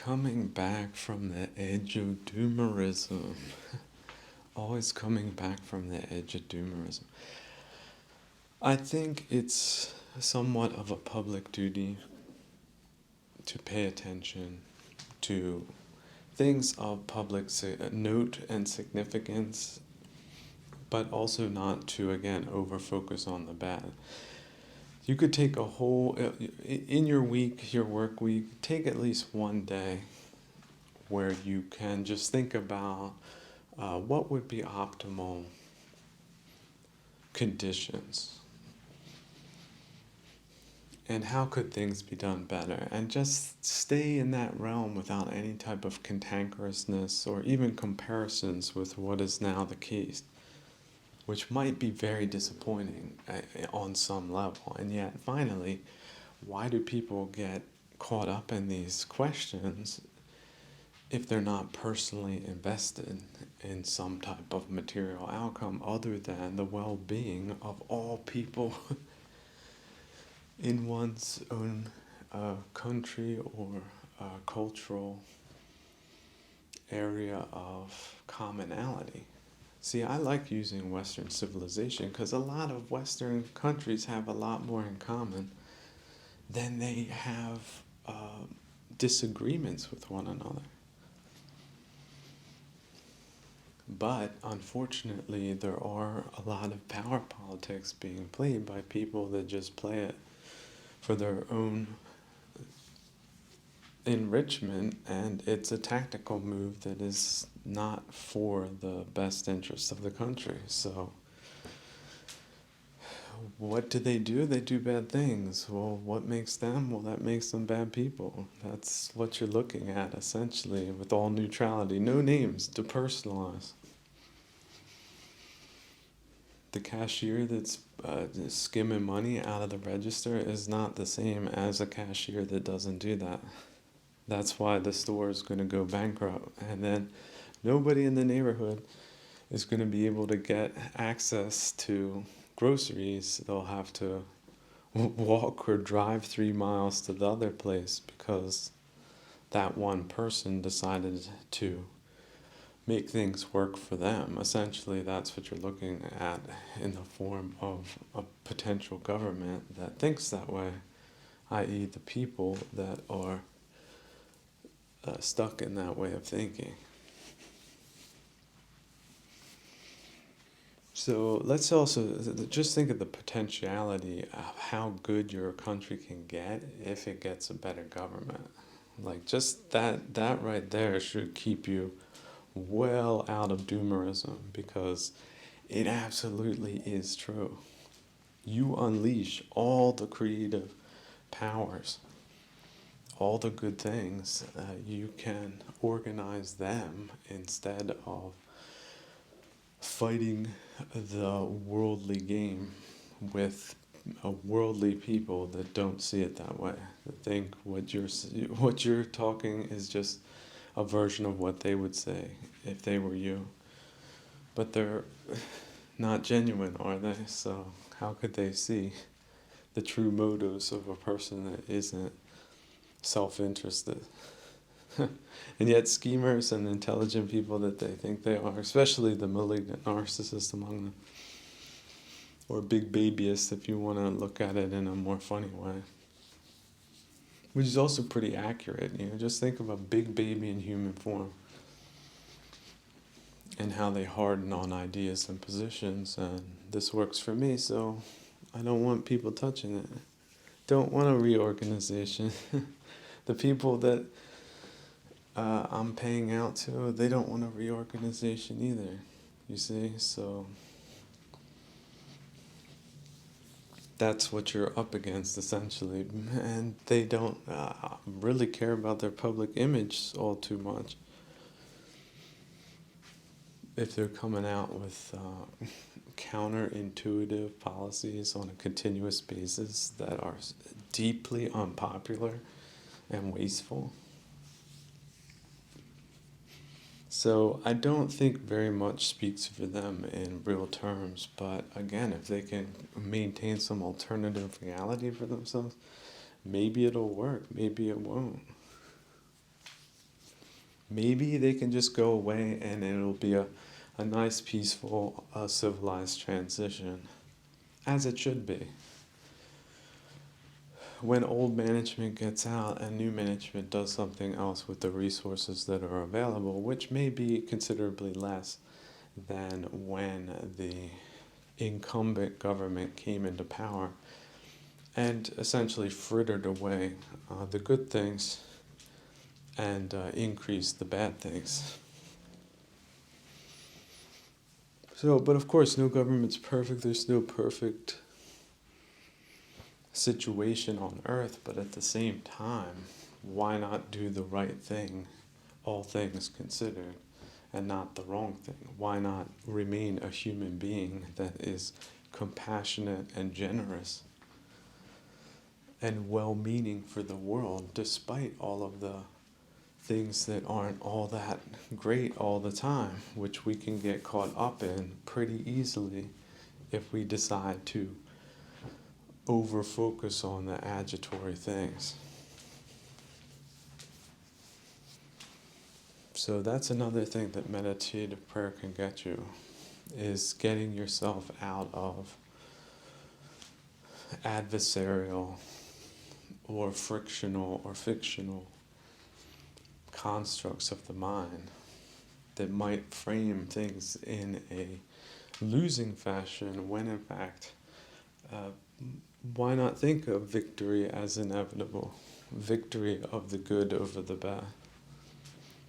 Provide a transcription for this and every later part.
coming back from the edge of doomerism. Always coming back from the edge of doomerism. I think it's somewhat of a public duty to pay attention to things of public note and significance, but also not to, again, over focus on the bad. You could take a whole, in your week, your work week, take at least one day where you can just think about what would be optimal conditions and how could things be done better, and just stay in that realm without any type of cantankerousness or even comparisons with what is now the case, which might be very disappointing on some level. And yet, finally, why do people get caught up in these questions if they're not personally invested in some type of material outcome other than the well-being of all people in one's own country or cultural area of commonality? See, I like using Western civilization because a lot of Western countries have a lot more in common than they have disagreements with one another. But unfortunately, there are a lot of power politics being played by people that just play it for their own enrichment, and it's a tactical move that is not for the best interest of the country. So what do? They do bad things. Well, what makes them? Well, that makes them bad people. That's what you're looking at, essentially, with all neutrality. No names, depersonalize. The cashier that's skimming money out of the register is not the same as a cashier that doesn't do that. That's why the store is going to go bankrupt. And then nobody in the neighborhood is going to be able to get access to groceries. They'll have to walk or drive 3 miles to the other place because that one person decided to make things work for them. Essentially, that's what you're looking at in the form of a potential government that thinks that way, i.e. the people that are stuck in that way of thinking. So let's also just think of the potentiality of how good your country can get if it gets a better government. Like, just that right there should keep you well out of doomerism, because it absolutely is true. You unleash all the creative powers, all the good things, you can organize them instead of fighting the worldly game with worldly people that don't see it that way. That think what you're talking is just a version of what they would say if they were you. But they're not genuine, are they? So how could they see the true motives of a person that isn't self-interested? And yet schemers and intelligent people that they think they are, especially the malignant narcissist among them, or big babyists if you want to look at it in a more funny way, which is also pretty accurate. Just think of a big baby in human form and how they harden on ideas and positions, and this works for me, so I don't want people touching it. Don't want a reorganization. The people that I'm paying out to, they don't want a reorganization either, you see? So that's what you're up against, essentially. And they don't really care about their public image all too much if they're coming out with counterintuitive policies on a continuous basis that are deeply unpopular and wasteful. So I don't think very much speaks for them in real terms, but again, if they can maintain some alternative reality for themselves, maybe it'll work, maybe it won't. Maybe they can just go away and it'll be a nice, peaceful, civilized transition, as it should be. When old management gets out and new management does something else with the resources that are available, which may be considerably less than when the incumbent government came into power and essentially frittered away the good things and increased the bad things. So, but of course, no government's perfect. There's no perfect situation on earth, but at the same time, why not do the right thing, all things considered, and not the wrong thing? Why not remain a human being that is compassionate and generous and well-meaning for the world, despite all of the things that aren't all that great all the time, which we can get caught up in pretty easily if we decide to over focus on the agitatory things. So that's another thing that meditative prayer can get you, is getting yourself out of adversarial or frictional or fictional constructs of the mind that might frame things in a losing fashion when in fact why not think of victory as inevitable? Victory of the good over the bad.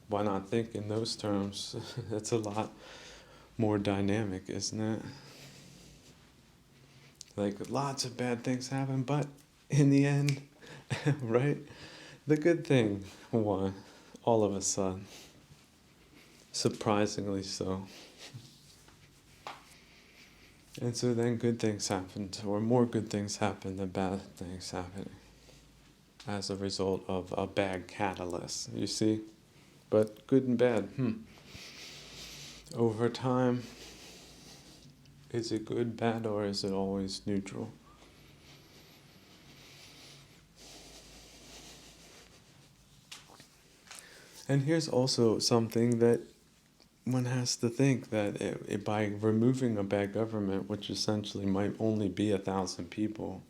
Why not think in those terms? It's a lot more dynamic, isn't it? Like, lots of bad things happen, but in the end, right? The good thing won all of a sudden. Surprisingly so. And so then good things happened, or more good things happened than bad things happening as a result of a bad catalyst, you see? But good and bad, over time, is it good, bad, or is it always neutral? And here's also something that one has to think, that by removing a bad government, which essentially might only be 1,000 people,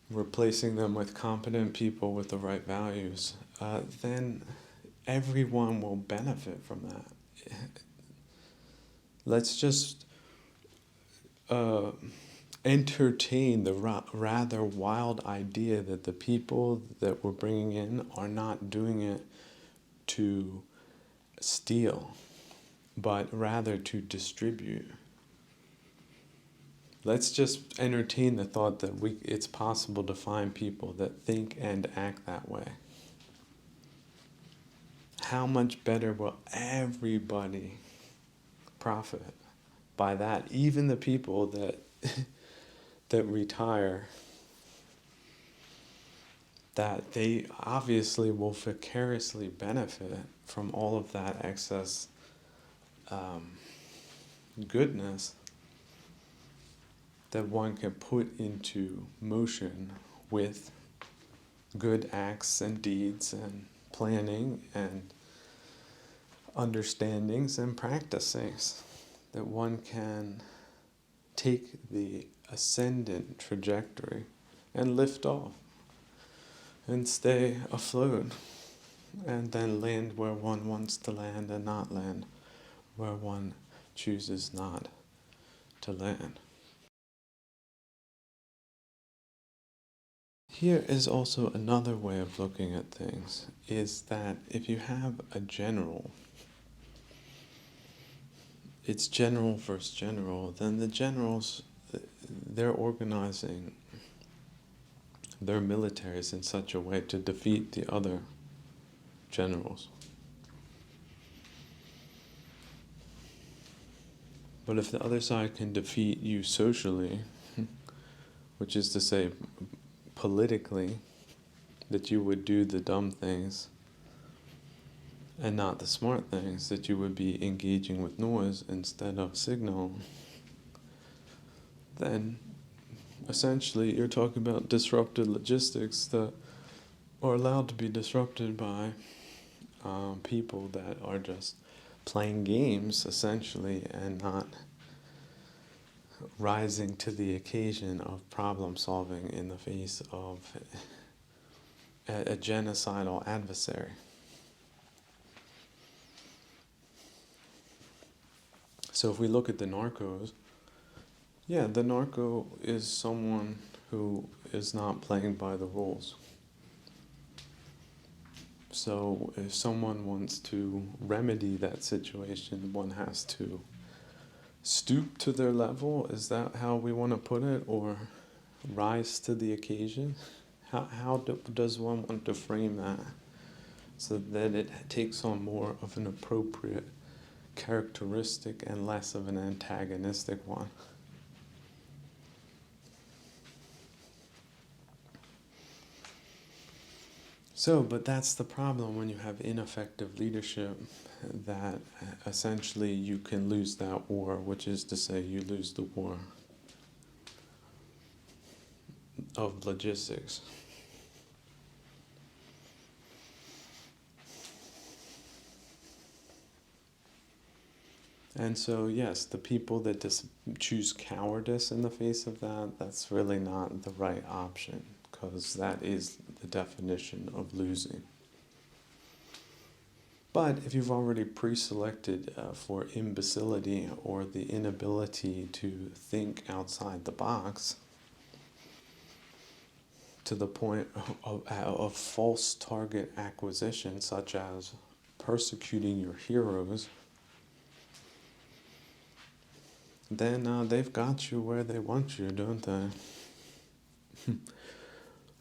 replacing them with competent people with the right values, then everyone will benefit from that. Let's just entertain the rather wild idea that the people that we're bringing in are not doing it to steal, but rather to distribute. Let's just entertain the thought that it's possible to find people that think and act that way. How much better will everybody profit by that? Even the people that that retire, that they obviously will vicariously benefit from all of that excess goodness that one can put into motion with good acts and deeds and planning and understandings and practicings, that one can take the ascendant trajectory and lift off and stay afloat and then land where one wants to land and not land where one chooses not to land. Here is also another way of looking at things, is that if you have a general, it's general versus general, then the generals, they're organizing their militaries in such a way to defeat the other generals. But if the other side can defeat you socially, which is to say politically, that you would do the dumb things and not the smart things, that you would be engaging with noise instead of signal, then essentially you're talking about disrupted logistics that are allowed to be disrupted by people that are just playing games essentially and not rising to the occasion of problem solving in the face of a genocidal adversary. So if we look at the narcos, yeah, the narco is someone who is not playing by the rules. So if someone wants to remedy that situation, one has to stoop to their level. Is that how we want to put it? Or rise to the occasion? Does one want to frame that so that it takes on more of an appropriate characteristic and less of an antagonistic one? So, but that's the problem when you have ineffective leadership, that essentially you can lose that war, which is to say you lose the war of logistics. And so, yes, the people that just choose cowardice in the face of that, that's really not the right option, because that is the definition of losing. But if you've already pre-selected for imbecility or the inability to think outside the box, to the point of false target acquisition, such as persecuting your heroes, then they've got you where they want you, don't they?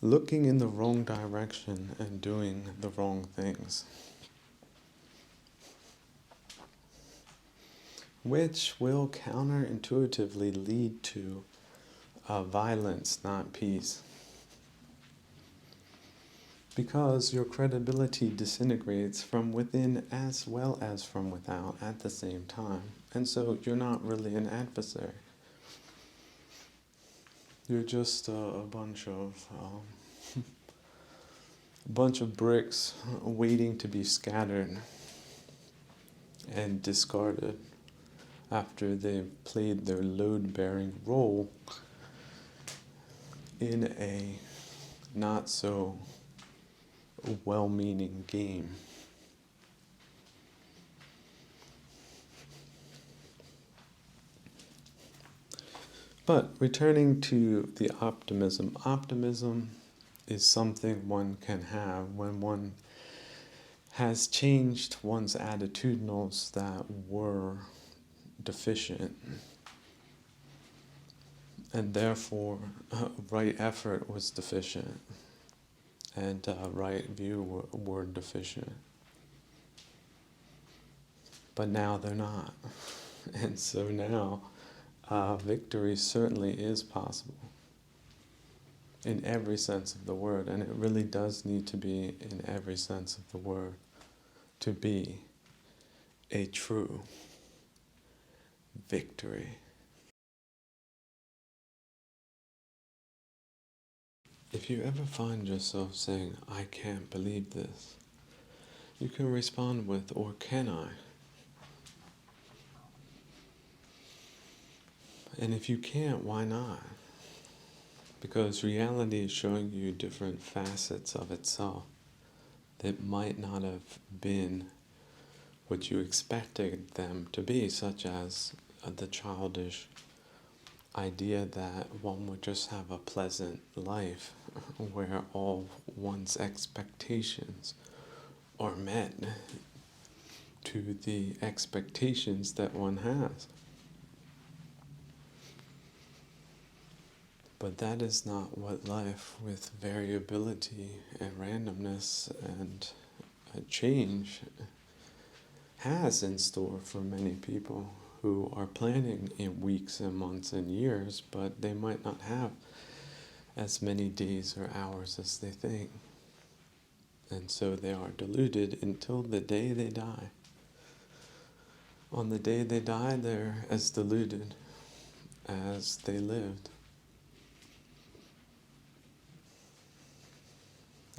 Looking in the wrong direction and doing the wrong things, which will counterintuitively lead to violence, not peace. Because your credibility disintegrates from within as well as from without at the same time. And so you're not really an adversary. You're just a bunch of bricks waiting to be scattered and discarded after they've played their load-bearing role in a not so well-meaning game. But returning to the optimism is something one can have when one has changed one's attitudinals that were deficient, and therefore right effort was deficient, and right view were deficient. But now they're not. And so now victory certainly is possible in every sense of the word, and it really does need to be in every sense of the word to be a true victory. If you ever find yourself saying, "I can't believe this," you can respond with, "Or can I?" And if you can't, why not? Because reality is showing you different facets of itself that might not have been what you expected them to be, such as the childish idea that one would just have a pleasant life where all one's expectations are met to the expectations that one has. But that is not what life with variability and randomness and change has in store for many people who are planning in weeks and months and years, but they might not have as many days or hours as they think. And so they are deluded until the day they die. On the day they die, they're as deluded as they lived.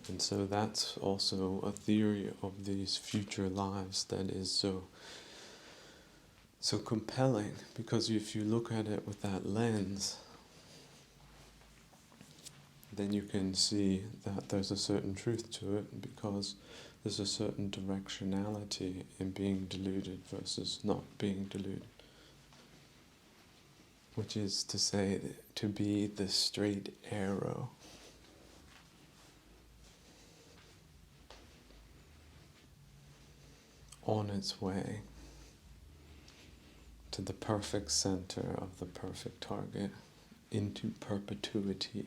And so that's also a theory of these future lives that is so compelling, because if you look at it with that lens, then you can see that there's a certain truth to it, because there's a certain directionality in being deluded versus not being deluded. Which is to say, to be the straight arrow on its way to the perfect center of the perfect target, into perpetuity.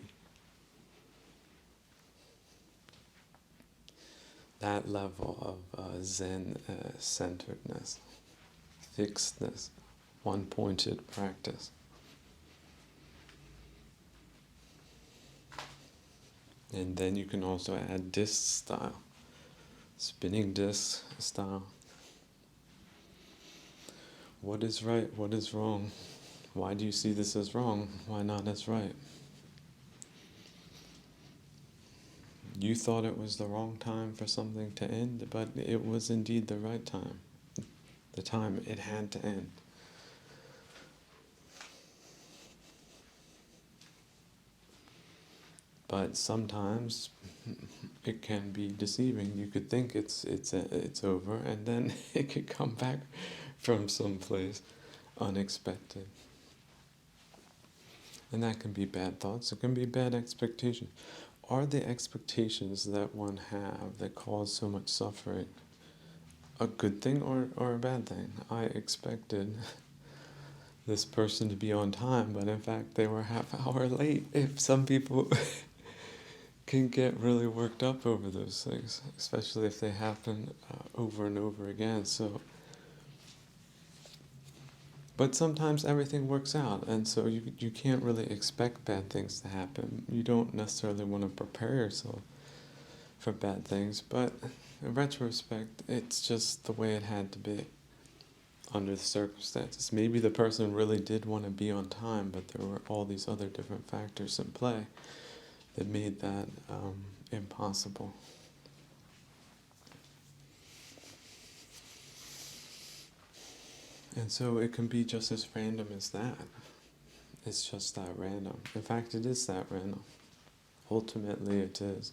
That level of Zen centeredness, fixedness, one-pointed practice. And then you can also add disc style, spinning disc style. What is right? What is wrong? Why do you see this as wrong? Why not as right? You thought it was the wrong time for something to end, but it was indeed the right time. The time it had to end. But sometimes it can be deceiving. You could think it's over, and then it could come back from someplace unexpected. And that can be bad thoughts. It can be bad expectations. Are the expectations that one have that cause so much suffering a good thing or a bad thing? I expected this person to be on time, but in fact they were half hour late. If some people can get really worked up over those things, especially if they happen over and over again. But sometimes everything works out, and so you can't really expect bad things to happen. You don't necessarily want to prepare yourself for bad things, but in retrospect, it's just the way it had to be under the circumstances. Maybe the person really did want to be on time, but there were all these other different factors in play that made that impossible. And so it can be just as random as that. It's just that random. In fact, it is that random. Ultimately, it is.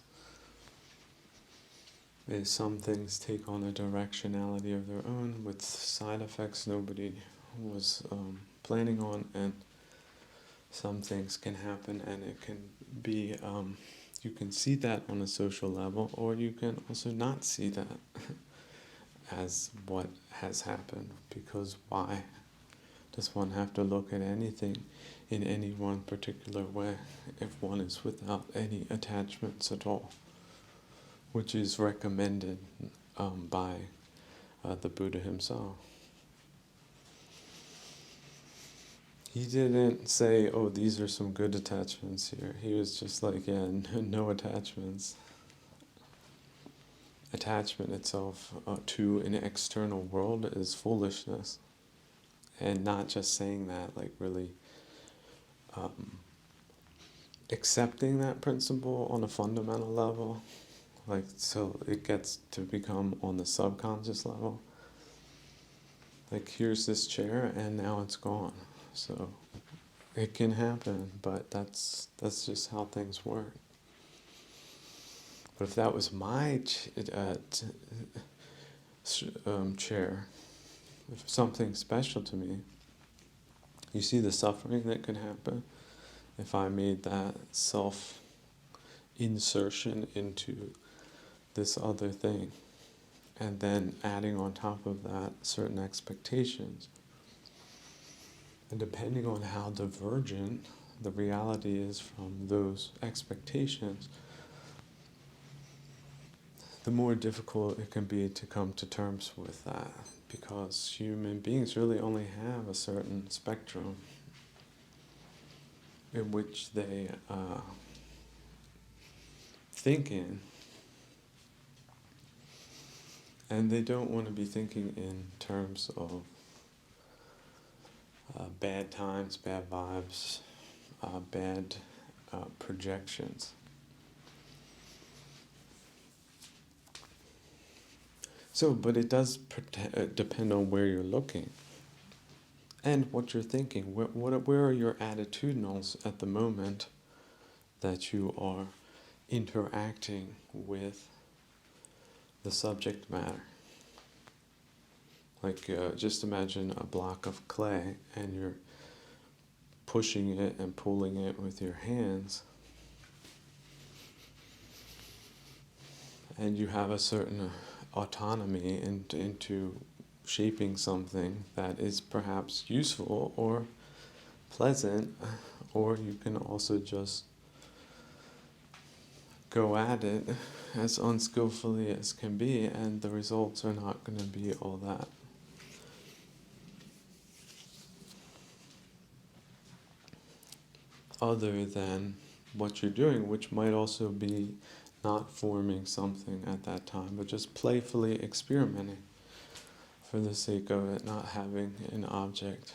Some things take on a directionality of their own with side effects nobody was planning on, and some things can happen, and it can be, you can see that on a social level, or you can also not see that as what has happened, because why does one have to look at anything in any one particular way if one is without any attachments at all, which is recommended by the Buddha himself. He didn't say, oh, these are some good attachments here. He was just like, yeah, no attachments. Attachment itself to an external world is foolishness. And not just saying that, like really accepting that principle on a fundamental level, like so it gets to become on the subconscious level. Like, here's this chair and now it's gone. So it can happen, but that's just how things work. But if that was my chair, if something special to me, you see the suffering that could happen if I made that self-insertion into this other thing, and then adding on top of that certain expectations. And depending on how divergent the reality is from those expectations, the more difficult it can be to come to terms with that, because human beings really only have a certain spectrum in which they think in, and they don't want to be thinking in terms of bad times, bad vibes, bad projections. So, but it does depend on where you're looking and what you're thinking. Where are your attitudinals at the moment that you are interacting with the subject matter? Like, just imagine a block of clay and you're pushing it and pulling it with your hands, and you have a certain autonomy into shaping something that is perhaps useful or pleasant, or you can also just go at it as unskillfully as can be, and the results are not going to be all that other than what you're doing, which might also be not forming something at that time, but just playfully experimenting for the sake of it, not having an object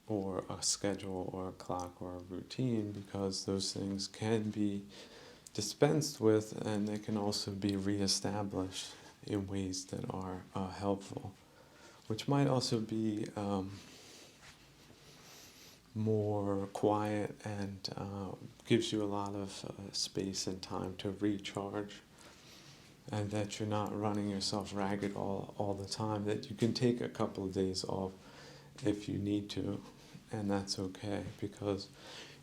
or a schedule or a clock or a routine, because those things can be dispensed with and they can also be reestablished in ways that are helpful, which might also be more quiet and gives you a lot of space and time to recharge, and that you're not running yourself ragged all the time, that you can take a couple of days off if you need to, and that's okay, because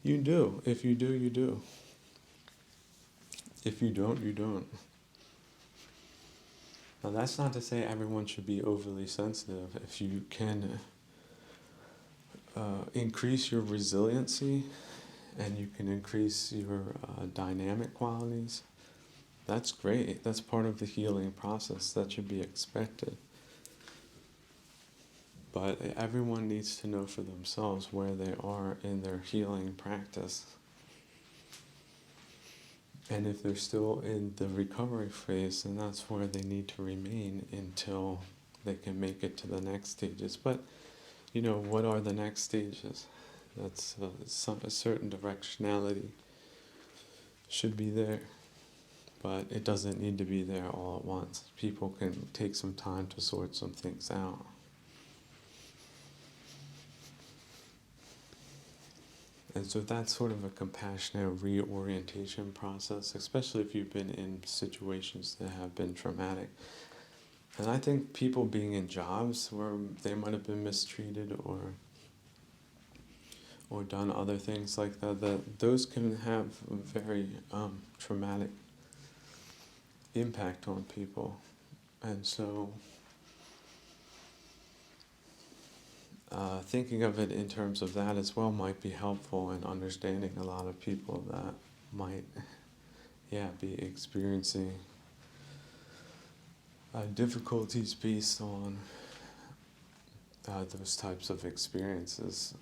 you do. If you do, you do. If you don't, you don't. Now that's not to say everyone should be overly sensitive. If you can increase your resiliency and you can increase your dynamic qualities, that's great. That's part of the healing process. That should be expected. But everyone needs to know for themselves where they are in their healing practice. And if they're still in the recovery phase, then that's where they need to remain until they can make it to the next stages. But, what are the next stages? That's a certain directionality should be there. But it doesn't need to be there all at once. People can take some time to sort some things out. And so that's sort of a compassionate reorientation process, especially if you've been in situations that have been traumatic. And I think people being in jobs where they might have been mistreated or done other things like that those can have a very traumatic impact on people. And so thinking of it in terms of that as well might be helpful in understanding a lot of people that might, be experiencing difficulties based on those types of experiences.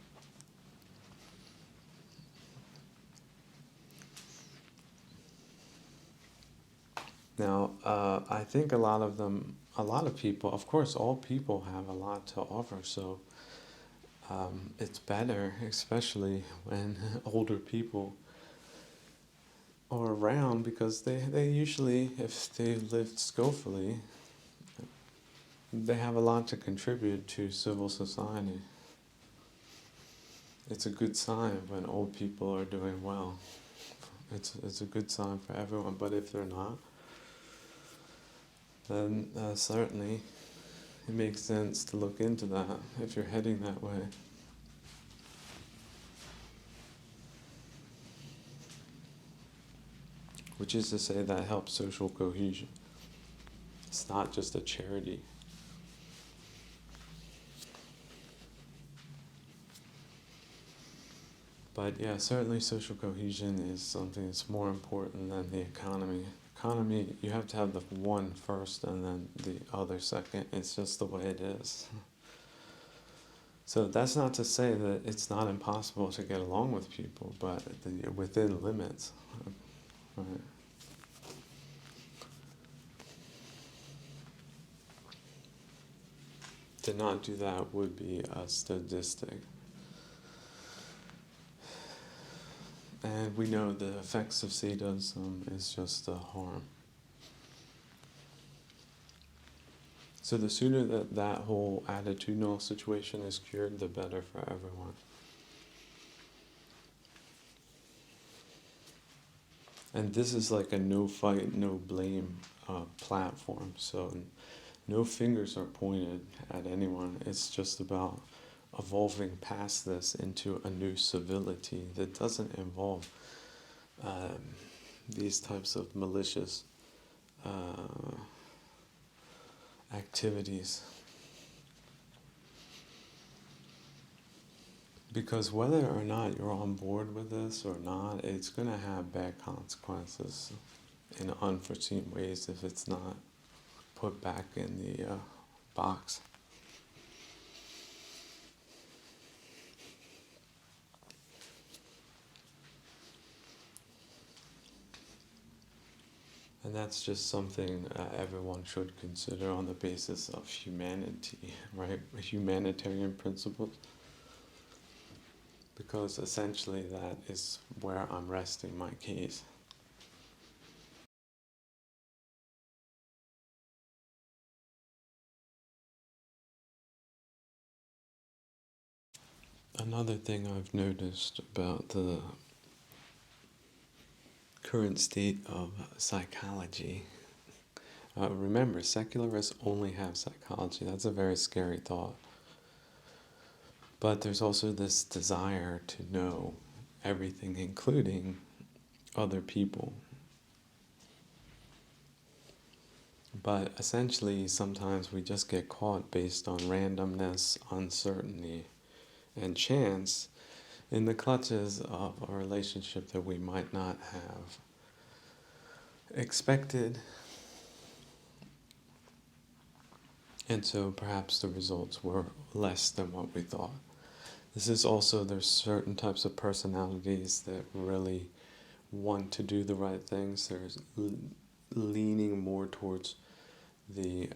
Now, I think a lot of people, of course, all people have a lot to offer, so it's better, especially when older people are around, because they usually, if they lived skillfully, they have a lot to contribute to civil society. It's a good sign when old people are doing well. It's a good sign for everyone, but if they're not, then certainly it makes sense to look into that if you're heading that way. Which is to say that helps social cohesion. It's not just a charity. But yeah, certainly social cohesion is something that's more important than the economy. Economy, you have to have the one first and then the other second. It's just the way it is. So that's not to say that it's not impossible to get along with people, but within limits. Right. To not do that would be a statistic. And we know the effects of sadism is just the harm. So the sooner that that whole attitudinal situation is cured, the better for everyone. And this is like a no fight, no blame platform. So no fingers are pointed at anyone. It's just about evolving past this into a new civility that doesn't involve um, these types of malicious uh, activities. Because whether or not you're on board with this or not, it's going to have bad consequences in unforeseen ways if it's not put back in the box. And that's just something everyone should consider on the basis of humanity, right? Humanitarian principles. Because essentially that is where I'm resting my case. Another thing I've noticed about the current state of psychology. Remember, secularists only have psychology. That's a very scary thought. But there's also this desire to know everything, including other people. But essentially, sometimes we just get caught based on randomness, uncertainty, and chance in the clutches of a relationship that we might not have expected. And so perhaps the results were less than what we thought. This is also, there's certain types of personalities that really want to do the right things. There's leaning more towards the,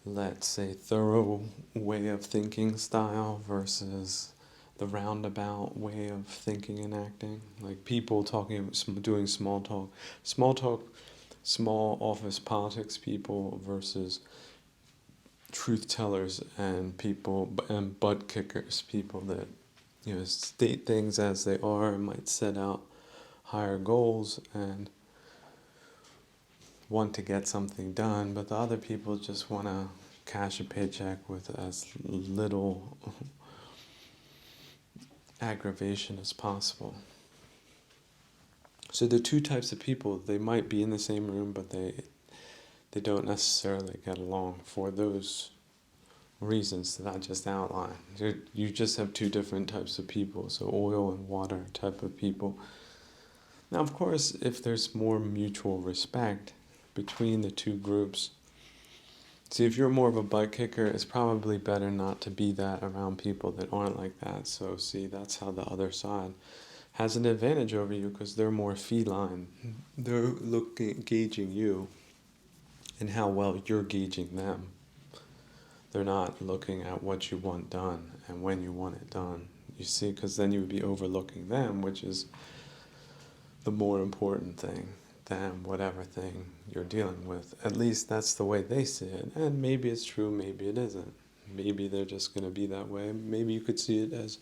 let's say, thorough way of thinking style versus the roundabout way of thinking and acting. Like people talking, doing small talk, small office politics people versus truth tellers and people and butt kickers, people that state things as they are and might set out higher goals and want to get something done, but the other people just want to cash a paycheck with as little aggravation as possible. So the two types of people, they might be in the same room, but they don't necessarily get along for those reasons that I just outlined. You just have two different types of people, so oil and water type of people. Now, of course, if there's more mutual respect between the two groups, see, if you're more of a butt kicker, it's probably better not to be that around people that aren't like that. So, see, that's how the other side has an advantage over you because they're more feline. They're gauging you and how well you're gauging them. They're not looking at what you want done and when you want it done. You see, because then you would be overlooking them, which is the more important thing than whatever thing you're dealing with. At least that's the way they see it. And maybe it's true, maybe it isn't. Maybe they're just going to be that way. Maybe you could see it as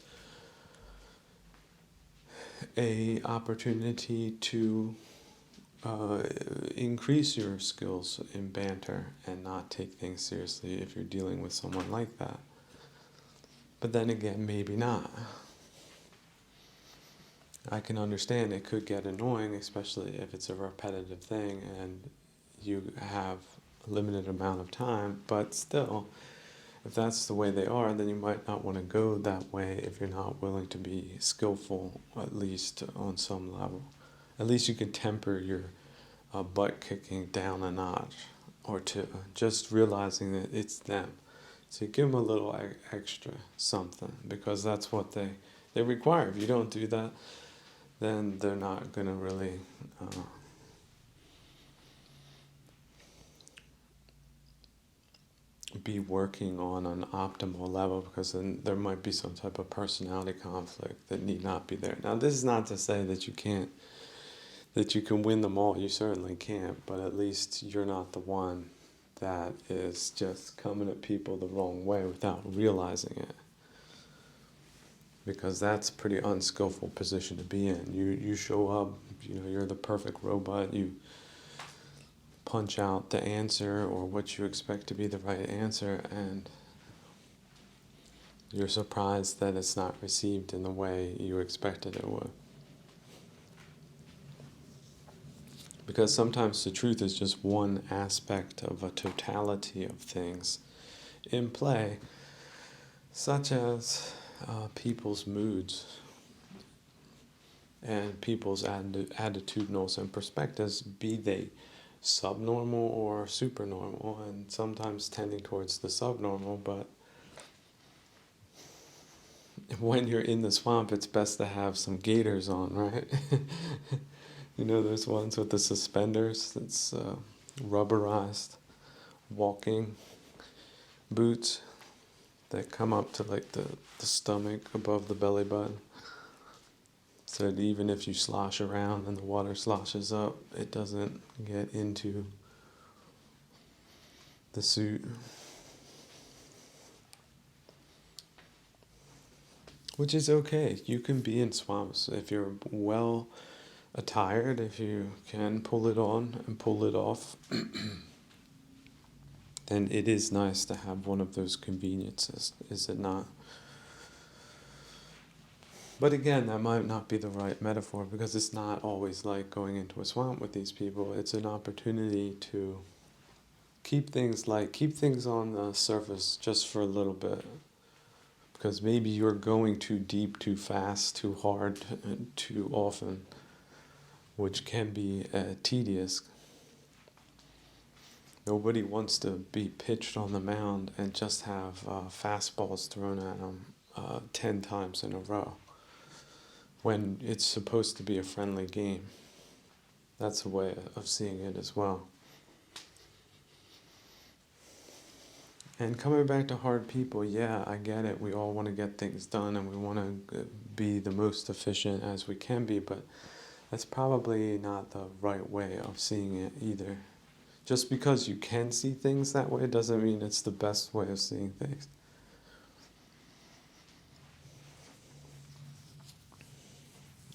a opportunity to increase your skills in banter and not take things seriously if you're dealing with someone like that. But then again, maybe not. I can understand it could get annoying, especially if it's a repetitive thing and you have a limited amount of time, but still, if that's the way they are, then you might not want to go that way if you're not willing to be skillful, at least on some level. At least you can temper your butt kicking down a notch or two, just realizing that it's them. So you give them a little extra something because that's what they require. If you don't do that, then they're not going to really be working on an optimal level because then there might be some type of personality conflict that need not be there. Now, this is not to say that you can win them all. You certainly can't, but at least you're not the one that is just coming at people the wrong way without realizing it. Because that's a pretty unskillful position to be in. You show up, you're the perfect robot, you punch out the answer or what you expect to be the right answer, and you're surprised that it's not received in the way you expected it would. Because sometimes the truth is just one aspect of a totality of things in play, such as people's moods and people's attitudinals and perspectives, be they subnormal or supernormal, and sometimes tending towards the subnormal. But when you're in the swamp, it's best to have some gaiters on, right? Those ones with the suspenders, that's rubberized walking boots that come up to like the stomach above the belly button. So that even if you slosh around and the water sloshes up, it doesn't get into the suit. Which is okay. You can be in swamps if you're well attired, if you can pull it on and pull it off. Then it is nice to have one of those conveniences, is it not? But again, that might not be the right metaphor, because it's not always like going into a swamp with these people. It's an opportunity to keep things on the surface just for a little bit. Because maybe you're going too deep, too fast, too hard, too often, which can be tedious. Nobody wants to be pitched on the mound and just have fastballs thrown at them 10 times in a row, when it's supposed to be a friendly game. That's a way of seeing it as well. And coming back to hard people, yeah, I get it. We all want to get things done and we want to be the most efficient as we can be, but that's probably not the right way of seeing it either. Just because you can see things that way doesn't mean it's the best way of seeing things.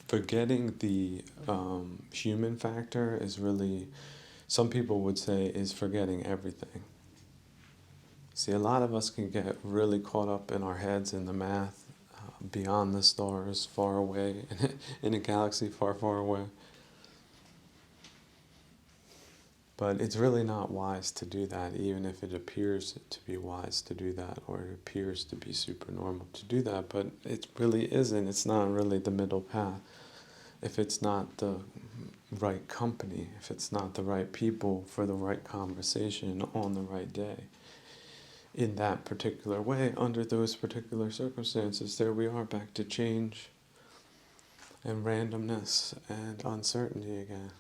Forgetting the human factor is really, some people would say, is forgetting everything. See, a lot of us can get really caught up in our heads in the math, beyond the stars, far away, in a galaxy far, far away. But it's really not wise to do that, even if it appears to be wise to do that, or it appears to be super normal to do that. But it really isn't. It's not really the middle path. If it's not the right company, if it's not the right people for the right conversation on the right day, in that particular way, under those particular circumstances, there we are back to change and randomness and uncertainty again.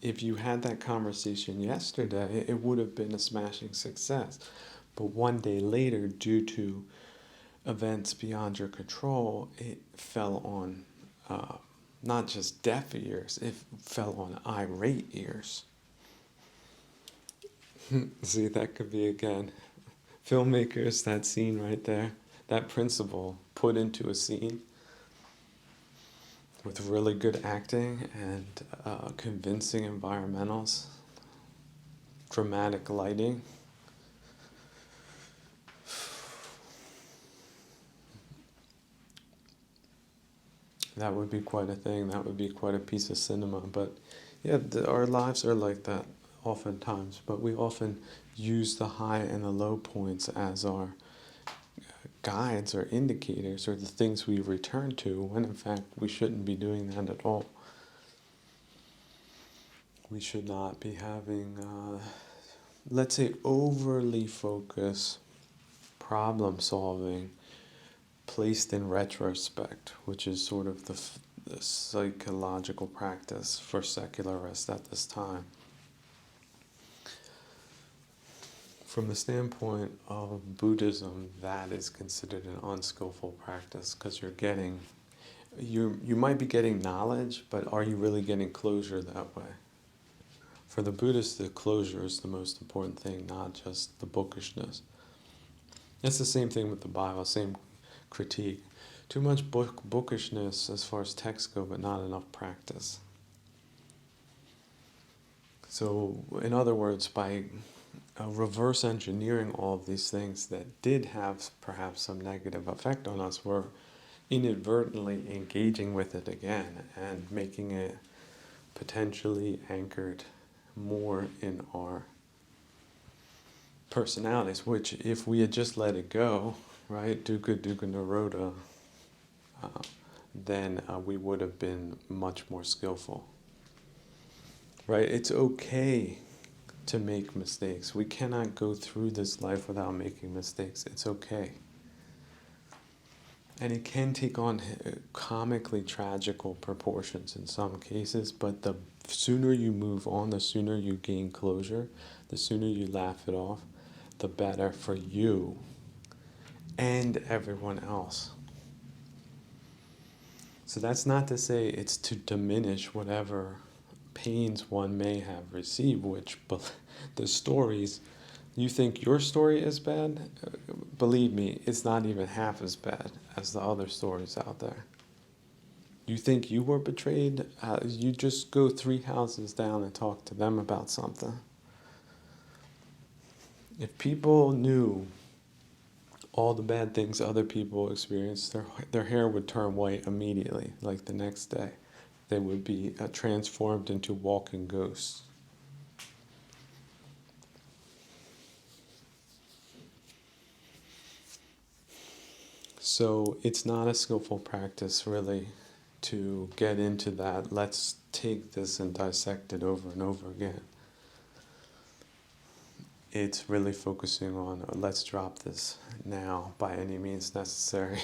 If you had that conversation yesterday, it would have been a smashing success. But one day later, due to events beyond your control, it fell on not just deaf ears, it fell on irate ears. See, that could be, again, filmmakers, that scene right there, that principle put into a scene with really good acting and convincing environmentals, dramatic lighting. That would be quite a thing. That would be quite a piece of cinema. But yeah, our lives are like that oftentimes. But we often use the high and the low points as our guides or indicators, or the things we return to, when in fact we shouldn't be doing that at all. We should not be having, let's say, overly focused problem solving placed in retrospect, which is sort of the psychological practice for secularists at this time. From the standpoint of Buddhism, that is considered an unskillful practice, because you might be getting knowledge, but are you really getting closure that way? For the Buddhists, the closure is the most important thing, not just the bookishness. It's the same thing with the Bible, same critique. Too much bookishness as far as texts go, but not enough practice. So, in other words, by reverse engineering all of these things that did have perhaps some negative effect on us, we're inadvertently engaging with it again and making it potentially anchored more in our personalities, which if we had just let it go, right, dukkha dukkha nirodha, then we would have been much more skillful. Right? It's okay to make mistakes. We cannot go through this life without making mistakes. It's okay. And it can take on comically tragical proportions in some cases, but the sooner you move on, the sooner you gain closure, the sooner you laugh it off, the better for you and everyone else. So that's not to say it's to diminish whatever pains one may have received, which the stories, you think your story is bad? Believe me, it's not even half as bad as the other stories out there. You think you were betrayed? You just go 3 houses down and talk to them about something. If people knew all the bad things other people experienced, their hair would turn white immediately, like the next day. They would be transformed into walking ghosts. So it's not a skillful practice, really, to get into that. Let's take this and dissect it over and over again. It's really focusing on let's drop this now by any means necessary.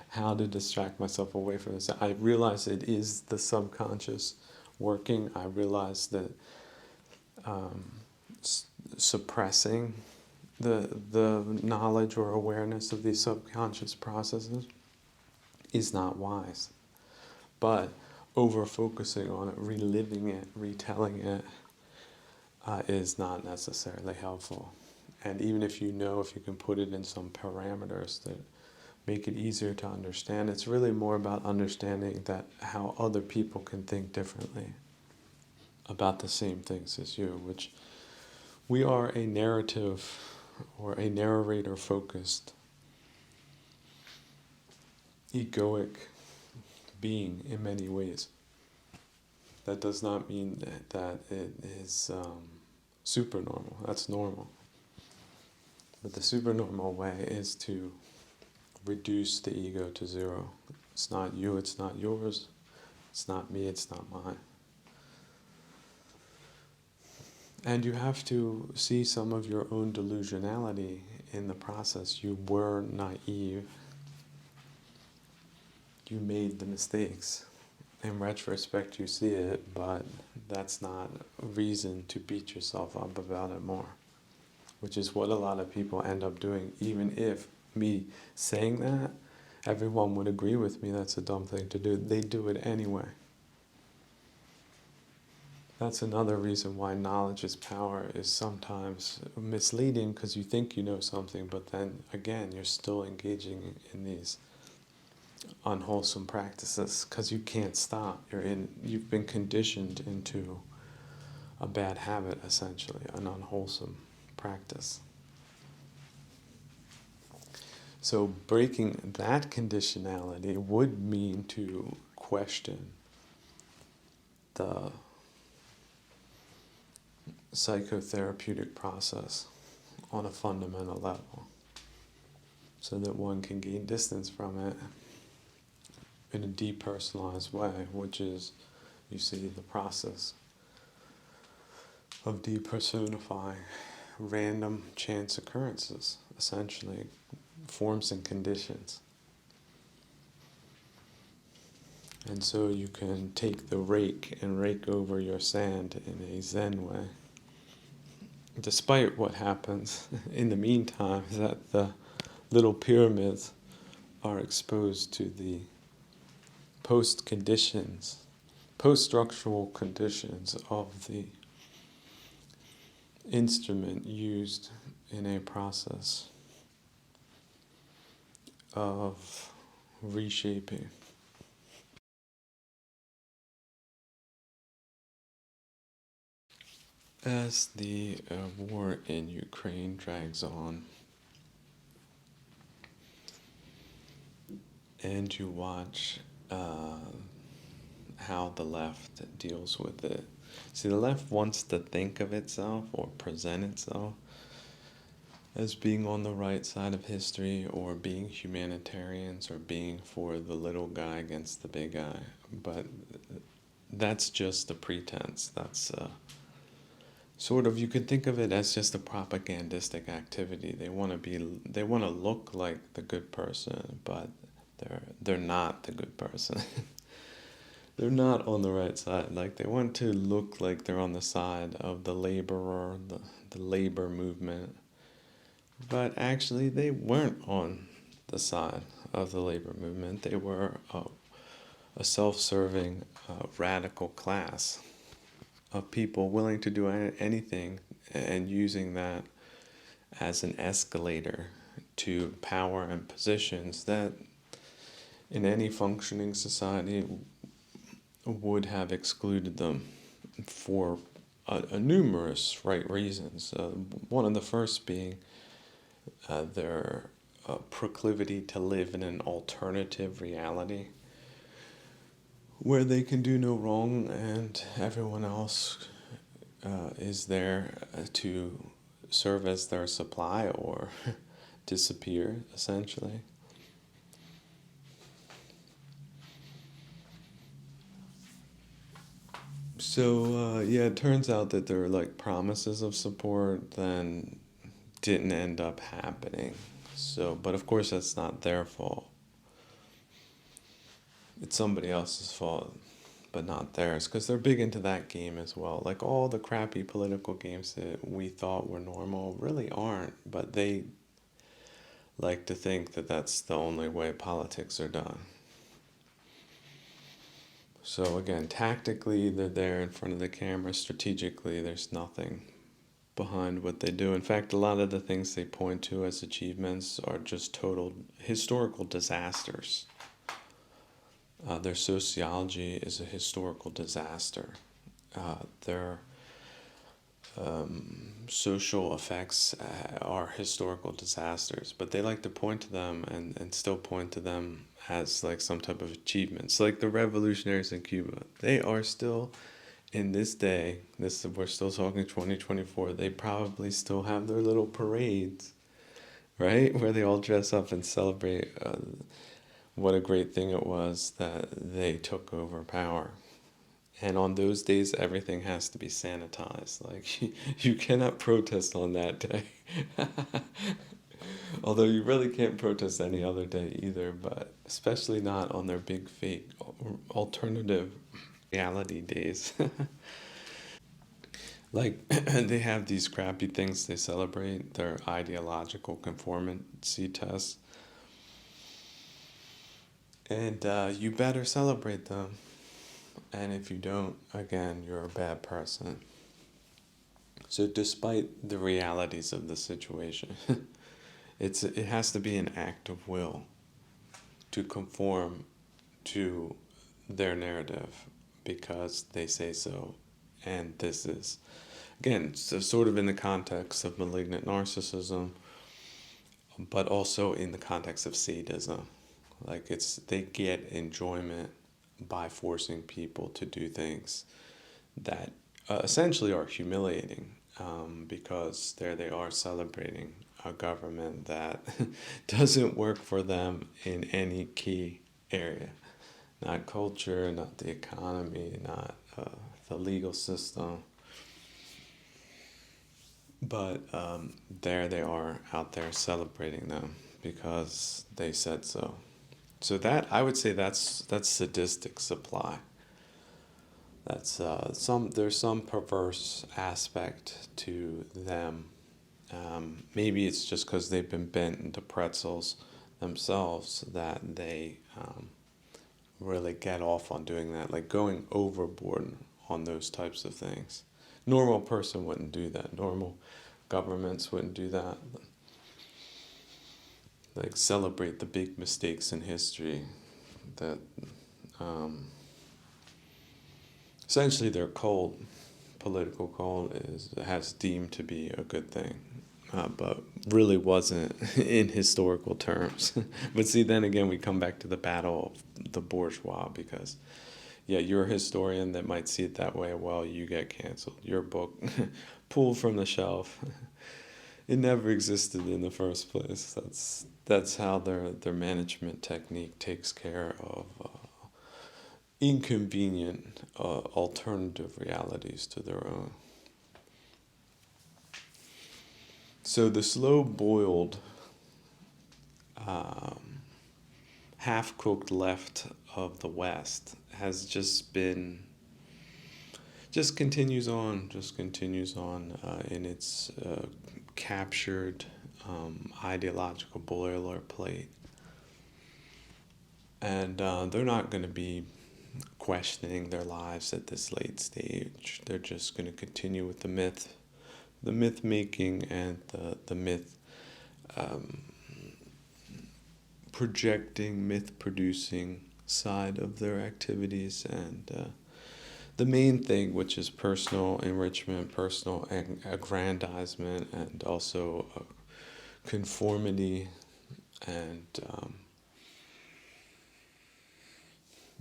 How to distract myself away from this. I realize it is the subconscious working. I realize that suppressing the knowledge or awareness of these subconscious processes is not wise. But over-focusing on it, reliving it, retelling it, is not necessarily helpful. And even if you can put it in some parameters that make it easier to understand, it's really more about understanding that how other people can think differently about the same things as you, which we are a narrative or a narrator-focused, egoic being in many ways. That does not mean that it is super normal. That's normal. But the super normal way is to reduce the ego to zero. It's not you, it's not yours. It's not me, it's not mine. And you have to see some of your own delusionality in the process. You were naive. You made the mistakes. In retrospect, you see it, but that's not a reason to beat yourself up about it more, which is what a lot of people end up doing. Even if me saying that, everyone would agree with me that's a dumb thing to do. They do it anyway. That's another reason why knowledge is power is sometimes misleading, because you think you know something, but then again, you're still engaging in these unwholesome practices because you can't stop. You've been conditioned into a bad habit, essentially, an unwholesome practice. So breaking that conditionality would mean to question the psychotherapeutic process on a fundamental level, so that one can gain distance from it in a depersonalized way, which is, you see, the process of depersonifying random chance occurrences, essentially forms and conditions. And so you can take the rake and rake over your sand in a Zen way. Despite what happens in the meantime, that the little pyramids are exposed to the post-structural conditions of the instrument used in a process of reshaping. As the war in Ukraine drags on, and you watch how the left deals with it. See, the left wants to think of itself or present itself as being on the right side of history or being humanitarians or being for the little guy against the big guy. But that's just a pretense. That's sort of, you could think of it as just a propagandistic activity. They want to look like the good person, but they're not the good person. They're not on the right side. Like, they want to look like they're on the side of the laborer, the labor movement. But actually, they weren't on the side of the labor movement. They were a self serving, radical class of people willing to do anything and using that as an escalator to power and positions that in any functioning society would have excluded them for a numerous right reasons. One of the first being their proclivity to live in an alternative reality where they can do no wrong and everyone else is there to serve as their supply or disappear, essentially. So, yeah, it turns out that there were like promises of support, then didn't end up happening. So, but of course, that's not their fault. It's somebody else's fault, but not theirs, because they're big into that game as well. Like all the crappy political games that we thought were normal really aren't, but they like to think that that's the only way politics are done. So again, tactically, they're there in front of the camera. Strategically, there's nothing behind what they do. In fact, a lot of the things they point to as achievements are just total historical disasters. Their sociology is a historical disaster. Their social effects are historical disasters, but they like to point to them and still point to them as like some type of achievements. Like the revolutionaries in Cuba, they are still in this day, this we're still talking 2024, they probably still have their little parades, right? Where they all dress up and celebrate what a great thing it was that they took over power. And on those days, everything has to be sanitized. Like, you cannot protest on that day. Although you really can't protest any other day either, but especially not on their big fake alternative reality days. Like, they have these crappy things they celebrate, their ideological conformancy tests, and you better celebrate them. And if you don't, again, you're a bad person. So, despite the realities of the situation, it has to be an act of will to conform to their narrative because they say so. And this is, again, so sort of in the context of malignant narcissism, but also in the context of sadism. Like, they get enjoyment by forcing people to do things that essentially are humiliating, because there they are celebrating a government that doesn't work for them in any key area. Not culture, not the economy, not the legal system. But there they are out there celebrating them because they said so. So that, I would say, that's sadistic supply. That's there's some perverse aspect to them. Maybe it's just because they've been bent into pretzels themselves that they really get off on doing that, like going overboard on those types of things. Normal person wouldn't do that. Normal governments wouldn't do that. Like celebrate the big mistakes in history that um, essentially their cult, political cult, has deemed to be a good thing, but really wasn't in historical terms. But see, then again, we come back to the battle of the bourgeois because, yeah, you're a historian that might see it that way. Well, you get canceled. Your book pulled from the shelf. It never existed in the first place. That's how their management technique takes care of inconvenient alternative realities to their own. So the slow boiled, um, half cooked left of the West has just continues on in its captured ideological boilerplate. And they're not going to be questioning their lives at this late stage. They're just going to continue with the myth making and the myth um, projecting, myth producing side of their activities. And the main thing, which is personal enrichment, personal aggrandizement, and also conformity and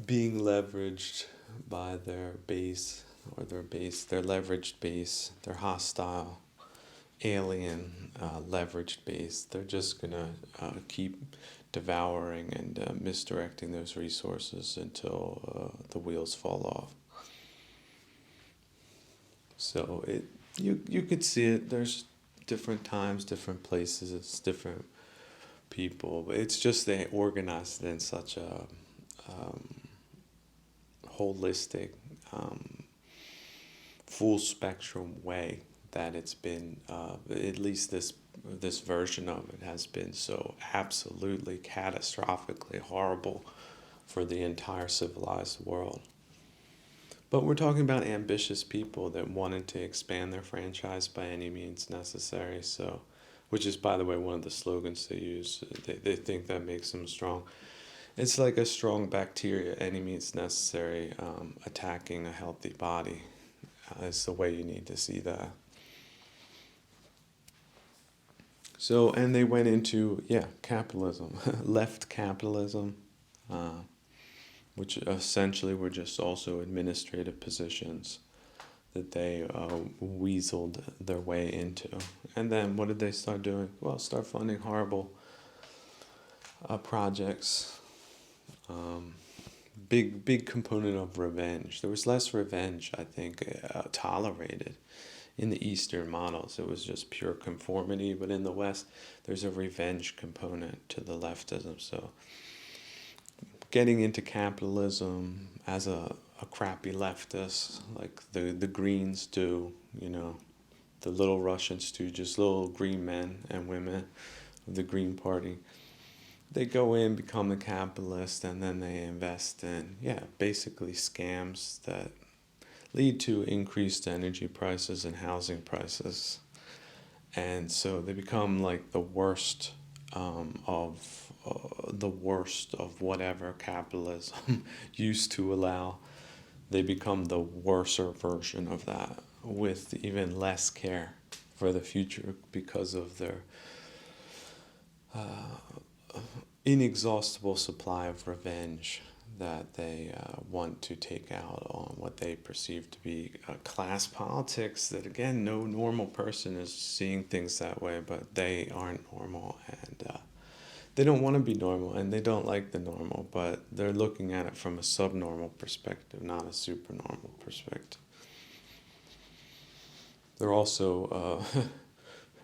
being leveraged by their base or their leveraged base, their hostile, alien, leveraged base. They're just gonna keep devouring and misdirecting those resources until the wheels fall off. So you could see it. There's different times, different places, it's different people. But it's just they organized it in such a um, holistic, um, full spectrum way that it's been at least this version of it has been so absolutely catastrophically horrible for the entire civilized world. But we're talking about ambitious people that wanted to expand their franchise by any means necessary. So, which is, by the way, one of the slogans they use. They think that makes them strong. It's like a strong bacteria, any means necessary, attacking a healthy body. Is the way you need to see that. So, and they went into, yeah, capitalism, left capitalism, uh, which essentially were just also administrative positions that they weaseled their way into. And then what did they start doing? Well, start funding horrible projects. Um, big component of revenge. There was less revenge, I think, tolerated in the Eastern models. It was just pure conformity, but in the West, there's a revenge component to the leftism. So getting into capitalism as a crappy leftist, like the Greens do, the little Russian stooges, little green men and women of the Green Party. They go in, become a capitalist, and then they invest in, yeah, basically scams that lead to increased energy prices and housing prices. And so they become like the worst of whatever capitalism used to allow. They become the worser version of that with even less care for the future because of their inexhaustible supply of revenge that they want to take out on what they perceive to be class politics. That again, no normal person is seeing things that way, but they aren't normal and they don't want to be normal and they don't like the normal, but they're looking at it from a subnormal perspective, not a supernormal perspective. They're also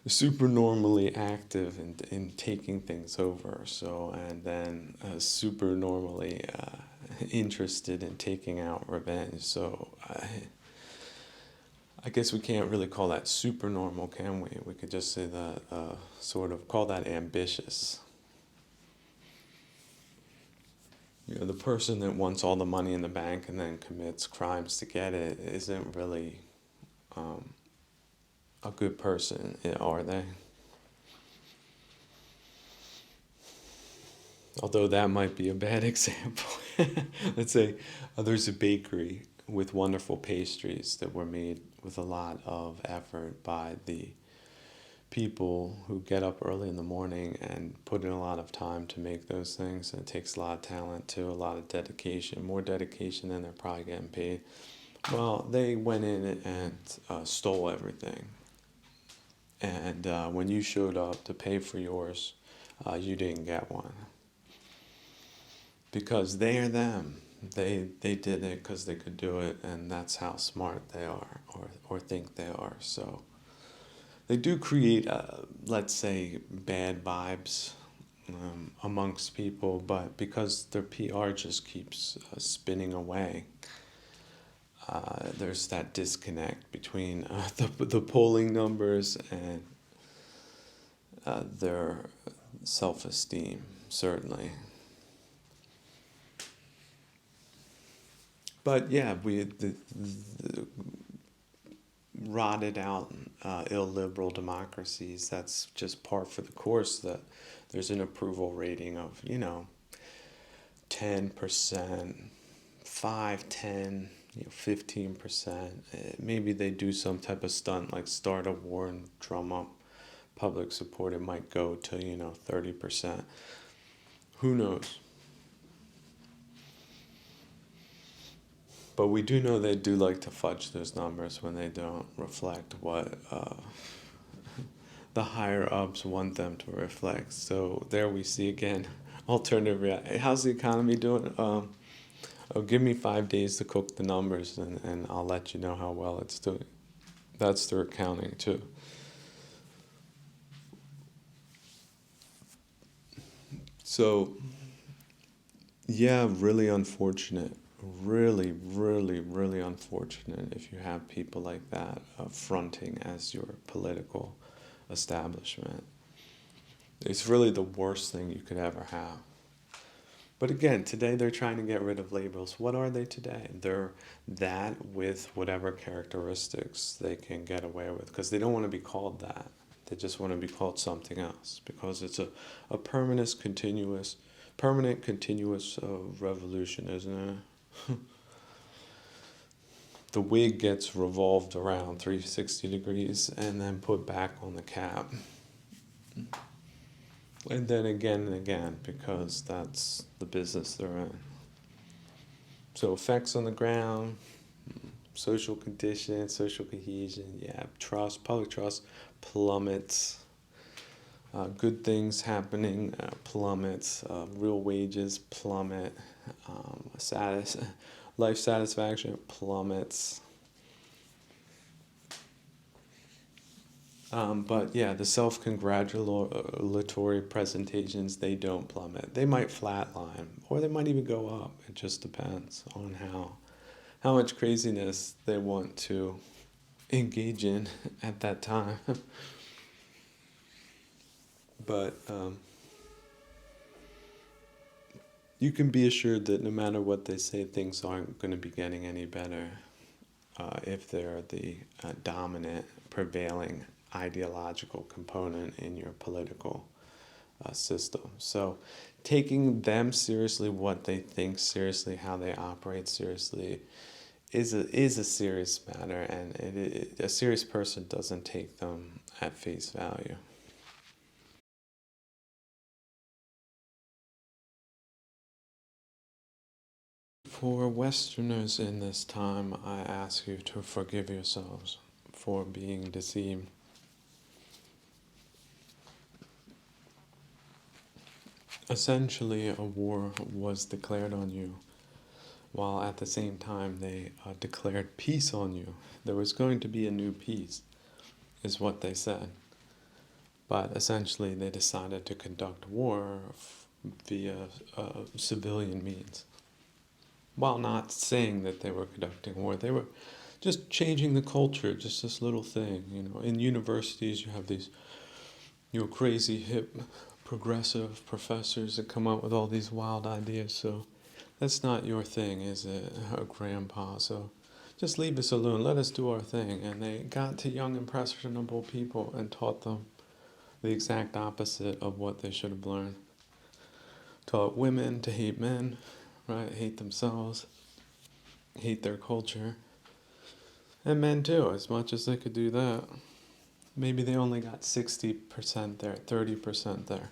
super normally active in taking things over, so, and then super normally interested in taking out revenge. So I guess we can't really call that super normal, can we? We could just say that, sort of call that ambitious. The person that wants all the money in the bank and then commits crimes to get it isn't really a good person, are they? Although that might be a bad example. Let's say there's a bakery with wonderful pastries that were made with a lot of effort by the people who get up early in the morning and put in a lot of time to make those things. And it takes a lot of talent too, a lot of dedication, more dedication than they're probably getting paid. Well, they went in and stole everything. And when you showed up to pay for yours, you didn't get one. Because they are them. They did it because they could do it, and that's how smart they are, or think they are. So they do create, let's say, bad vibes amongst people, but because their PR just keeps spinning away, there's that disconnect between the polling numbers and their self-esteem, certainly. But yeah, the rotted out illiberal democracies, that's just par for the course, that there's an approval rating of, 10%, 5, 10, 15%. Maybe they do some type of stunt like start a war and drum up public support. It might go to, 30%. Who knows? But we do know they do like to fudge those numbers when they don't reflect what the higher ups want them to reflect. So there we see again alternative reality. How's the economy doing? Give me 5 days to cook the numbers, and I'll let you know how well it's doing. That's their accounting too. So yeah, really unfortunate. Really, really, really unfortunate if you have people like that fronting as your political establishment. It's really the worst thing you could ever have. But again, today they're trying to get rid of labels. What are they today? They're that with whatever characteristics they can get away with, because they don't want to be called that. They just want to be called something else, because it's a permanent, continuous revolution, isn't it? The wig gets revolved around 360 degrees and then put back on the cap. And then again and again, because that's the business they're in. So effects on the ground, social condition, social cohesion, yeah, trust, public trust plummets. Good things happening plummets. Real wages plummet. Status, life satisfaction plummets. But yeah, the self-congratulatory presentations, they don't plummet. They might flatline, or they might even go up. It just depends on how much craziness they want to engage in at that time. But you can be assured that no matter what they say, things aren't going to be getting any better if they're the dominant, prevailing ideological component in your political system. So taking them seriously, what they think seriously, how they operate seriously, is a serious matter, and a serious person doesn't take them at face value. For Westerners in this time, I ask you to forgive yourselves for being deceived. Essentially, a war was declared on you, while at the same time they declared peace on you. There was going to be a new peace, is what they said. But essentially, they decided to conduct war via civilian means. While not saying that they were conducting war, they were just changing the culture, just this little thing. In universities, you have these, crazy, hip, progressive professors that come up with all these wild ideas. So that's not your thing, is it, Grandpa? So just leave us alone, let us do our thing. And they got to young, impressionable people and taught them the exact opposite of what they should have learned. Taught women to hate men, right? Hate themselves, hate their culture. And men too, as much as they could do that. Maybe they only got 60% there, 30% there.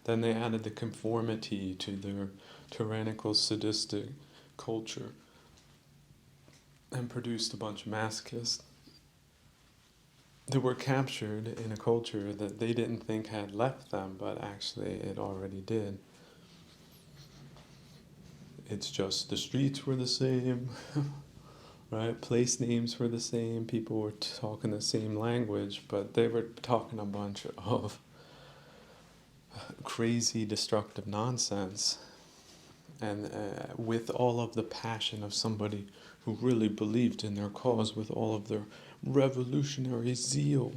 Then they added the conformity to their tyrannical, sadistic culture and produced a bunch of masochists that were captured in a culture that they didn't think had left them, but actually it already did. It's just the streets were the same, right? Place names were the same, people were talking the same language, but they were talking a bunch of crazy, destructive nonsense. And with all of the passion of somebody who really believed in their cause, with all of their revolutionary zeal.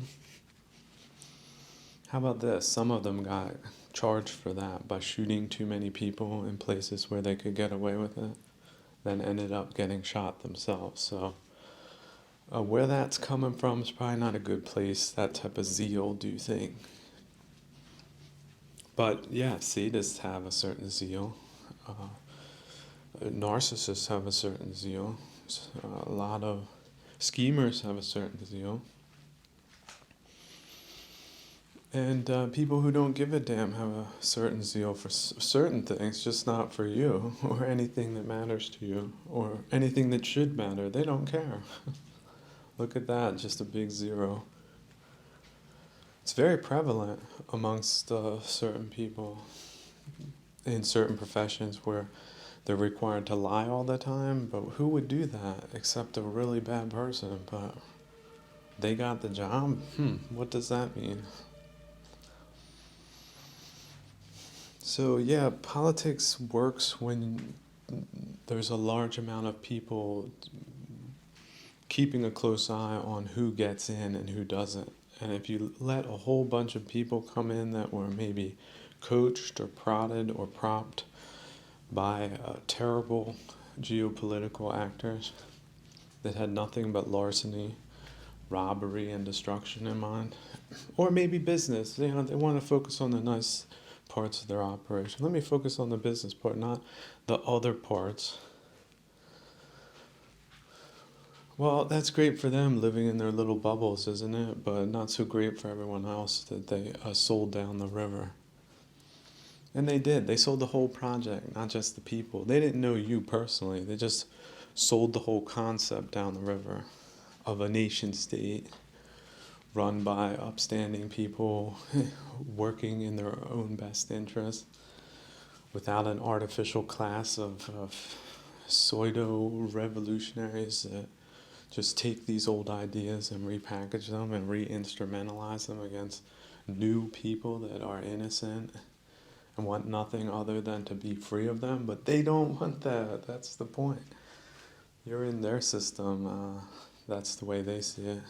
How about this? Some of them got charged for that by shooting too many people in places where they could get away with it, then ended up getting shot themselves. So where that's coming from is probably not a good place, that type of zeal do thing. But yeah, sadists have a certain zeal. Narcissists have a certain zeal. A lot of schemers have a certain zeal. And people who don't give a damn have a certain zeal for certain things, just not for you, or anything that matters to you, or anything that should matter. They don't care. Look at that, just a big zero. It's very prevalent amongst certain people in certain professions where they're required to lie all the time, but who would do that except a really bad person? But they got the job? What does that mean? So yeah, politics works when there's a large amount of people keeping a close eye on who gets in and who doesn't. And if you let a whole bunch of people come in that were maybe coached or prodded or propped by terrible geopolitical actors that had nothing but larceny, robbery, and destruction in mind, or maybe business, they want to focus on the nice parts of their operation. Let me focus on the business part, not the other parts. Well, that's great for them living in their little bubbles, isn't it? But not so great for everyone else that they sold down the river. And they did. They sold the whole project, not just the people. They didn't know you personally. They just sold the whole concept down the river of a nation state run by upstanding people working in their own best interest without an artificial class of pseudo-revolutionaries that just take these old ideas and repackage them and re-instrumentalize them against new people that are innocent and want nothing other than to be free of them. But they don't want that. That's the point. You're in their system. That's the way they see it.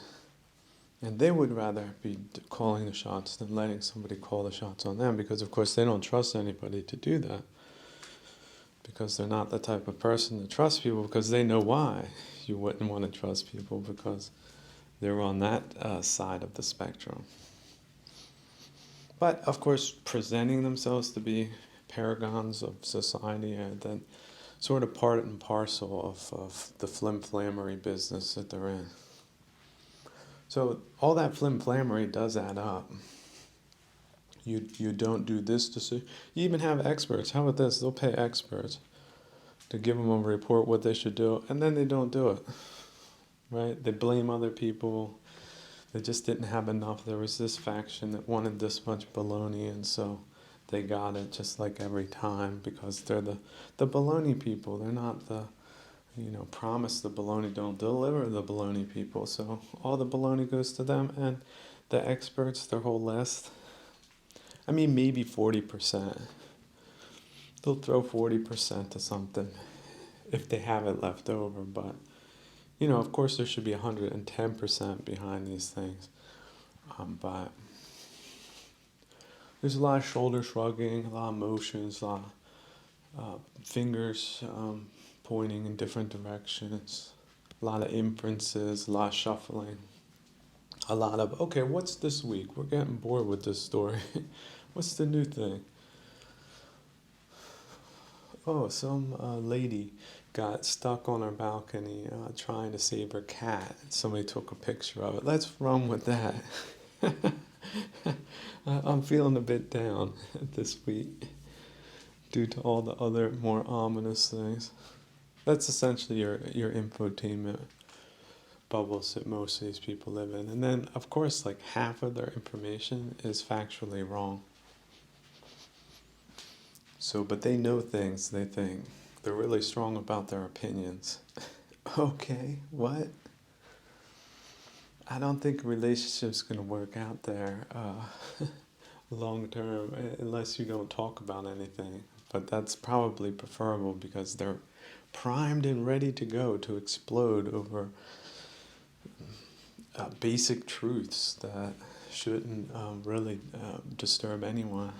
And they would rather be calling the shots than letting somebody call the shots on them, because of course they don't trust anybody to do that. Because they're not the type of person to trust people, because they know why you wouldn't want to trust people, because they're on that side of the spectrum. But of course, presenting themselves to be paragons of society are then sort of part and parcel of the flim-flammery business that they're in. So all that flim-flammery does add up. You don't do this to see. You even have experts. How about this? They'll pay experts to give them a report what they should do, and then they don't do it. Right? They blame other people. They just didn't have enough. There was this faction that wanted this much baloney, and so they got it just like every time, because they're the baloney people. They're not the, promise the baloney, don't deliver the baloney people. So all the baloney goes to them, and the experts, their whole list, maybe 40%. They'll throw 40% to something if they have it left over, but of course there should be 110% behind these things. But there's a lot of shoulder shrugging, a lot of motions, a lot of fingers pointing in different directions, a lot of inferences, a lot of shuffling, a lot of, okay, what's this week? We're getting bored with this story. What's the new thing? Oh, some lady got stuck on her balcony trying to save her cat. Somebody took a picture of it. Let's run with that. I'm feeling a bit down this week due to all the other more ominous things. That's essentially your infotainment bubbles that most of these people live in. And then, of course, like half of their information is factually wrong. So, but they know things, they think. They're really strong about their opinions. Okay, what? I don't think a relationship's going to work out there long term unless you don't talk about anything. But that's probably preferable because they're primed and ready to go to explode over basic truths that shouldn't really disturb anyone.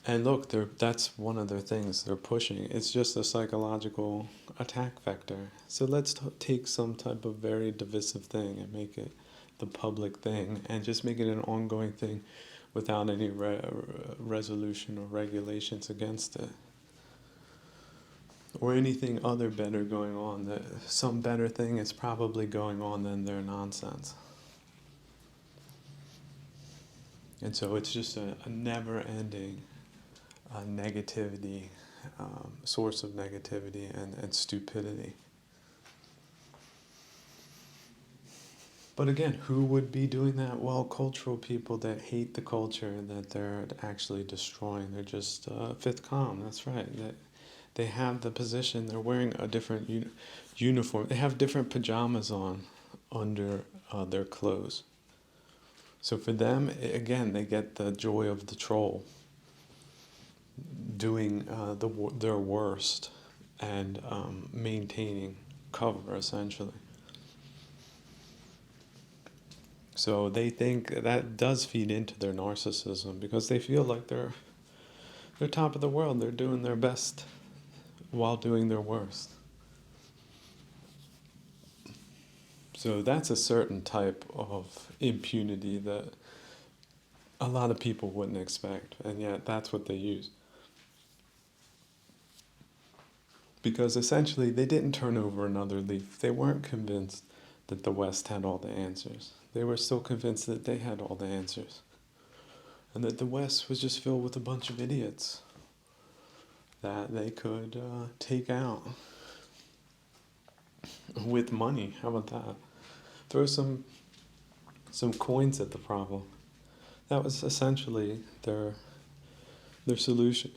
And look, that's one of their things they're pushing. It's just a psychological attack vector. So let's take some type of very divisive thing and make it the public thing and just make it an ongoing thing without any resolution or regulations against it. Or anything other better going on. That some better thing is probably going on than their nonsense. And so it's just a never-ending negativity, source of negativity and stupidity. But again, who would be doing that? Well, cultural people that hate the culture that they're actually destroying. They're just fifth column, that's right. They have the position, they're wearing a different uniform. They have different pajamas on under their clothes. So for them, again, they get the joy of the troll doing their worst and maintaining cover, essentially. So they think that does feed into their narcissism because they feel like they're top of the world. They're doing their best while doing their worst. So that's a certain type of impunity that a lot of people wouldn't expect, and yet that's what they use. Because essentially they didn't turn over another leaf. They weren't convinced that the West had all the answers. They were still convinced that they had all the answers. And that the West was just filled with a bunch of idiots that they could take out with money. How about that? Throw some coins at the problem. That was essentially their solution.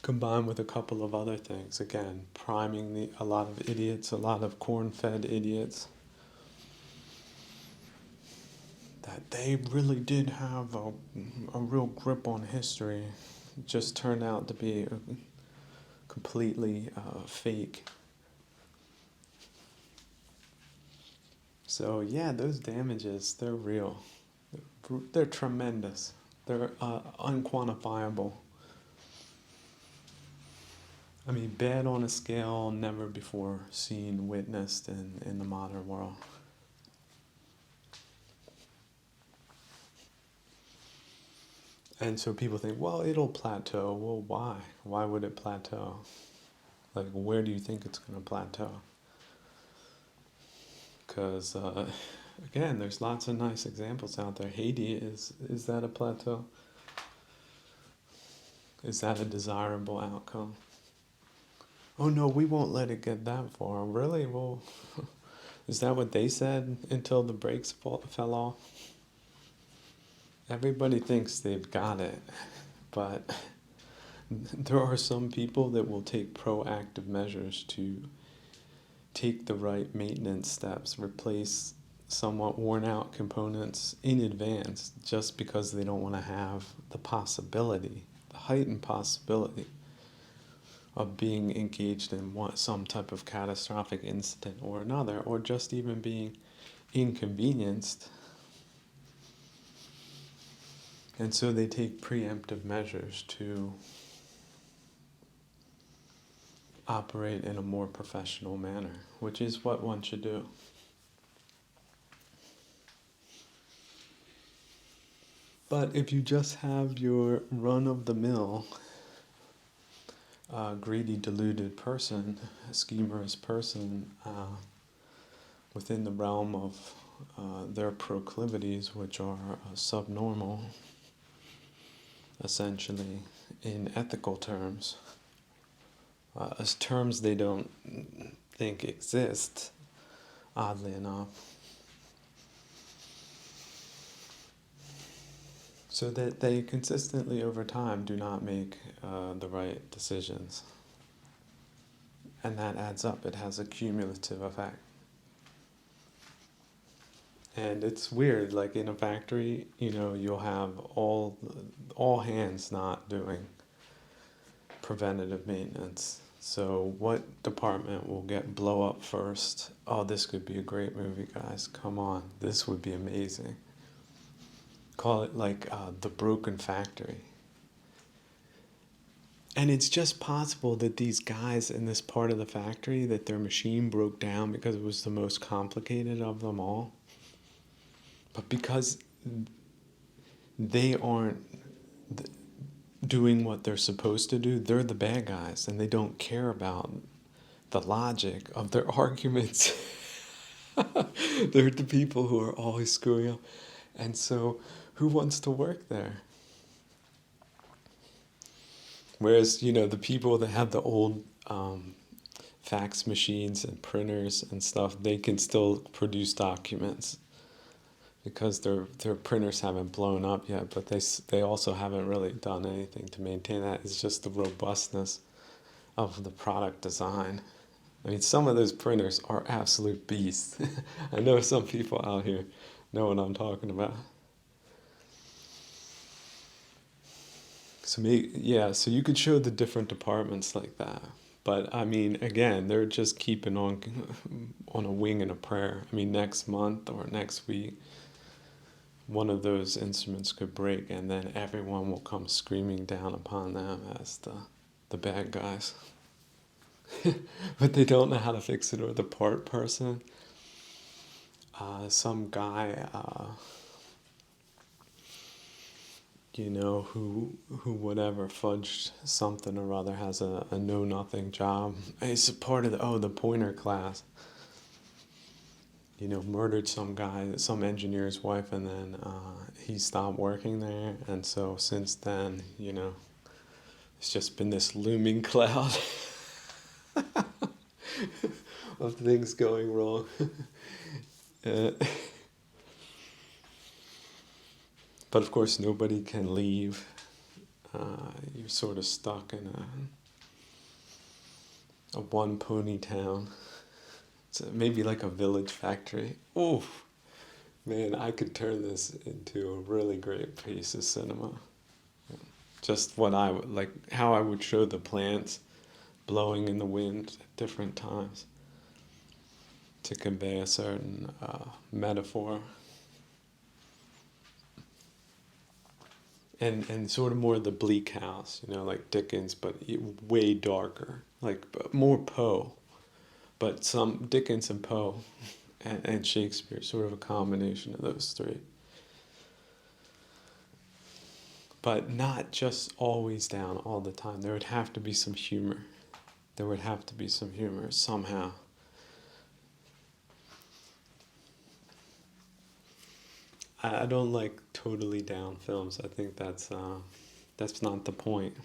Combined with a couple of other things. Again, priming a lot of idiots, a lot of corn-fed idiots. That they really did have a real grip on history. It just turned out to be completely fake. So yeah, those damages, they're real. They're tremendous. They're unquantifiable. I mean, bad on a scale never before seen, witnessed in the modern world. And so people think, well, it'll plateau. Well, why? Why would it plateau? Like, where do you think it's going to plateau? Because, again, there's lots of nice examples out there. Haiti, is that a plateau? Is that a desirable outcome? Oh no, we won't let it get that far. Really? Well, is that what they said until the brakes fell off? Everybody thinks they've got it, but there are some people that will take proactive measures to take the right maintenance steps, replace somewhat worn out components in advance just because they don't want to have the possibility, the heightened possibility of being engaged in some type of catastrophic incident or another, or just even being inconvenienced And so they take preemptive measures to operate in a more professional manner, which is what one should do. But if you just have your run-of-the-mill, greedy, deluded person, schemerous person, within the realm of their proclivities, which are subnormal, essentially, in ethical terms, as terms they don't think exist, oddly enough, so that they consistently over time do not make the right decisions. And that adds up. It has a cumulative effect. And it's weird, like in a factory, you'll have all hands not doing preventative maintenance. So what department will get blow up first? Oh, this could be a great movie, guys. Come on, this would be amazing. Call it like The Broken Factory. And it's just possible that these guys in this part of the factory, that their machine broke down because it was the most complicated of them all. But because they aren't doing what they're supposed to do, they're the bad guys, and they don't care about the logic of their arguments. They're the people who are always screwing up. And so, who wants to work there? Whereas, the people that have the old fax machines and printers and stuff, they can still produce documents because their printers haven't blown up yet, but they also haven't really done anything to maintain that. It's just the robustness of the product design. I mean, some of those printers are absolute beasts. I know some people out here know what I'm talking about. So so you could show the different departments like that. But I mean, again, they're just keeping on a wing and a prayer. I mean, next month or next week, one of those instruments could break, and then everyone will come screaming down upon them as the bad guys. But they don't know how to fix it, or the part person. Some guy, who whatever fudged something or other, has a know-nothing job. He's a part of the pointer class. Murdered some guy, some engineer's wife, and then he stopped working there. And so since then, it's just been this looming cloud of things going wrong. But of course, nobody can leave. You're sort of stuck in a one-pony town. It's maybe like a village factory. Oh, man, I could turn this into a really great piece of cinema. Just what I would like, how I would show the plants blowing in the wind at different times to convey a certain metaphor. And sort of more the bleak house, like Dickens, but way darker, like more Poe. But some Dickens and Poe and Shakespeare, sort of a combination of those three. But not just always down all the time. There would have to be some humor. There would have to be some humor somehow. I don't like totally down films. I think that's not the point.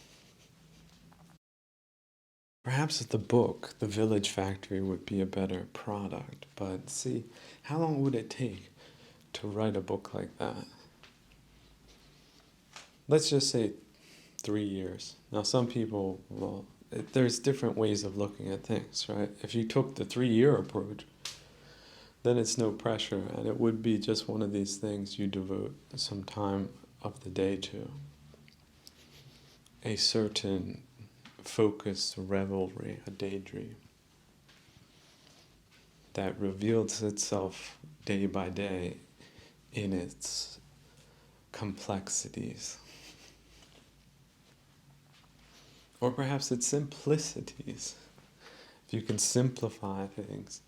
Perhaps the book, The Village Factory, would be a better product. But see, how long would it take to write a book like that? Let's just say 3 years. Now, some people, there's different ways of looking at things, right? If you took the 3-year approach, then it's no pressure, and it would be just one of these things you devote some time of the day to. A certain focused revelry, a daydream, that reveals itself day by day in its complexities. Or perhaps it's simplicities. If you can simplify things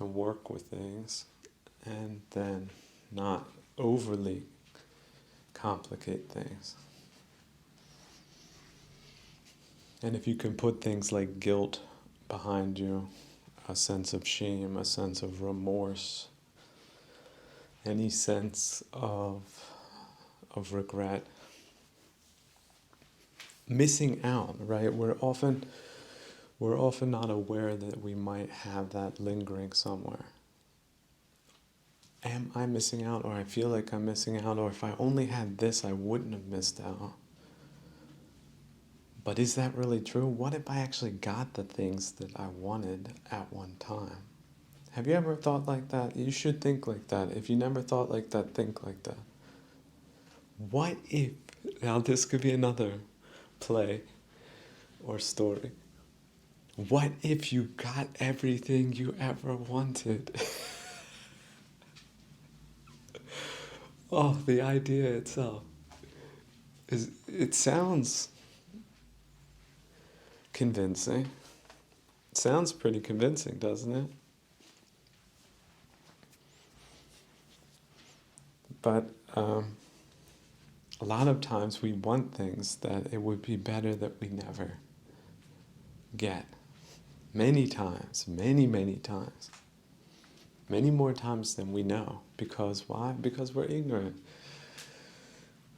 and work with things and then not overly complicate things. And if you can put things like guilt behind you, a sense of shame, a sense of remorse, any sense of regret, missing out, right? We're often not aware that we might have that lingering somewhere. Am I missing out, or I feel like I'm missing out, or if I only had this, I wouldn't have missed out. But is that really true? What if I actually got the things that I wanted at one time? Have you ever thought like that? You should think like that. If you never thought like that, think like that. What if, now this could be another play or story. What if you got everything you ever wanted? Oh, the idea itself it sounds convincing. It sounds pretty convincing, doesn't it? But a lot of times we want things that it would be better that we never get. Many times, many times. Many more times than we know. Because why? Because we're ignorant.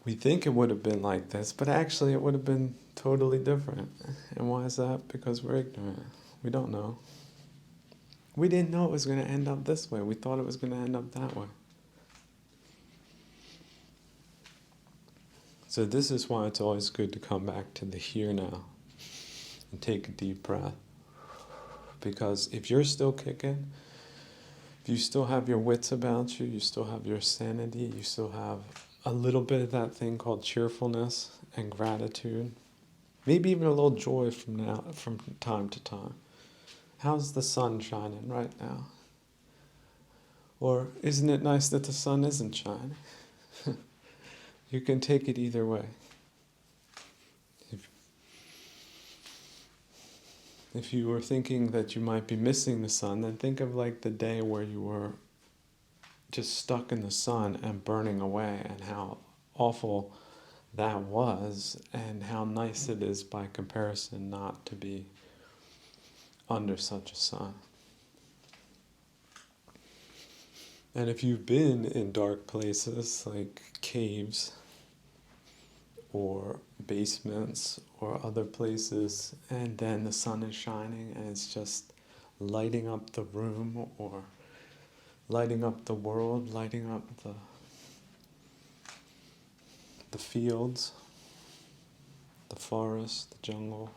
We think it would have been like this, but actually it would have been totally different. And why is that? Because we're ignorant. We don't know. We didn't know it was going to end up this way. We thought it was going to end up that way. So this is why it's always good to come back to the here now and take a deep breath. Because if you're still kicking, if you still have your wits about you, you still have your sanity, you still have a little bit of that thing called cheerfulness and gratitude, maybe even a little joy from time to time. How's the sun shining right now? Or isn't it nice that the sun isn't shining? You can take it either way. If you were thinking that you might be missing the sun, then think of like the day where you were just stuck in the sun and burning away, and how awful that was, and how nice it is by comparison not to be under such a sun. And if you've been in dark places like caves or basements or other places, and then the sun is shining and it's just lighting up the room or lighting up the world, lighting up the fields, the forest, the jungle.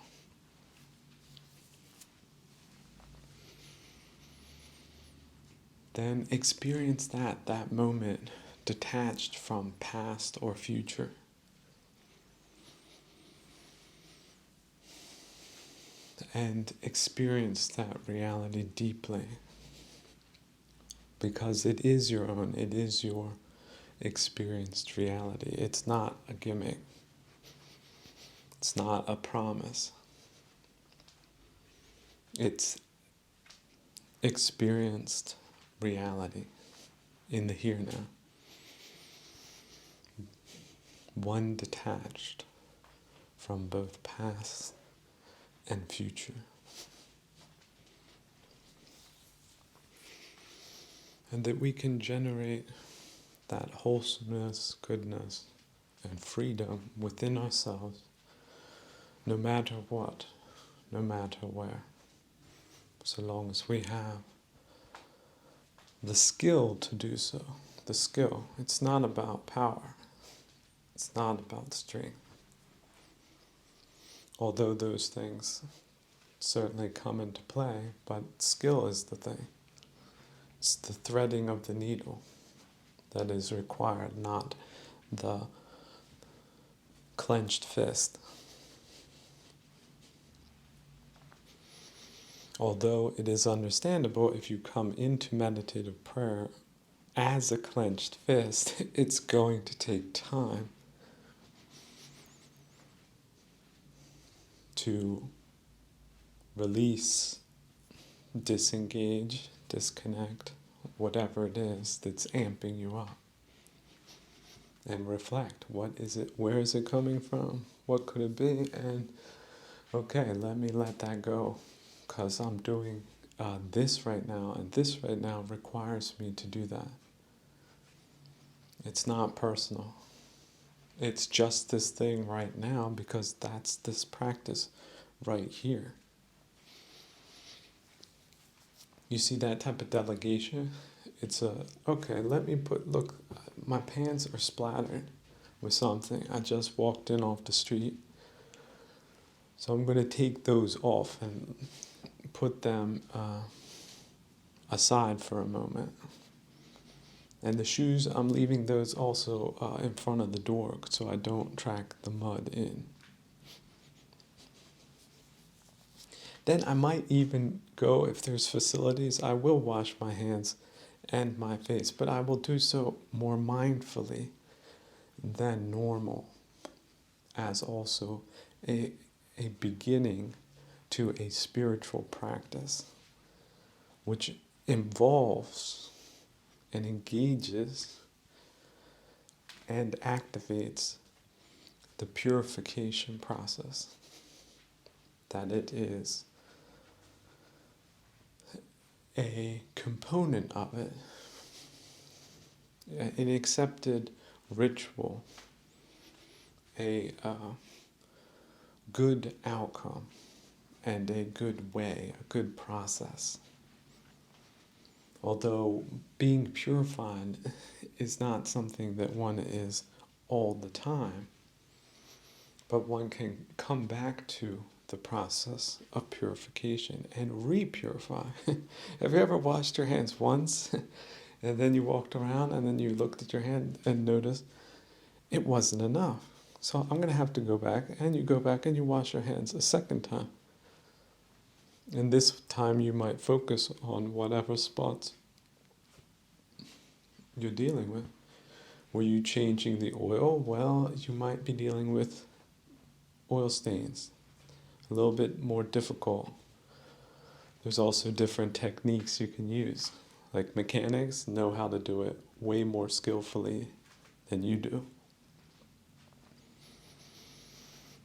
Then experience that moment detached from past or future. And experience that reality deeply. Because it is your own, it is your experienced reality. It's not a gimmick. It's not a promise. It's experienced reality in the here now. One detached from both past and future. And that we can generate that wholesomeness, goodness, and freedom within ourselves, no matter what, no matter where, so long as we have the skill to do so. The skill. It's not about power. It's not about strength. Although those things certainly come into play, but skill is the thing. It's the threading of the needle that is required, not the clenched fist. Although it is understandable if you come into meditative prayer as a clenched fist, it's going to take time to release, disengage, disconnect, whatever it is that's amping you up. And reflect, what is it, where is it coming from, what could it be, and okay, let me let that go, because I'm doing this right now, and this right now requires me to do that. It's not personal. It's just this thing right now because that's this practice right here. You see that type of delegation? It's okay, let me look, my pants are splattered with something. I just walked in off the street. So I'm going to take those off and put them aside for a moment. And the shoes, I'm leaving those also in front of the door so I don't track the mud in. Then I might even go, if there's facilities, I will wash my hands and my face, but I will do so more mindfully than normal, as also a beginning to a spiritual practice, which involves and engages and activates the purification process, that it is a component of it, an accepted ritual, a good outcome, and a good way, a good process. Although being purified is not something that one is all the time, but one can come back to the process of purification and re-purify. Have you ever washed your hands once and then you walked around and then you looked at your hand and noticed it wasn't enough? So I'm going to have to go back, and you go back and you wash your hands a second time. And this time you might focus on whatever spots you're dealing with. Were you changing the oil? Well, you might be dealing with oil stains. A little bit more difficult. There's also different techniques you can use. Like mechanics know how to do it way more skillfully than you do.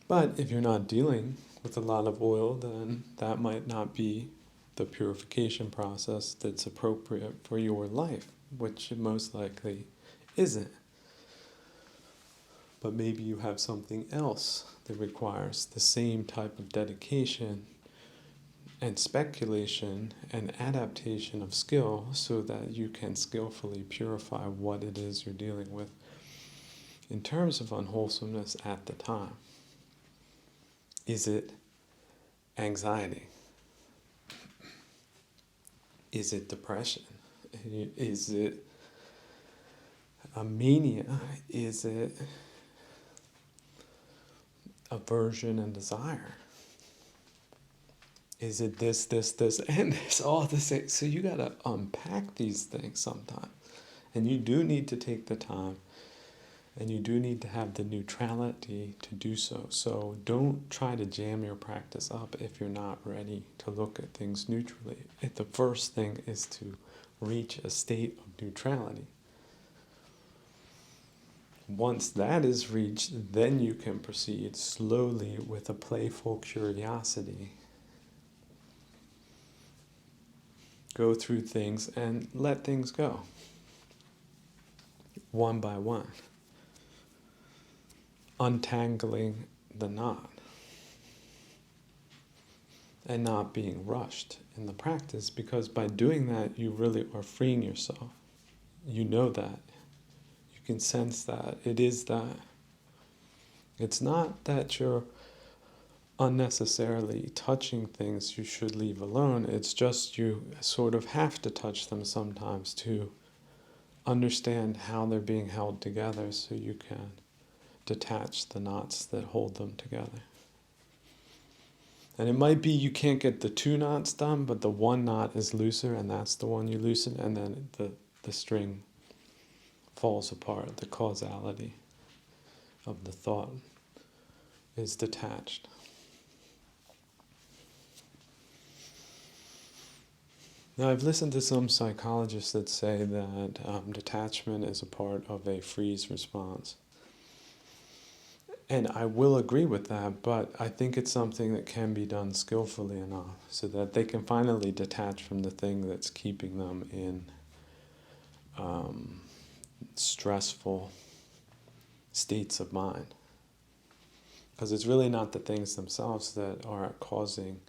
But if you're not dealing with a lot of oil, then that might not be the purification process that's appropriate for your life, which it most likely isn't. But maybe you have something else that requires the same type of dedication and speculation and adaptation of skill so that you can skillfully purify what it is you're dealing with in terms of unwholesomeness at the time. Is it anxiety? Is it depression? Is it a mania? Is it aversion and desire? Is it this, and it's all the same? So you got to unpack these things sometimes. And you do need to take the time, and you do need to have the neutrality to do so. So don't try to jam your practice up if you're not ready to look at things neutrally. The first thing is to reach a state of neutrality. Once that is reached, then you can proceed slowly with a playful curiosity. Go through things and let things go, one by one, untangling the knot, and not being rushed in the practice, because by doing that, you really are freeing yourself. You know that. You can sense that. It is that. It's not that you're unnecessarily touching things you should leave alone. It's just you sort of have to touch them sometimes to understand how they're being held together so you can detach the knots that hold them together. And it might be you can't get the two knots done, but the one knot is looser, and that's the one you loosen, and then the string falls apart. The causality of the thought is detached. Now, I've listened to some psychologists that say that detachment is a part of a freeze response. And I will agree with that, but I think it's something that can be done skillfully enough so that they can finally detach from the thing that's keeping them in stressful states of mind. Because it's really not the things themselves that are causing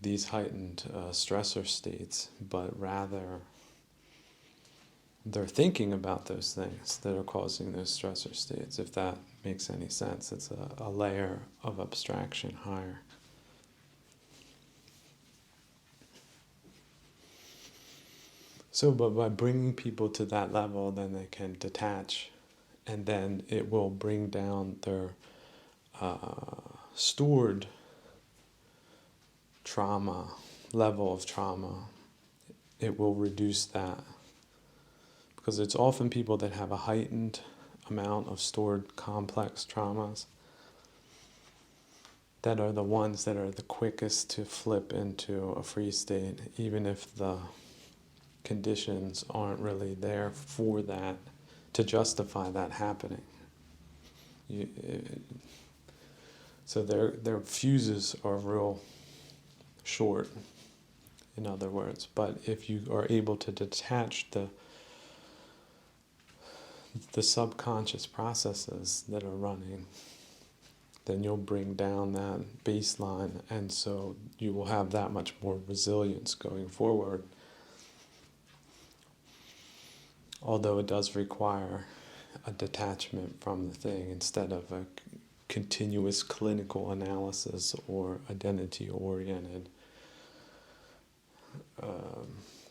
these heightened stressor states, but rather they're thinking about those things that are causing those stressor states, if that makes any sense. It's a layer of abstraction higher. So, but by bringing people to that level, then they can detach, and then it will bring down their stored trauma, level of trauma. It will reduce that. Because it's often people that have a heightened amount of stored complex traumas that are the ones that are the quickest to flip into a free state, even if the conditions aren't really there for that, to justify that happening. So their fuses are real short, in other words. But if you are able to detach the subconscious processes that are running, then you'll bring down that baseline, and so you will have that much more resilience going forward. Although it does require a detachment from the thing instead of a continuous clinical analysis or identity-oriented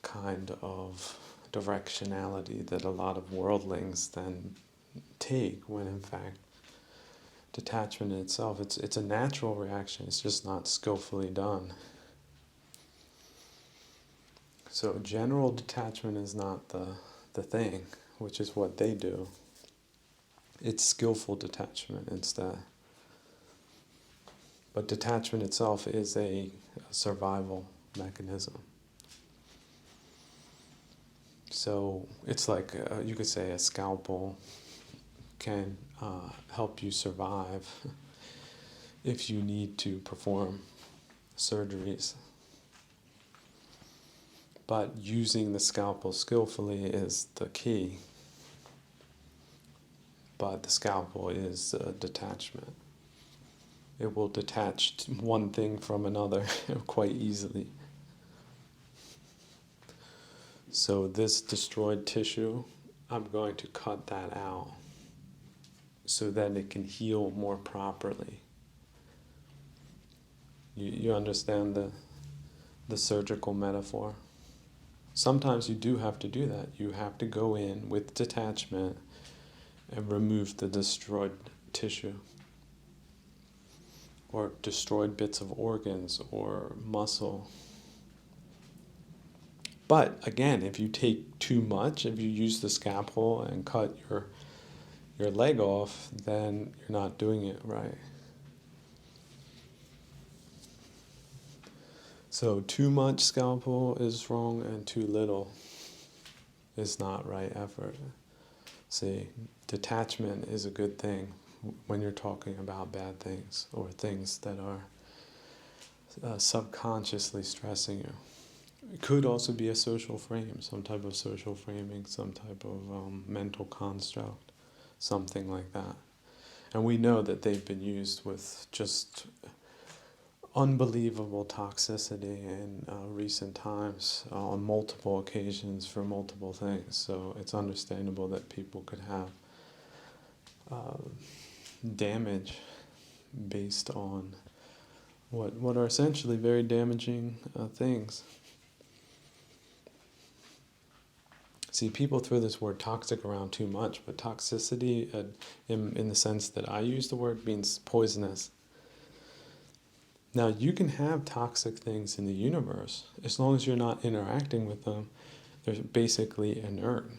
kind of directionality that a lot of worldlings then take, when in fact detachment in itself, it's a natural reaction, it's just not skillfully done. So general detachment is not the thing, which is what they do. It's skillful detachment instead. But detachment itself is a survival mechanism. So it's like, you could say a scalpel can help you survive if you need to perform surgeries. But using the scalpel skillfully is the key. But the scalpel is detachment. It will detach one thing from another quite easily. So this destroyed tissue, I'm going to cut that out so that it can heal more properly. You understand the surgical metaphor? Sometimes you do have to do that. You have to go in with detachment and remove the destroyed tissue or destroyed bits of organs or muscle. But again, if you take too much, if you use the scalpel and cut your leg off, then you're not doing it right. So too much scalpel is wrong, and too little is not right effort. See, detachment is a good thing when you're talking about bad things or things that are subconsciously stressing you. It could also be a social frame, some type of social framing, some type of mental construct, something like that. And we know that they've been used with just unbelievable toxicity in recent times on multiple occasions for multiple things. So it's understandable that people could have damage based on what are essentially very damaging things. See, people throw this word toxic around too much, but toxicity, in the sense that I use the word, means poisonous. Now, you can have toxic things in the universe as long as you're not interacting with them They're basically inert.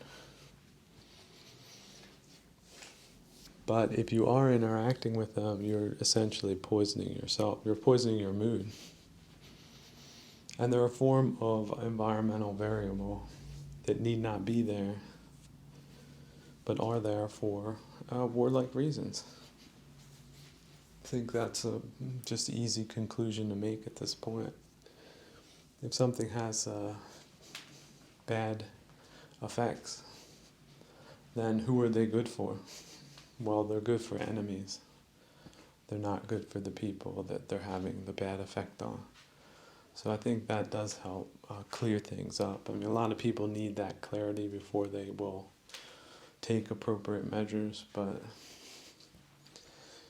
But if you are interacting with them, you're essentially poisoning yourself. You're poisoning your mood. And they're a form of environmental variable that need not be there, but are there for warlike reasons. I think that's a just easy conclusion to make at this point. If something has bad effects, then who are they good for? Well, they're good for enemies. They're not good for the people that they're having the bad effect on. So I think that does help clear things up. I mean, a lot of people need that clarity before they will take appropriate measures, but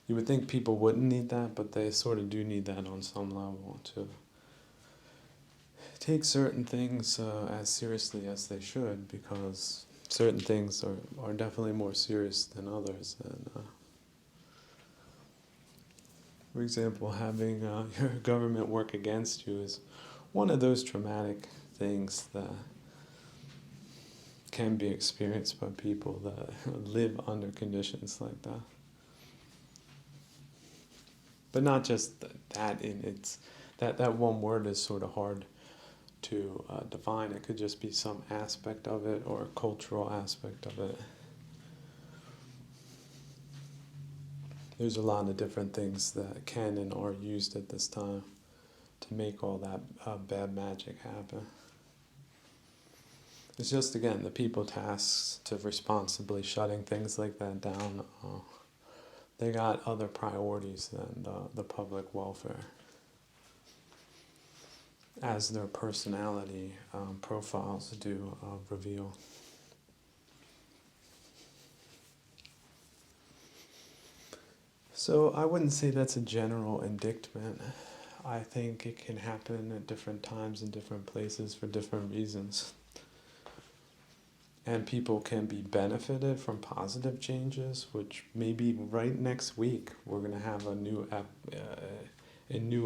you would think people wouldn't need that, but they sort of do need that on some level to take certain things as seriously as they should, because certain things are definitely more serious than others. And for example, having your government work against you is one of those traumatic things that can be experienced by people that live under conditions like that. But not just that in its that one word is sort of hard to define. It could just be some aspect of it or a cultural aspect of it. There's a lot of different things that can and are used at this time to make all that bad magic happen. It's just, again, the people tasked to responsibly shutting things like that down, they got other priorities than the public welfare, as their personality profiles do reveal. So I wouldn't say that's a general indictment. I think it can happen at different times in different places for different reasons. And people can be benefited from positive changes, which maybe right next week we're going to have a new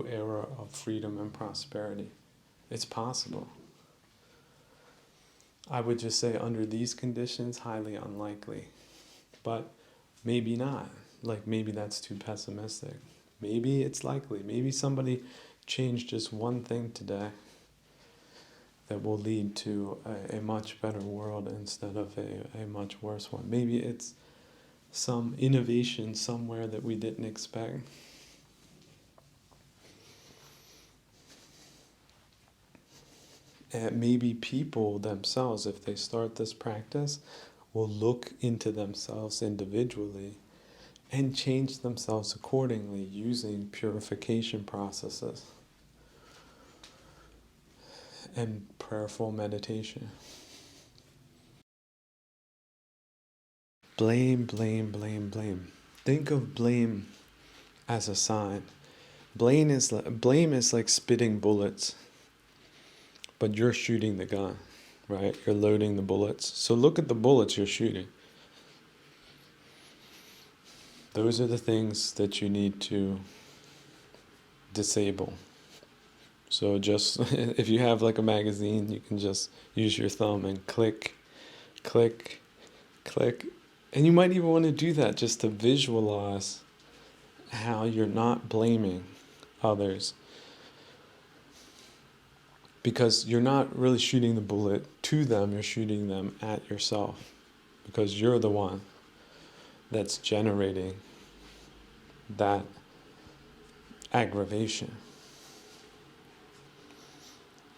era of freedom and prosperity. It's possible. I would just say under these conditions, highly unlikely. But maybe not. Like maybe that's too pessimistic. Maybe it's likely. Maybe somebody changed just one thing today that will lead to a much better world instead of a much worse one. Maybe it's some innovation somewhere that we didn't expect. And maybe people themselves, if they start this practice, will look into themselves individually and change themselves accordingly using purification processes and prayerful meditation. Blame, blame, blame, blame. Think of blame as a sign. Blame is like spitting bullets, but you're shooting the gun, right? You're loading the bullets. So look at the bullets you're shooting. Those are the things that you need to disable. So just, if you have like a magazine, you can just use your thumb and click, click, click. And you might even want to do that just to visualize how you're not blaming others. Because you're not really shooting the bullet to them, you're shooting them at yourself. Because you're the one that's generating that aggravation.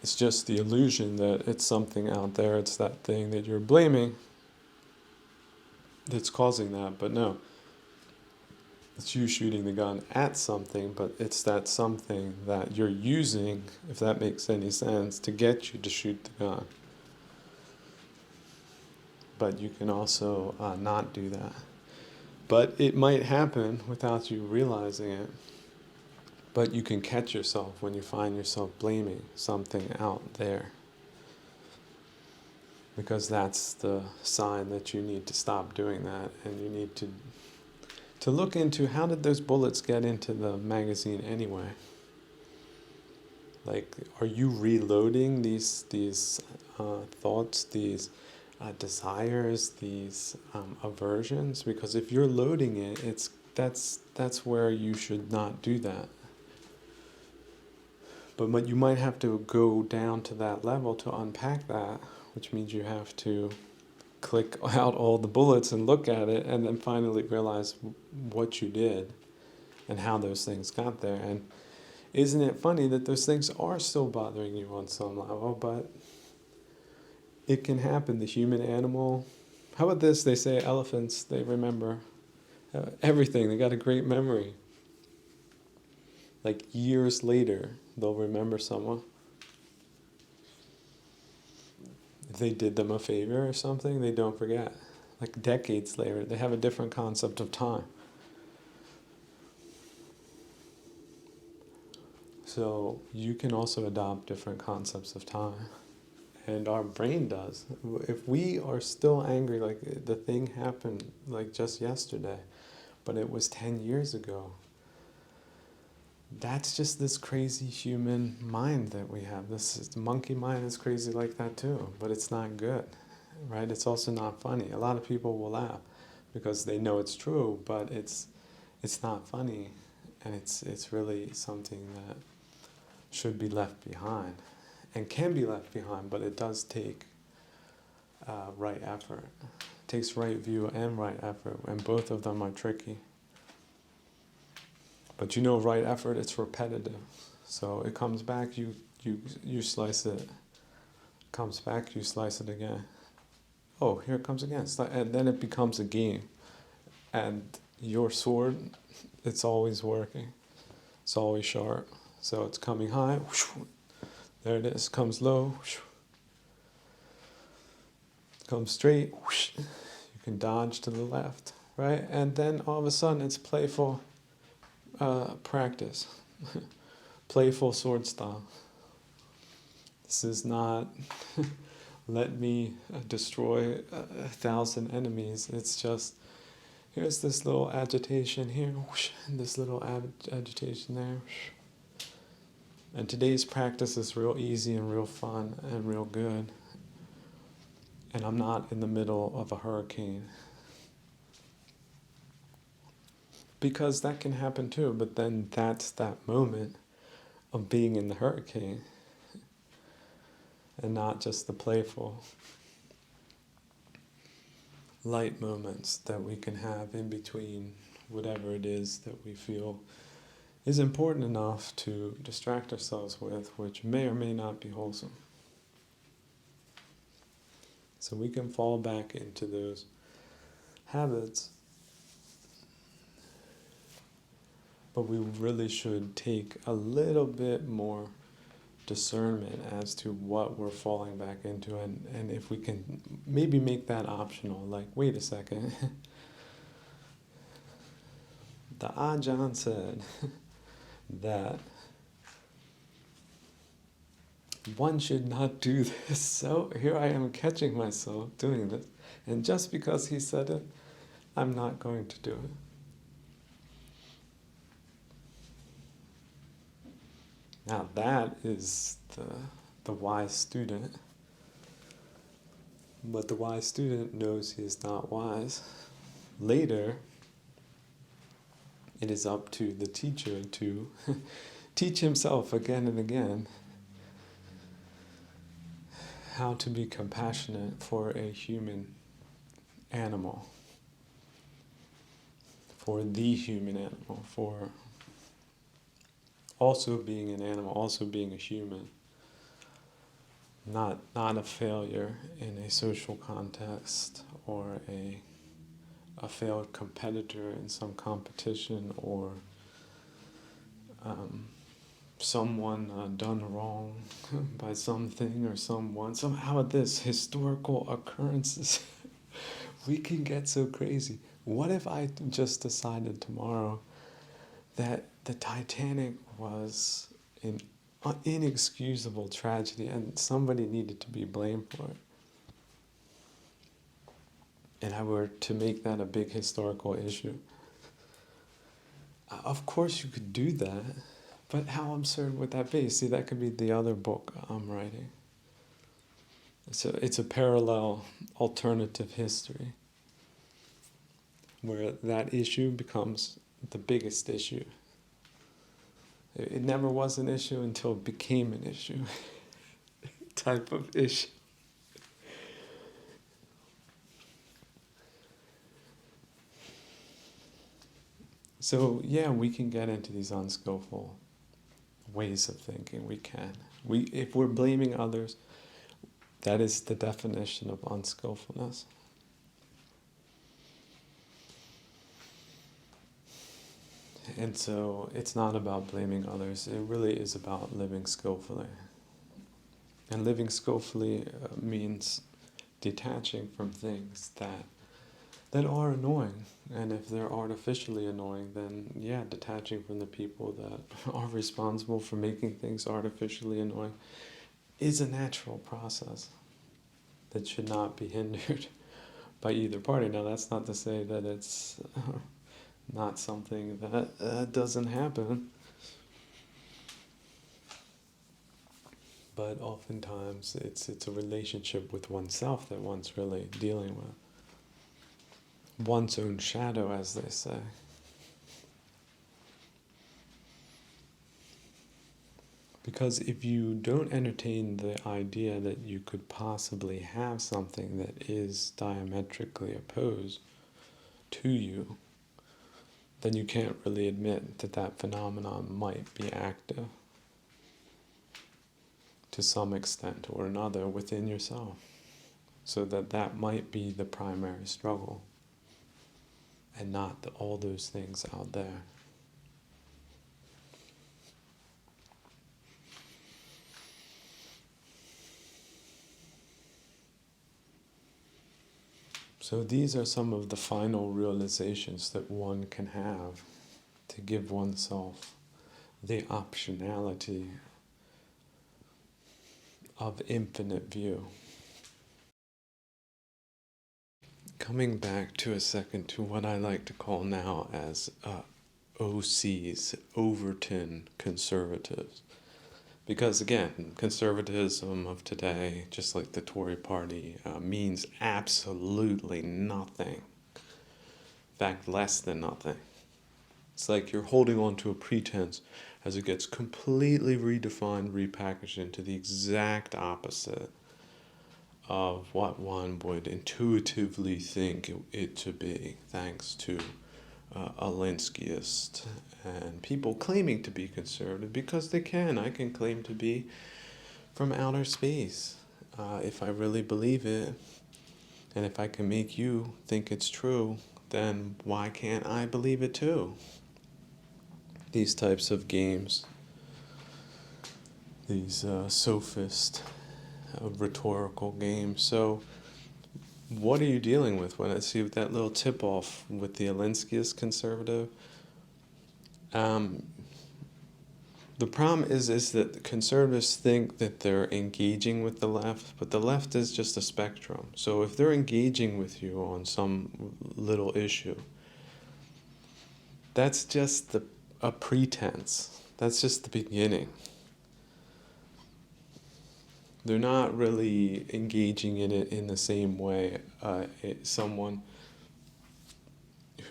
It's just the illusion that it's something out there, it's that thing that you're blaming that's causing that, but no. It's you shooting the gun at something, but it's that something that you're using, if that makes any sense, to get you to shoot the gun. But you can also not do that. But it might happen without you realizing it. But you can catch yourself when you find yourself blaming something out there. Because that's the sign that you need to stop doing that, and you need to look into how did those bullets get into the magazine anyway? Like, are you reloading these thoughts, these desires, these aversions? Because if you're loading it, that's where you should not do that. But you might have to go down to that level to unpack that, which means you have to click out all the bullets and look at it, and then finally realize what you did and how those things got there. And isn't it funny that those things are still bothering you on some level, but it can happen. The human animal. How about this? They say elephants, they remember everything. They got a great memory. Like years later, they'll remember someone. If they did them a favor or something, they don't forget. Like decades later, they have a different concept of time. So you can also adopt different concepts of time. And our brain does. If we are still angry, like the thing happened like just yesterday, but it was 10 years ago, that's just this crazy human mind that we have. This monkey mind is crazy like that too, but it's not good, right? It's also not funny. A lot of people will laugh because they know it's true, but it's not funny, and it's really something that should be left behind, and can be left behind, but it does take right effort. It takes right view and right effort, and both of them are tricky. But right effort, it's repetitive. So it comes back, you slice it. Comes back, you slice it again. Oh, here it comes again. And then it becomes a game. And your sword, it's always working. It's always sharp. So it's coming high. Whoosh, there it is. Comes low. Whoosh, comes straight. Whoosh, you can dodge to the left, right? And then all of a sudden it's playful practice. Playful sword style. This is not let me destroy 1,000 enemies. It's just, here's this little agitation here, whoosh, and this little agitation there. Whoosh. And today's practice is real easy and real fun and real good. And I'm not in the middle of a hurricane. Because that can happen too, but then that's that moment of being in the hurricane and not just the playful light moments that we can have in between whatever it is that we feel is important enough to distract ourselves with, which may or may not be wholesome. So we can fall back into those habits, but we really should take a little bit more discernment as to what we're falling back into, and if we can maybe make that optional, like, wait a second, the Ajahn said that one should not do this, so here I am catching myself doing this, and just because he said it, I'm not going to do it. Now that is the wise student. But the wise student knows he is not wise. Later, it is up to the teacher to teach himself again and again how to be compassionate for a human animal, for the human animal, for also being an animal, also being a human, not a failure in a social context, or a failed competitor in some competition, or someone done wrong by something or someone. Somehow this historical occurrences, we can get so crazy. What if I just decided tomorrow that the Titanic was an inexcusable tragedy and somebody needed to be blamed for it? And I were to make that a big historical issue. Of course you could do that, But how absurd would that be? See, that could be the other book I'm writing. It's a parallel alternative history where that issue becomes the biggest issue. It never was an issue until it became an issue type of issue. So yeah, we can get into these unskillful ways of thinking. We can. If we're blaming others, that is the definition of unskillfulness. And so it's not about blaming others. It really is about living skillfully. And living skillfully means detaching from things that are annoying. And if they're artificially annoying, then yeah, detaching from the people that are responsible for making things artificially annoying is a natural process that should not be hindered by either party. Now, that's not to say that it's not something that doesn't happen. But oftentimes it's a relationship with oneself that one's really dealing with. One's own shadow, as they say. Because if you don't entertain the idea that you could possibly have something that is diametrically opposed to you, then you can't really admit that that phenomenon might be active to some extent or another within yourself. So that might be the primary struggle and not all those things out there. So these are some of the final realizations that one can have to give oneself the optionality of infinite view. Coming back to a second to what I like to call now as OCs, Overton conservatives. Because again, conservatism of today, just like the Tory party, means absolutely nothing. In fact, less than nothing. It's like you're holding on to a pretense as it gets completely redefined, repackaged into the exact opposite of what one would intuitively think it to be, thanks to Alinskyist and people claiming to be conservative because they can. I can claim to be from outer space if I really believe it. And if I can make you think it's true, then why can't I believe it too? These types of games, these sophist rhetorical games. So what are you dealing with when I see that little tip-off with the Alinskyist conservative? The problem is that conservatives think that they're engaging with the left, but the left is just a spectrum. So if they're engaging with you on some little issue, that's just a pretense. That's just the beginning. They're not really engaging in it in the same way someone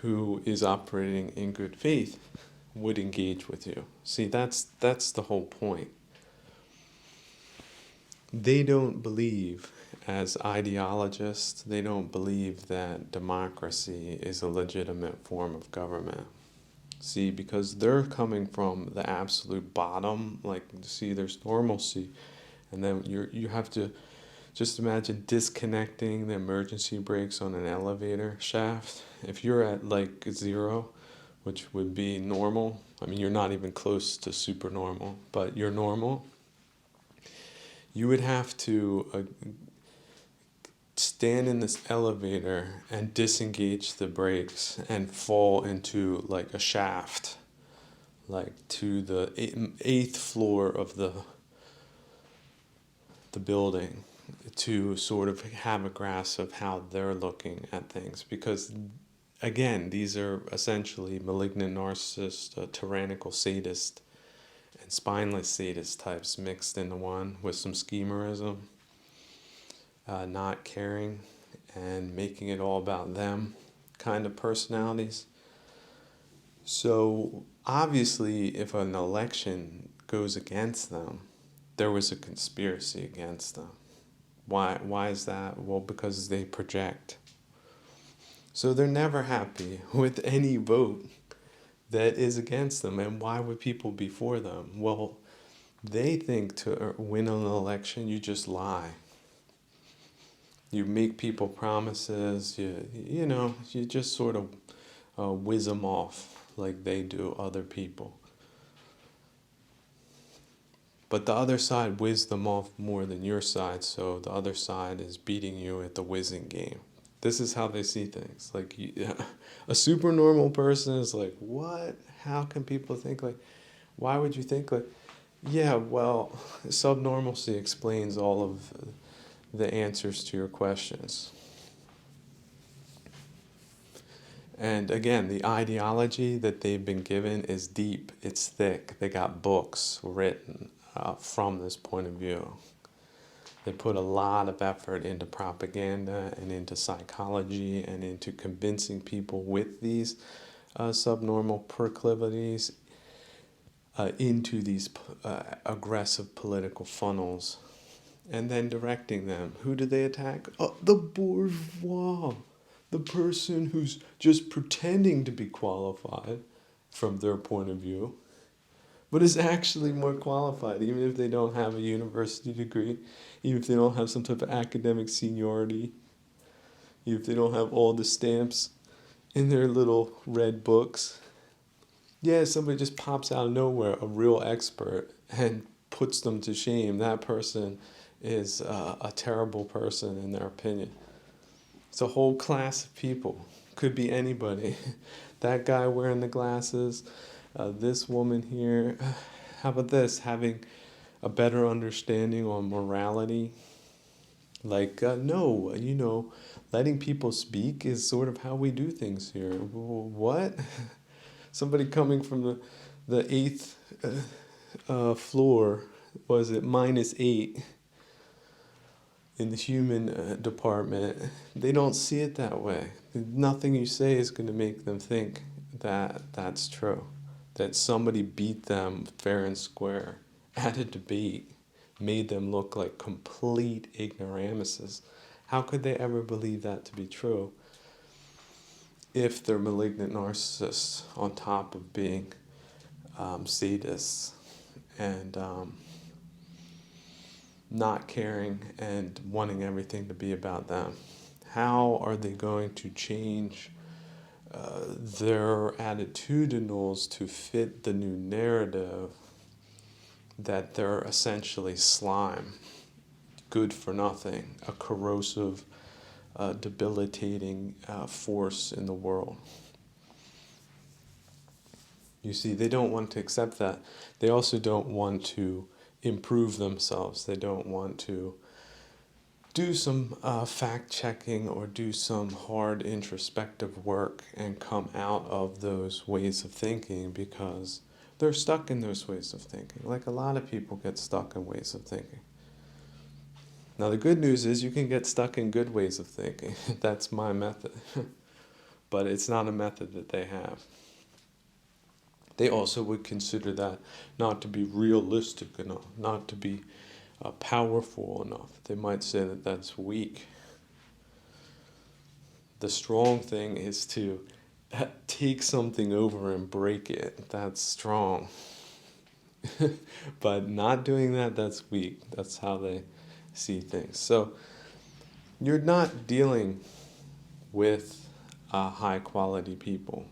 who is operating in good faith would engage with you. See, that's the whole point. They don't believe, as ideologists, they don't believe that democracy is a legitimate form of government. See, because they're coming from the absolute bottom, like, see, there's normalcy, and then you have to just imagine disconnecting the emergency brakes on an elevator shaft. If you're at like 0, which would be normal, I mean, you're not even close to super normal, but you're normal, you would have to stand in this elevator and disengage the brakes and fall into like a shaft, like to the 8th floor of the building, to sort of have a grasp of how they're looking at things. Because again, these are essentially malignant narcissists, tyrannical sadists, and spineless sadist types mixed into one with some schemerism, not caring and making it all about them kind of personalities. So obviously, if an election goes against them, there was a conspiracy against them. Why is that? Well, because they project. So they're never happy with any vote that is against them. And why would people be for them? Well, they think to win an election, you just lie. You make people promises. You just sort of whiz them off like they do other people. But the other side whizzed them off more than your side, so the other side is beating you at the whizzing game. This is how they see things. Like a super normal person is like, what? How can people think like? Why would you think like? Yeah, well, subnormalcy explains all of the answers to your questions. And again, the ideology that they've been given is deep, it's thick. They got books written from this point of view. They put a lot of effort into propaganda and into psychology and into convincing people with these subnormal proclivities into these aggressive political funnels and then directing them. Who do they attack? The bourgeois, the person who's just pretending to be qualified from their point of view, but is actually more qualified, even if they don't have a university degree, even if they don't have some type of academic seniority, even if they don't have all the stamps in their little red books. Yeah, somebody just pops out of nowhere, a real expert, and puts them to shame. That person is a terrible person in their opinion. It's a whole class of people. Could be anybody. That guy wearing the glasses, this woman here. How about this? Having a better understanding on morality. Like, no, letting people speak is sort of how we do things here. What? Somebody coming from the eighth floor, was it -8? In the human department, they don't see it that way. Nothing you say is going to make them think that that's true. That somebody beat them fair and square at a debate, made them look like complete ignoramuses. How could they ever believe that to be true if they're malignant narcissists on top of being sadists and not caring and wanting everything to be about them? How are they going to change their attitudinals to fit the new narrative that they're essentially slime, good for nothing, a corrosive, debilitating force in the world? You see, they don't want to accept that. They also don't want to improve themselves. They don't want to do some fact-checking or do some hard introspective work and come out of those ways of thinking because they're stuck in those ways of thinking. Like a lot of people get stuck in ways of thinking. Now the good news is you can get stuck in good ways of thinking. That's my method. But it's not a method that they have. They also would consider that not to be realistic enough, not to be powerful enough. They might say that that's weak. The strong thing is to take something over and break it. That's strong. But not doing that, that's weak. That's how they see things. So you're not dealing with high quality people.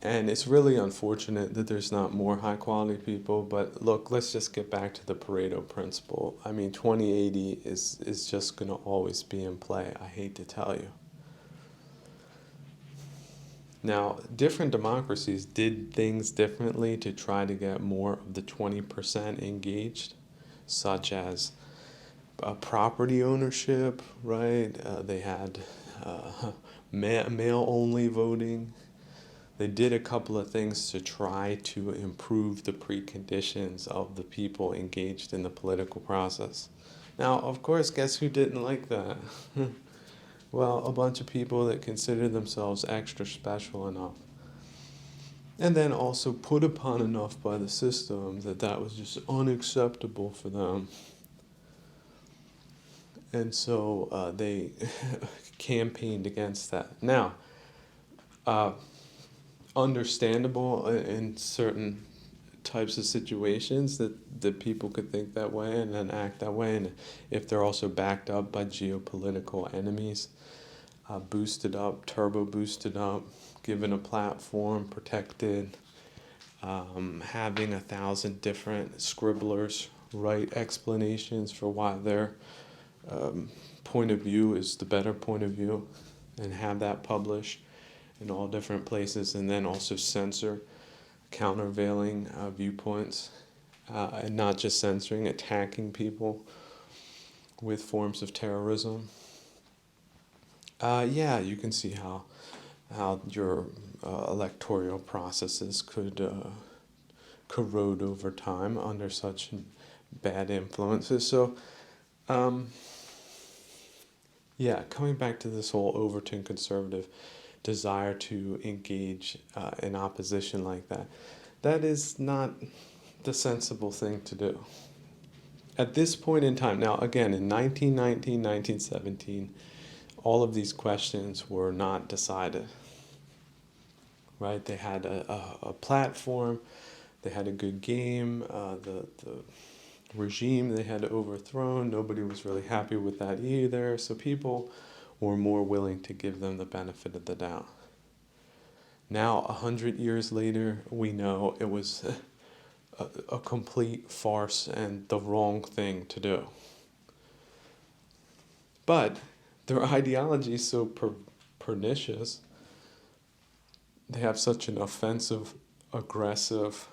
And it's really unfortunate that there's not more high quality people, but look, let's just get back to the Pareto principle. I mean, 2080 is just going to always be in play, I hate to tell you. Now, different democracies did things differently to try to get more of the 20% engaged, such as property ownership, right? They had male-only voting. They did a couple of things to try to improve the preconditions of the people engaged in the political process. Now, of course, guess who didn't like that? Well, a bunch of people that consider themselves extra special enough. And then also put upon enough by the system that that was just unacceptable for them. And so they campaigned against that. Now, uh, understandable in certain types of situations that people could think that way and then act that way, and if they're also backed up by geopolitical enemies, boosted up, turbo boosted up, given a platform, protected, having 1,000 different scribblers write explanations for why their point of view is the better point of view, and have that published in all different places, and then also censor countervailing viewpoints, and not just censoring, attacking people with forms of terrorism. Yeah, you can see how your electoral processes could corrode over time under such bad influences. So, yeah, coming back to this whole Overton conservative desire to engage in opposition like that, that is not the sensible thing to do. At this point in time, now again, in 1919, 1917, all of these questions were not decided, right? They had a platform, they had a good game, the regime they had overthrown, nobody was really happy with that either, so people were more willing to give them the benefit of the doubt. Now, 100 years later, we know it was a complete farce and the wrong thing to do. But their ideology is so pernicious, they have such an offensive, aggressive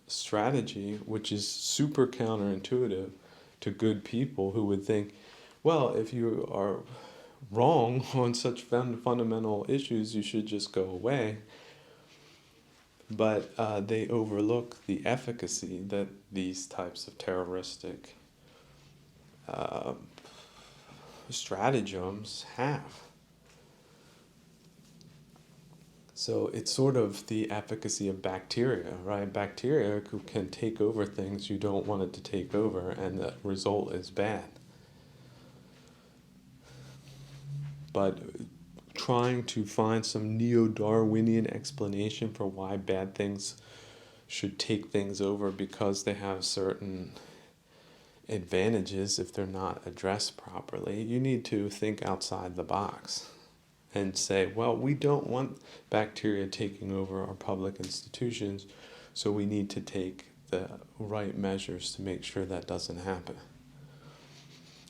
strategy, which is super counterintuitive to good people who would think, well, if you are wrong on such fundamental issues, you should just go away. But they overlook the efficacy that these types of terroristic uh, stratagems have. So it's sort of the efficacy of bacteria, right? Bacteria can take over things you don't want it to take over, and the result is bad. But trying to find some neo-Darwinian explanation for why bad things should take things over because they have certain advantages if they're not addressed properly, you need to think outside the box and say, well, we don't want bacteria taking over our public institutions, so we need to take the right measures to make sure that doesn't happen.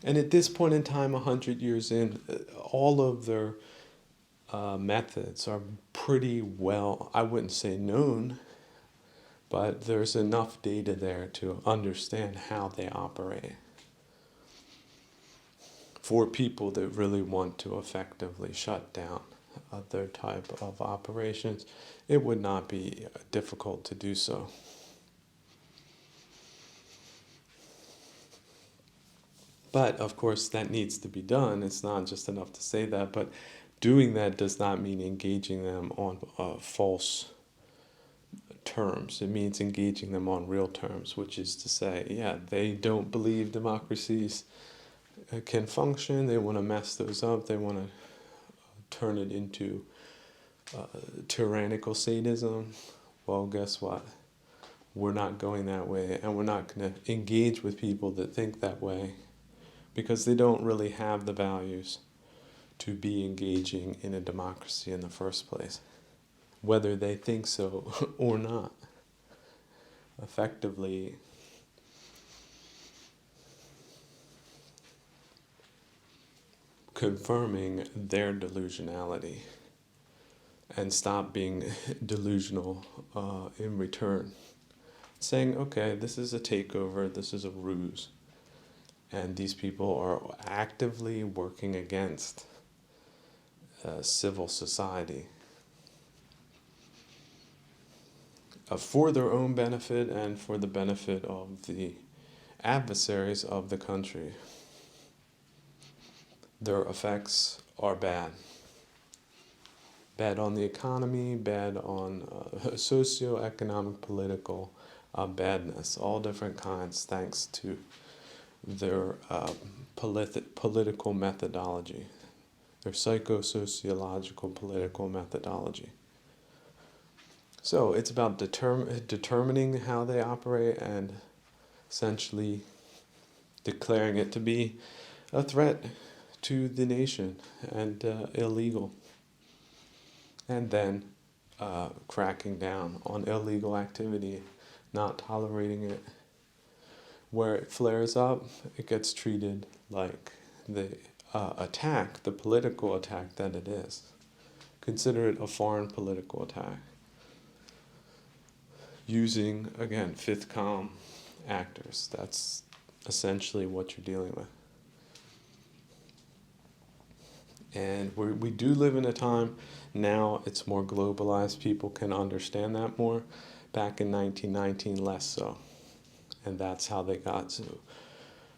And at this point in time, 100 years in, all of their methods are pretty well, I wouldn't say known, but there's enough data there to understand how they operate. For people that really want to effectively shut down other type of operations, it would not be difficult to do so. But of course, that needs to be done. It's not just enough to say that, but doing that does not mean engaging them on false terms. It means engaging them on real terms, which is to say, yeah, they don't believe democracies can function. They want to mess those up. They want to turn it into tyrannical sadism. Well, guess what? We're not going that way, and we're not going to engage with people that think that way because they don't really have the values to be engaging in a democracy in the first place, whether they think so or not. Effectively, confirming their delusionality and stop being delusional in return. Saying, okay, this is a takeover, this is a ruse, and these people are actively working against civil society. for their own benefit and for the benefit of the adversaries of the country. Their effects are bad. Bad on the economy, bad on socioeconomic, political badness, all different kinds, thanks to their political methodology, their psychosociological political methodology. So it's about determining how they operate and essentially declaring it to be a threat to the nation and illegal. And then cracking down on illegal activity, not tolerating it. Where it flares up, it gets treated like the attack, the political attack that it is. Consider it a foreign political attack. Using, again, fifth column actors. That's essentially what you're dealing with. And we do live in a time now, it's more globalized. People can understand that more. Back in 1919, less so. And that's how they got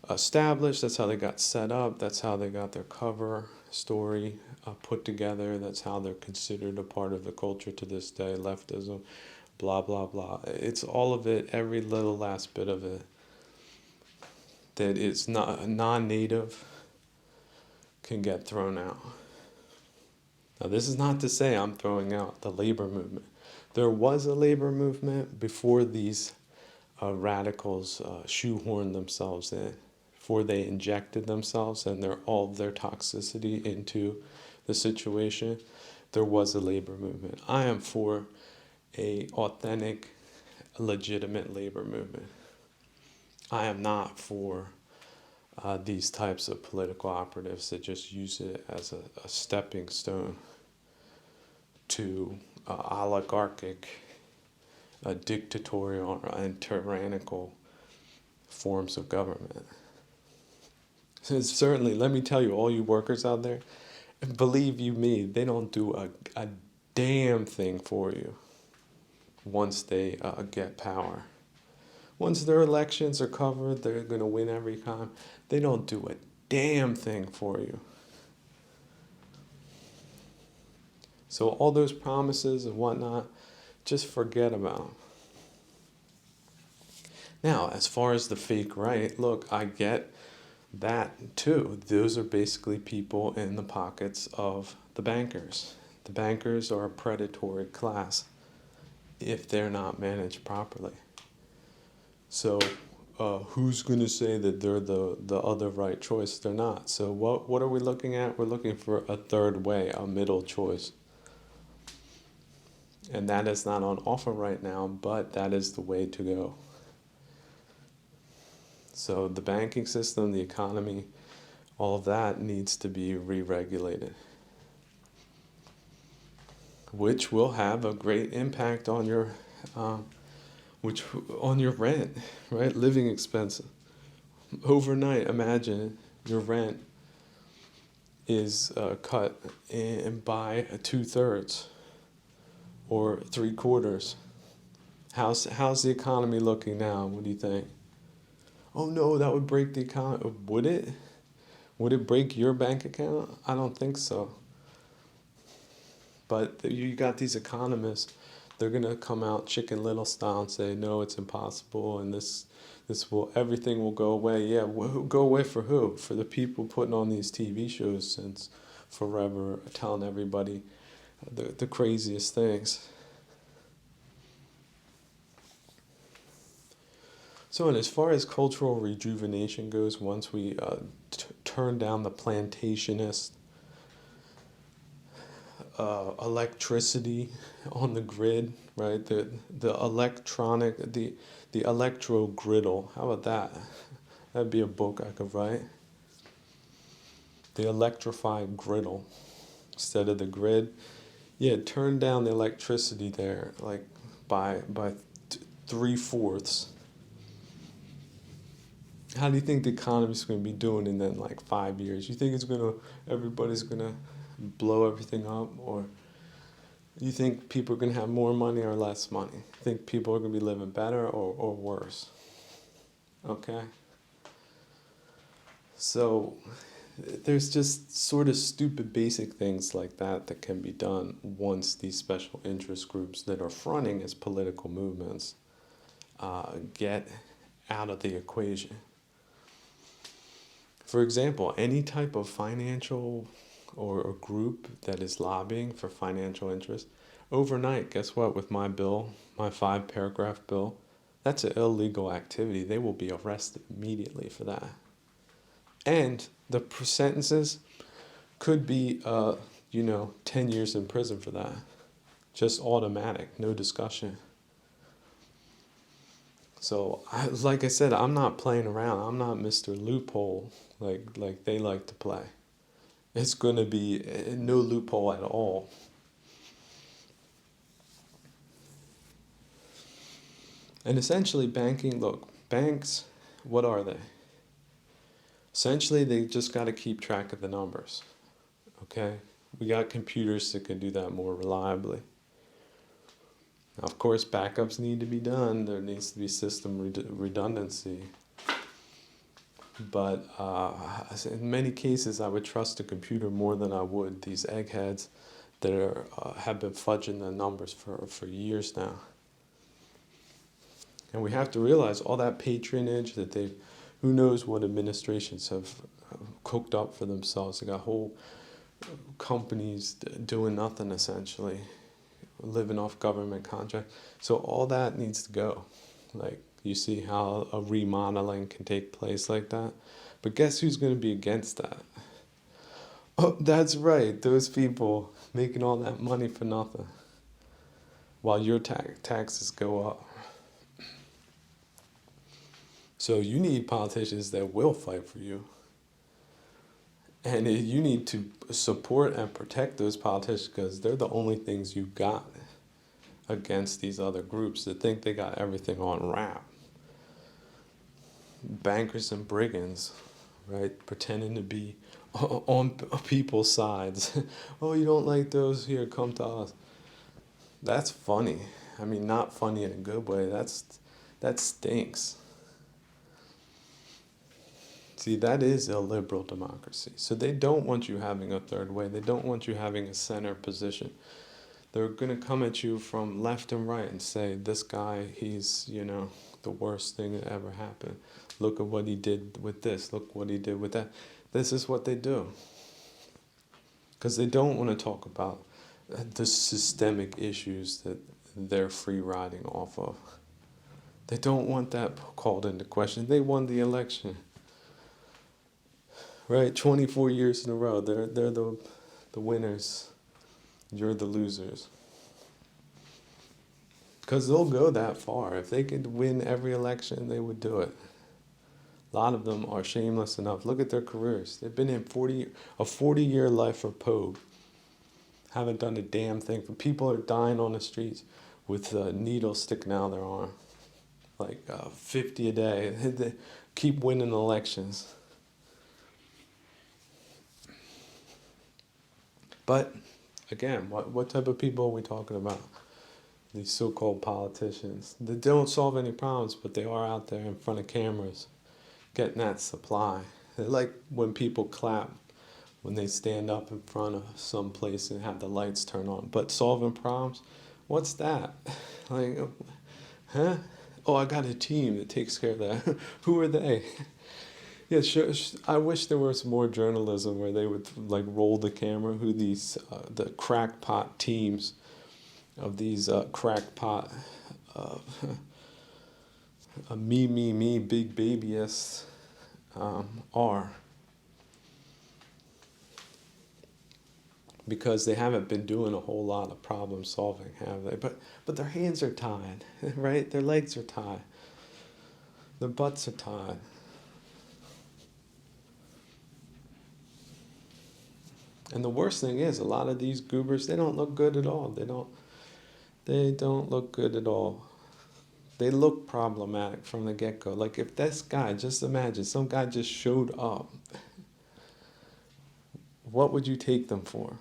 established. That's how they got set up. That's how they got their cover story put together. That's how they're considered a part of the culture to this day. Leftism, blah, blah, blah. It's all of it, every little last bit of it. That it's not non-native can get thrown out. Now, this is not to say I'm throwing out the labor movement. There was a labor movement before these radicals shoehorned themselves in, before they injected themselves and all of their toxicity into the situation. There was a labor movement. I am for a authentic, legitimate labor movement. I am not for these types of political operatives that just use it as a stepping stone to oligarchic, dictatorial, and tyrannical forms of government. So certainly, let me tell you, all you workers out there, believe you me, they don't do a damn thing for you once they get power. Once their elections are covered, they're going to win every time. They don't do a damn thing for you. So all those promises and whatnot, just forget about them. Now, as far as the fake right, look, I get that too. Those are basically people in the pockets of the bankers. The bankers are a predatory class if they're not managed properly. So who's going to say that they're the other right choice? They're not. So what are we looking at? We're looking for a third way, a middle choice. And that is not on offer right now, but that is the way to go. So the banking system, the economy, all of that needs to be re-regulated, which will have a great impact on your rent, right? Living expenses. Overnight, imagine your rent is cut by 2/3 or 3/4. How's the economy looking now? What do you think? Oh no, that would break the economy. Would it? Would it break your bank account? I don't think so. But you got these economists, they're going to come out Chicken Little style and say, no, it's impossible, and everything will go away. Yeah, go away for who? For the people putting on these TV shows since forever, telling everybody the craziest things. So, and as far as cultural rejuvenation goes, once we turn down the plantationist electricity on the grid, right? The electro griddle. How about that? That'd be a book I could write. The electrified griddle instead of the grid. Yeah, turn down the electricity there, like by 3/4. How do you think the economy's going to be doing in then like 5 years? You think everybody's going to blow everything up, or You think people are going to have more money or less money? You think people are going to be living better or worse? Okay? So there's just sort of stupid basic things like that can be done once these special interest groups that are fronting as political movements get out of the equation. For example, any type of financial or group that is lobbying for financial interest, overnight, guess what? With my bill, my 5 paragraph bill, that's an illegal activity. They will be arrested immediately for that. And the sentences could be, 10 years in prison for that. Just automatic, no discussion. So, like I said, I'm not playing around. I'm not Mr. Loophole like they like to play. It's going to be no loophole at all. And essentially, banks, what are they? Essentially, they just got to keep track of the numbers. Okay? We got computers that can do that more reliably. Now, of course, backups need to be done. There needs to be system redundancy. But in many cases, I would trust a computer more than I would these eggheads that have been fudging the numbers for years now. And we have to realize all that patronage that who knows what administrations have cooked up for themselves. They got whole companies doing nothing essentially, living off government contract. So all that needs to go. Like, you see how a remodeling can take place like that? But guess who's going to be against that? Oh, that's right, those people making all that money for nothing while your taxes go up. So you need politicians that will fight for you. And you need to support and protect those politicians because they're the only things you got against these other groups that think they got everything on wrap. Bankers and brigands, right? Pretending to be on people's sides. Oh, you don't like those? Here, come to us. That's funny. I mean, not funny in a good way. That stinks. See, that is a liberal democracy. So they don't want you having a third way. They don't want you having a center position. They're going to come at you from left and right and say, this guy, he's, the worst thing that ever happened. Look at what he did with this. Look what he did with that. This is what they do. Because they don't want to talk about the systemic issues that they're free riding off of. They don't want that called into question. They won the election. Right, 24 years in a row, they're the winners. You're the losers. Because they'll go that far. If they could win every election, they would do it. A lot of them are shameless enough. Look at their careers. They've been in a 40-year life of Pogue. Haven't done a damn thing. People are dying on the streets with needles sticking out of their arm. Like 50 a day. They keep winning elections. But, again, what type of people are we talking about? These so-called politicians. They don't solve any problems, but they are out there in front of cameras getting that supply. They're like when people clap when they stand up in front of some place and have the lights turn on. But solving problems, what's that? Like, huh? Oh, I got a team that takes care of that. Who are they? Yeah, sure. I wish there was more journalism where they would roll the camera. Who these the crackpot teams of these crackpot me big babyists are, because they haven't been doing a whole lot of problem solving, have they? But their hands are tied, right? Their legs are tied. Their butts are tied. And the worst thing is, a lot of these goobers, they don't look good at all. They don't look good at all. They look problematic from the get-go. Like, if this guy, just imagine, some guy just showed up, what would you take them for?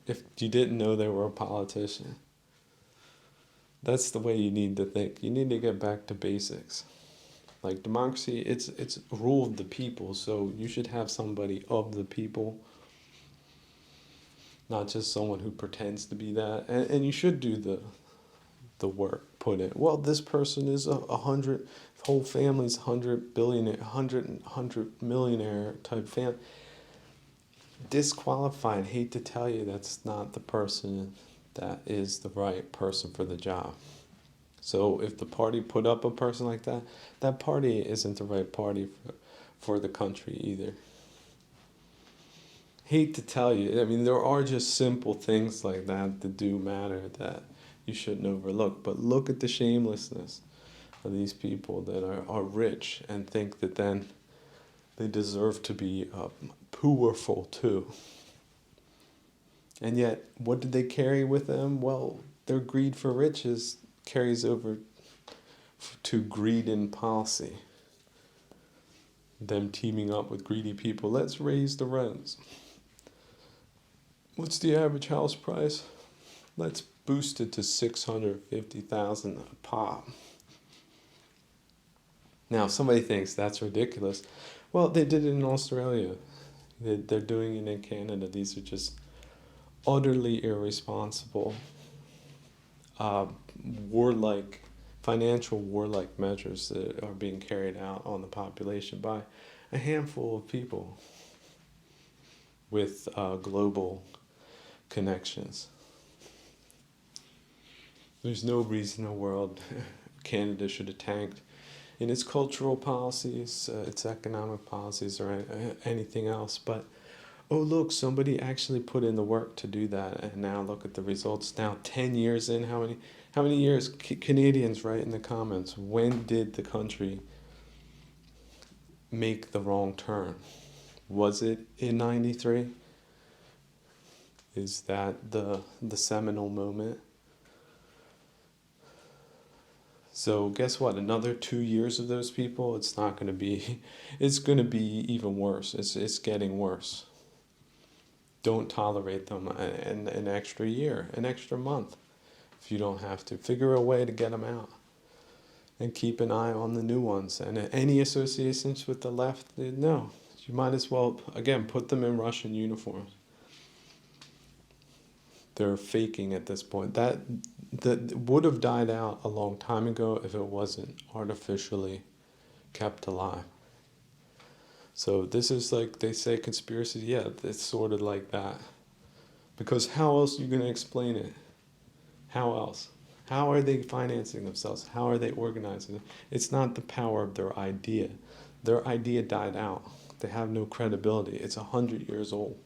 if you didn't know they were a politician. That's the way you need to think. You need to get back to basics. Like democracy, it's rule of the people, so you should have somebody of the people, not just someone who pretends to be that. And you should do the work put in. Well, this person is a hundred, whole family's 100 billionaire, 100 millionaire type family. Disqualified. Hate to tell you, that's not the person that is the right person for the job. So if the party put up a person like that, that party isn't the right party for the country either. Hate to tell you, I mean, there are just simple things like that do matter that you shouldn't overlook. But look at the shamelessness of these people that are rich and think that then they deserve to be powerful too. And yet, what did they carry with them? Well, their greed for riches carries over to greed in policy. Them teaming up with greedy people. Let's raise the rents. What's the average house price? Let's boost it to 650,000 a pop. Now, somebody thinks that's ridiculous. Well, they did it in Australia. They're doing it in Canada. These are just utterly irresponsible, warlike, financial warlike measures that are being carried out on the population by a handful of people with global connections. There's no reason in the world Canada should have tanked in its cultural policies, its economic policies, or anything else. But, oh, look, somebody actually put in the work to do that. And now look at the results. Now, 10 years in, how many years? Canadians, write in the comments, when did the country make the wrong turn? Was it in 93? Is that the seminal moment? So guess what? Another 2 years of those people, it's not going to be, it's going to be even worse. It's getting worse. Don't tolerate them an extra year, an extra month, if you don't have to. Figure a way to get them out. And keep an eye on the new ones. And any associations with the left, no. You might as well, again, put them in Russian uniforms. They're faking at this point. That would have died out a long time ago if it wasn't artificially kept alive. So this is like they say conspiracy. Yeah, it's sort of like that. Because how else are you going to explain it? How else? How are they financing themselves? How are they organizing it? It's not the power of their idea. Their idea died out. They have no credibility. It's 100 years old.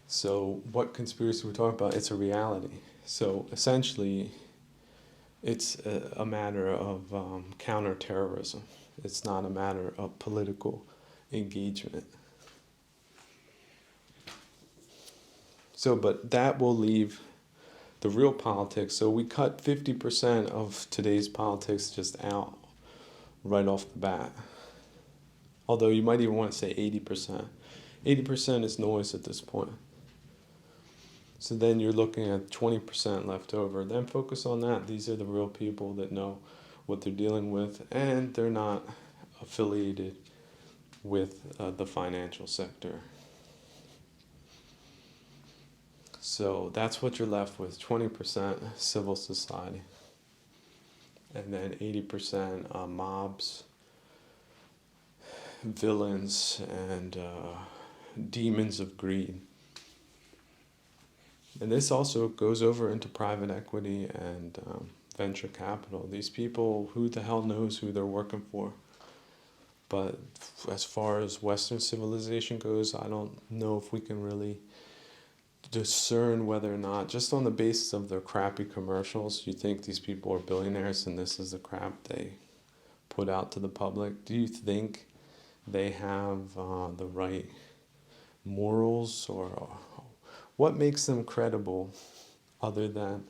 So what conspiracy we're talking about? It's a reality. So essentially, it's a matter of counterterrorism. It's not a matter of political engagement. So, but that will leave the real politics. So we cut 50% of today's politics just out right off the bat. Although you might even want to say 80%. 80% is noise at this point. So then you're looking at 20% left over. Then focus on that. These are the real people that know what they're dealing with, and they're not affiliated with the financial sector. So that's what you're left with, 20% civil society. And then 80% mobs, villains, and demons of greed. And this also goes over into private equity and venture capital. These people, who the hell knows who they're working for? But as far as Western civilization goes, I don't know if we can really discern whether or not, just on the basis of their crappy commercials, you think these people are billionaires and this is the crap they put out to the public. Do you think they have the right morals, or what makes them credible other than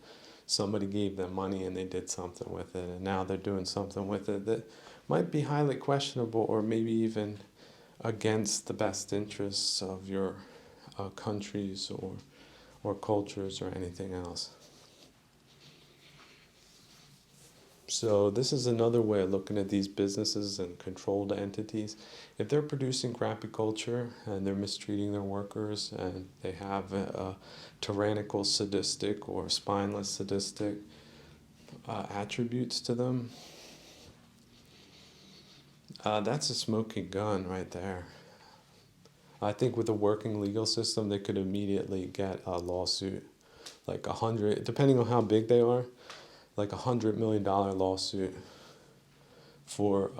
somebody gave them money and they did something with it and now they're doing something with it? That might be highly questionable or maybe even against the best interests of your countries or cultures or anything else. So this is another way of looking at these businesses and controlled entities. If they're producing crappy culture and they're mistreating their workers and they have a tyrannical, sadistic, or spineless, sadistic attributes to them, that's a smoking gun right there. I think with a working legal system, they could immediately get a lawsuit, like 100, depending on how big they are, like $100 million lawsuit for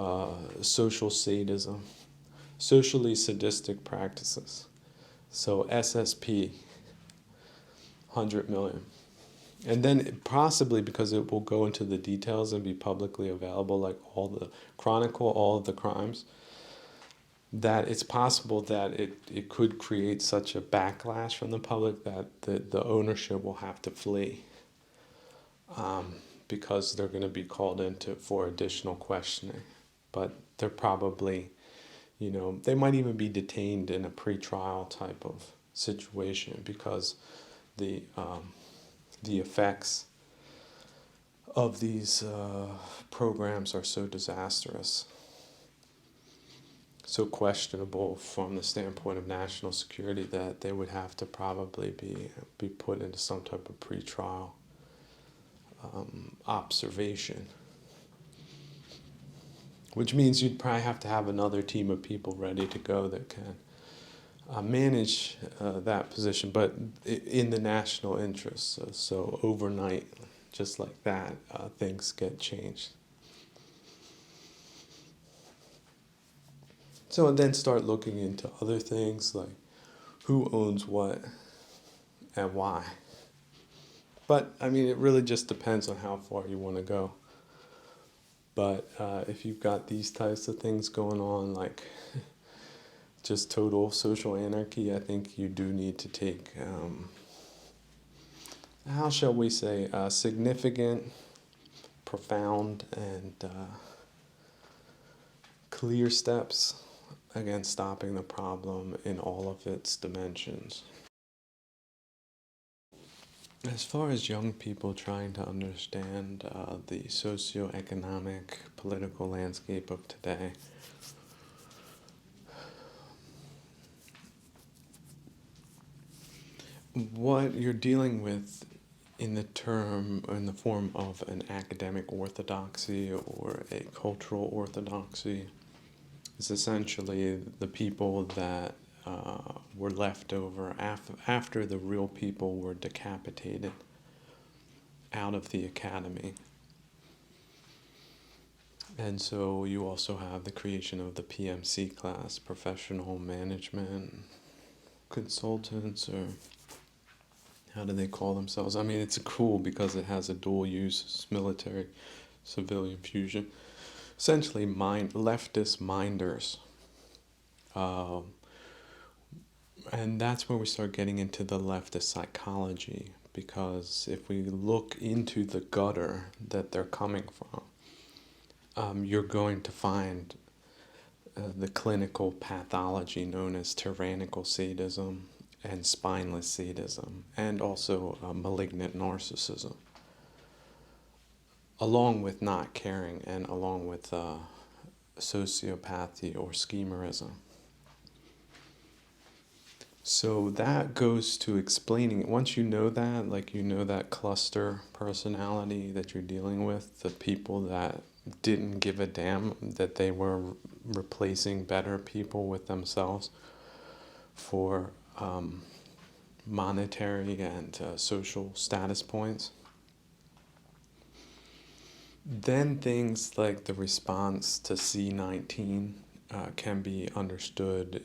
social sadism, socially sadistic practices. So SSP, 100 million. And then possibly because it will go into the details and be publicly available, like chronicle all of the crimes, that it's possible that it could create such a backlash from the public that the ownership will have to flee. Because they're going to be called into for additional questioning. But they're probably, they might even be detained in a pretrial type of situation because the effects of these programs are so disastrous, so questionable from the standpoint of national security that they would have to probably be put into some type of pretrial observation, which means you'd probably have to have another team of people ready to go that can manage that position, but in the national interest. So overnight, just like that, things get changed. So and then start looking into other things like who owns what and why. But, I mean, it really just depends on how far you want to go. But if you've got these types of things going on, like just total social anarchy, I think you do need to take, how shall we say, significant, profound, and clear steps against stopping the problem in all of its dimensions. As far as young people trying to understand the socioeconomic, political landscape of today, what you're dealing with in the form of an academic orthodoxy or a cultural orthodoxy is essentially the people that were left over after the real people were decapitated out of the academy. And so you also have the creation of the PMC class, professional management consultants, or how do they call themselves? I mean, it's cool because it has a dual use, military, civilian fusion. Essentially, leftist minders. And that's where we start getting into the leftist psychology, because if we look into the gutter that they're coming from, you're going to find the clinical pathology known as tyrannical sadism and spineless sadism, and also malignant narcissism, along with not caring and along with sociopathy or schemerism. So that goes to explaining, once you know that, like you know that cluster personality that you're dealing with, the people that didn't give a damn that they were replacing better people with themselves for monetary and social status points. Then things like the response to C-19 can be understood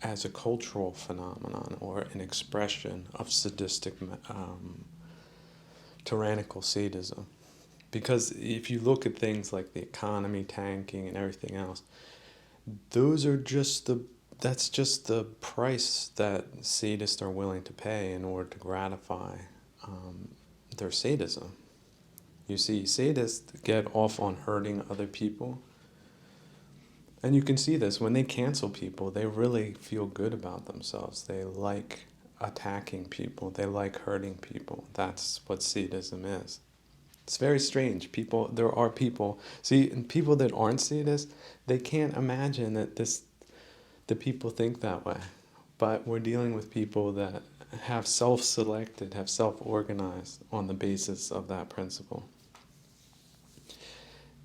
as a cultural phenomenon or an expression of sadistic, tyrannical sadism. Because if you look at things like the economy tanking and everything else, that's just the price that sadists are willing to pay in order to gratify their sadism. You see, sadists get off on hurting other people And you can see this when they cancel people, they really feel good about themselves. They like attacking people, they like hurting people. That's what sadism is. It's very strange. There are people, see, and people that aren't sadists, they can't imagine that the people think that way. But we're dealing with people that have self-selected, have self-organized on the basis of that principle.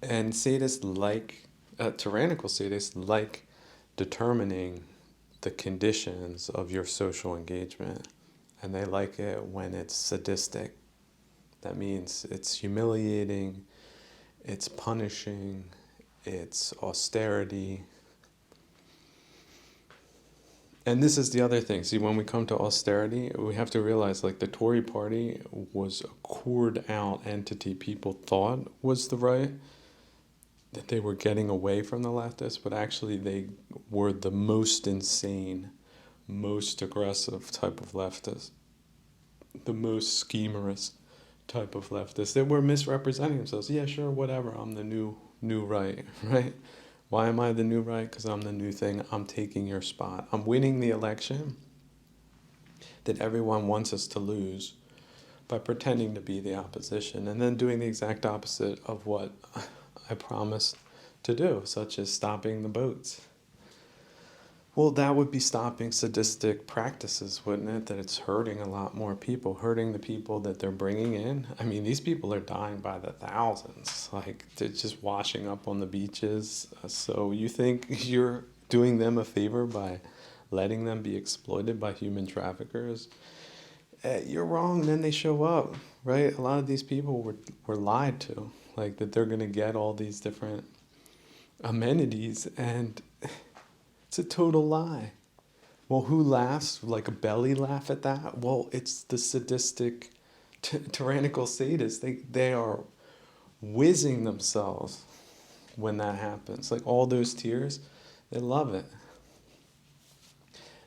And sadists tyrannical sadists like determining the conditions of your social engagement. And they like it when it's sadistic. That means it's humiliating, it's punishing, it's austerity. And this is the other thing. See, when we come to austerity, we have to realize like the Tory party was a cored out entity people thought was the right, that they were getting away from the leftists, but actually they were the most insane, most aggressive type of leftist, the most schemerous type of leftists. They were misrepresenting themselves. Yeah, sure, whatever. I'm the new right, right? Why am I the new right? Because I'm the new thing. I'm taking your spot. I'm winning the election that everyone wants us to lose by pretending to be the opposition and then doing the exact opposite of what I promised to do, such as stopping the boats. Well, that would be stopping sadistic practices, wouldn't it? That it's hurting a lot more people, hurting the people that they're bringing in. I mean, these people are dying by the thousands. Like, they're just washing up on the beaches. So you think you're doing them a favor by letting them be exploited by human traffickers? You're wrong. Then they show up, right? A lot of these people were lied to, like that they're going to get all these different amenities, and it's a total lie. Well, who laughs? Like a belly laugh at that? Well, it's the sadistic, tyrannical sadists. They are whizzing themselves when that happens. Like all those tears, they love it.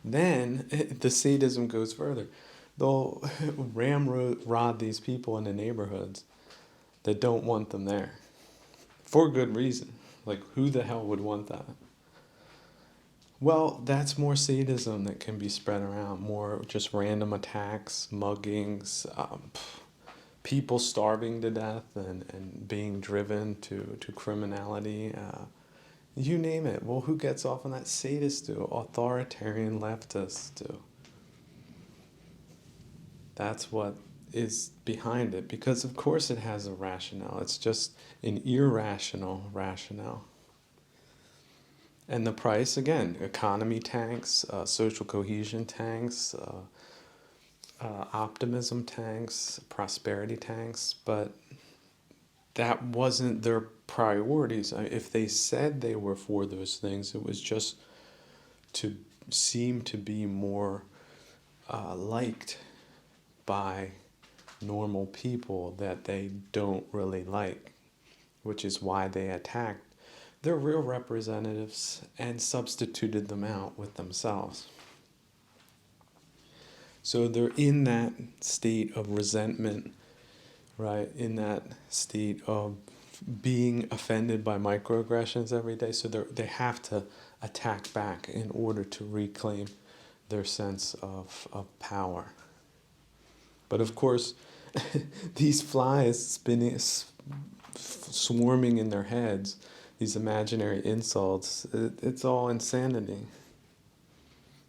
Then the sadism goes further. They'll ramrod these people in the neighborhoods that don't want them there for good reason. Like, who the hell would want that? Well, that's more sadism that can be spread around, more just random attacks, muggings, people starving to death and being driven to criminality. You name it. Well, who gets off on that? Sadists do. Authoritarian leftists do. That's what is behind it, because of course it has a rationale. It's just an irrational rationale. And the price, again, economy tanks, social cohesion tanks, optimism tanks, prosperity tanks, but that wasn't their priorities. If they said they were for those things, it was just to seem to be more liked by normal people that they don't really like, which is why they attacked their real representatives and substituted them out with themselves. So they're in that state of resentment, right? In that state of being offended by microaggressions every day. So they have to attack back in order to reclaim their sense of power. But of course, these flies swarming in their heads, these imaginary insults, it's all insanity.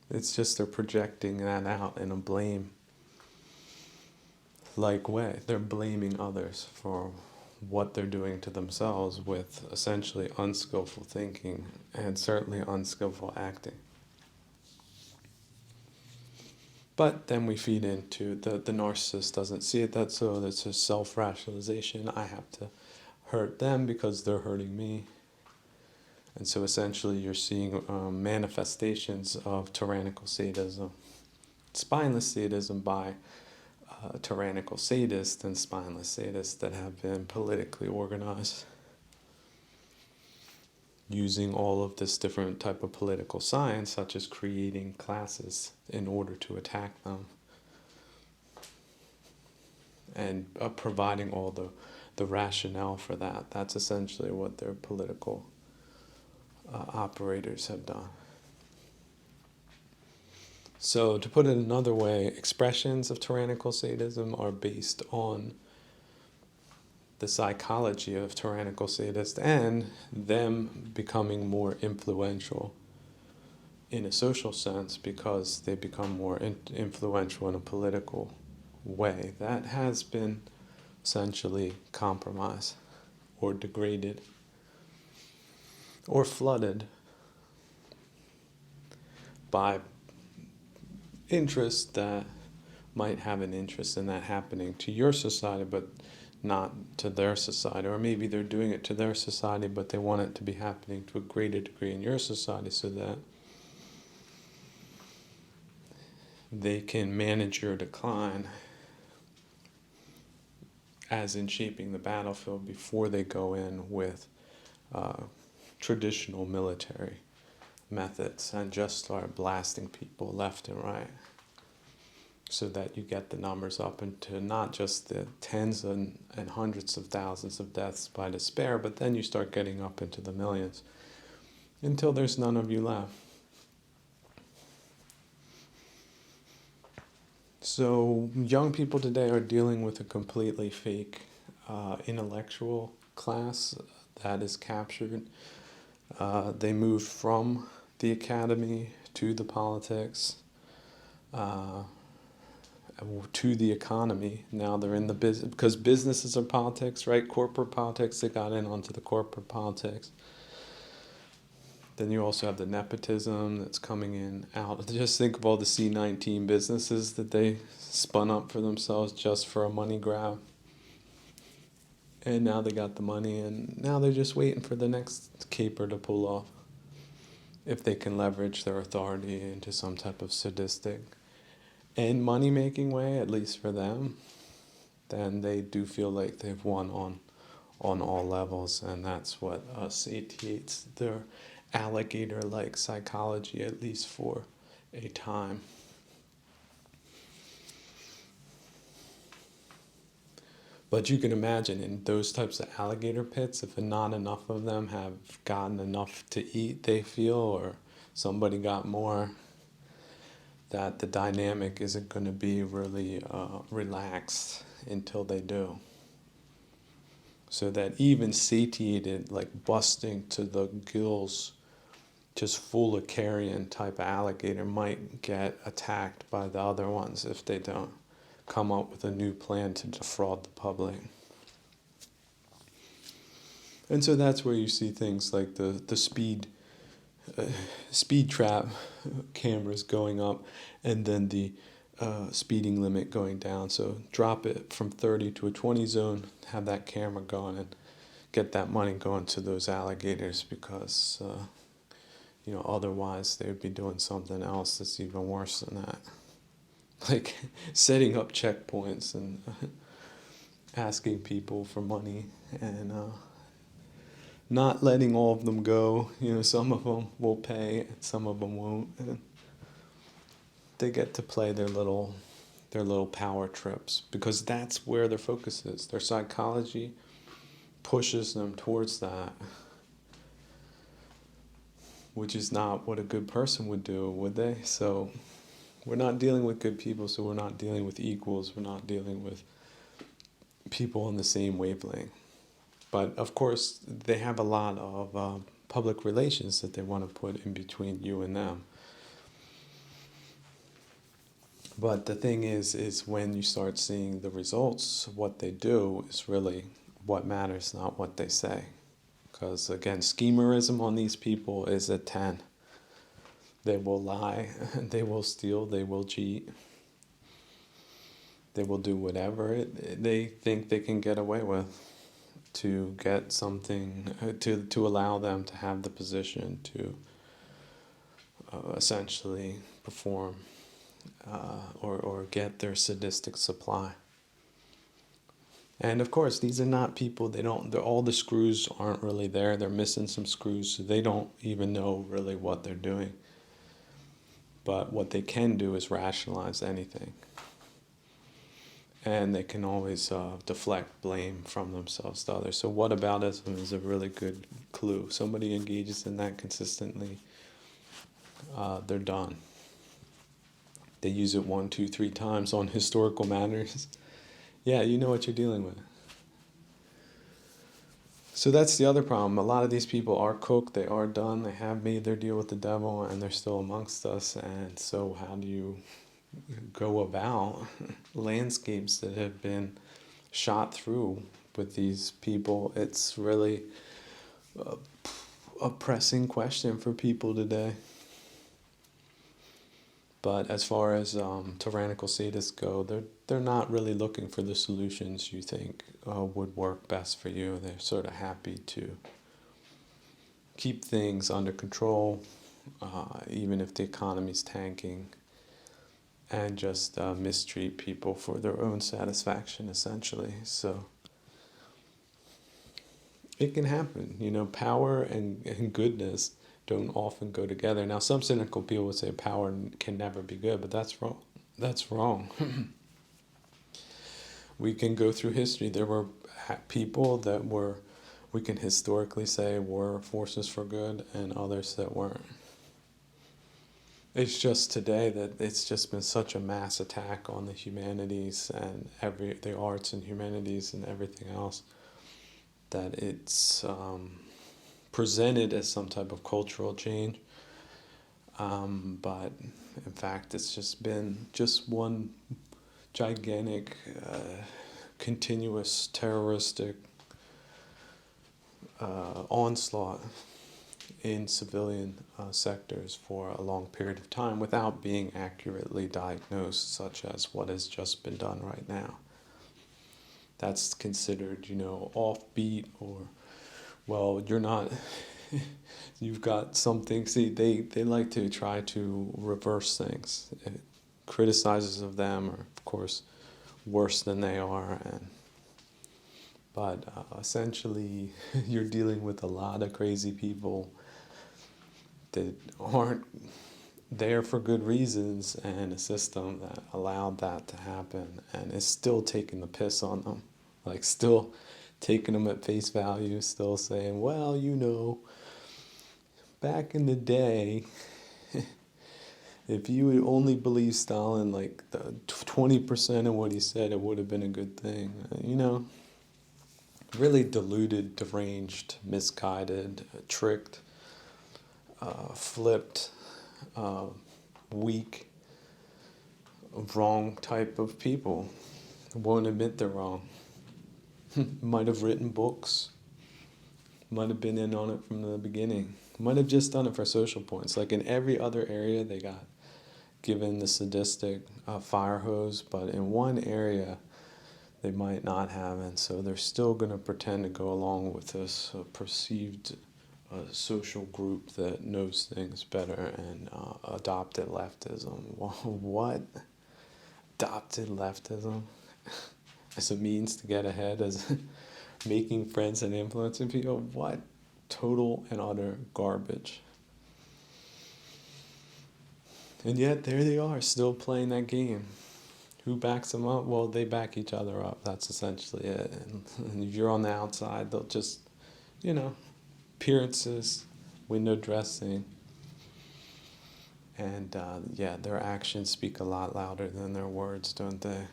It's just they're projecting that out in a blame-like way. They're blaming others for what they're doing to themselves with essentially unskillful thinking and certainly unskillful acting. But then we feed into the narcissist doesn't see it that so, that's a self-rationalization. I have to hurt them because they're hurting me. And so essentially you're seeing manifestations of tyrannical sadism. Spineless sadism by tyrannical sadists and spineless sadists that have been politically organized, using all of this different type of political science, such as creating classes in order to attack them, and providing all the rationale for that. That's essentially what their political operators have done. So, to put it another way, expressions of tyrannical sadism are based on the psychology of tyrannical sadists and them becoming more influential in a social sense because they become more influential in a political way. That has been essentially compromised or degraded or flooded by interests that might have an interest in that happening to your society but not to their society, or maybe they're doing it to their society but they want it to be happening to a greater degree in your society so that they can manage your decline, as in shaping the battlefield before they go in with traditional military methods and just start blasting people left and right, so that you get the numbers up into not just the tens and hundreds of thousands of deaths by despair, but then you start getting up into the millions until there's none of you left. So young people today are dealing with a completely fake intellectual class that is captured. They moved from the academy to the politics, to the economy. Now they're in the business, because businesses are politics, right? Corporate politics, they got in onto the corporate politics. Then you also have the nepotism that's coming in out. Just think of all the C-19 businesses that they spun up for themselves just for a money grab. And now they got the money, and now they're just waiting for the next caper to pull off. If they can leverage their authority into some type of sadistic and money-making way, at least for them, then they do feel like they've won on all levels, and that's what satiates their alligator-like psychology, at least for a time. But you can imagine in those types of alligator pits, if not enough of them have gotten enough to eat, they feel, or somebody got more, that the dynamic isn't going to be really relaxed until they do. So that even satiated, like busting to the gills, just full of carrion type of alligator might get attacked by the other ones if they don't come up with a new plan to defraud the public. And so that's where you see things like the speed trap cameras going up, and then the speeding limit going down. So drop it from 30 to a 20 zone, have that camera going, and get that money going to those alligators, because otherwise they would be doing something else that's even worse than that. Like setting up checkpoints and asking people for money and not letting all of them go. Some of them will pay, and some of them won't. And they get to play their little power trips, because that's where their focus is. Their psychology pushes them towards that, which is not what a good person would do, would they? So we're not dealing with good people, so we're not dealing with equals. We're not dealing with people on the same wavelength. But of course, they have a lot of public relations that they want to put in between you and them. But the thing is when you start seeing the results, what they do is really what matters, not what they say. Because again, schemerism on these people is a 10. They will lie, they will steal, they will cheat. They will do whatever they think they can get away with to get something, to allow them to have the position to essentially perform or get their sadistic supply. And of course, these are not people, all the screws aren't really there. They're missing some screws, so they don't even know really what they're doing. But what they can do is rationalize anything. and they can always deflect blame from themselves to others. So whataboutism is a really good clue. Somebody engages in that consistently, they're done. They use it 1, 2, 3 times on historical matters. Yeah, you know what you're dealing with. So that's the other problem. A lot of these people are cooked, they are done, they have made their deal with the devil, and they're still amongst us. And so how do you go about landscapes that have been shot through with these people? It's really a pressing question for people today. But as far as tyrannical sadists go, they're not really looking for the solutions you think would work best for you. They're sort of happy to keep things under control, even if the economy's tanking, and just mistreat people for their own satisfaction, essentially. So it can happen. Power and goodness don't often go together. Now, some cynical people would say power can never be good, but that's wrong. That's wrong. We can go through history. There were people that we can historically say were forces for good, and others that weren't. It's just today that it's just been such a mass attack on the humanities and the arts and humanities and everything else, that it's presented as some type of cultural change, but in fact it's just been just one gigantic continuous terroristic onslaught in civilian sectors for a long period of time without being accurately diagnosed, such as what has just been done right now. That's considered, offbeat, or, well, you're not, you've got something. See, they like to try to reverse things. It criticizes of them are, of course, worse than they are, but essentially you're dealing with a lot of crazy people that aren't there for good reasons, and a system that allowed that to happen and is still taking the piss on them, like still taking them at face value, still saying, well, back in the day, if you would only believe Stalin like the 20% of what he said, it would have been a good thing. Really deluded, deranged, misguided, tricked, flipped, weak, wrong type of people. Won't admit they're wrong. Might have written books. Might have been in on it from the beginning. Might have just done it for social points. Like in every other area, they got given the sadistic fire hose, but in one area, they might not have, and so they're still going to pretend to go along with this perceived social group that knows things better, and adopted leftism. What? Adopted leftism? As a means to get ahead, as making friends and influencing people? What? Total and utter garbage. And yet, there they are, still playing that game. Who backs them up? Well, they back each other up. That's essentially it. And if you're on the outside, they'll just, appearances, window dressing. And their actions speak a lot louder than their words, don't they?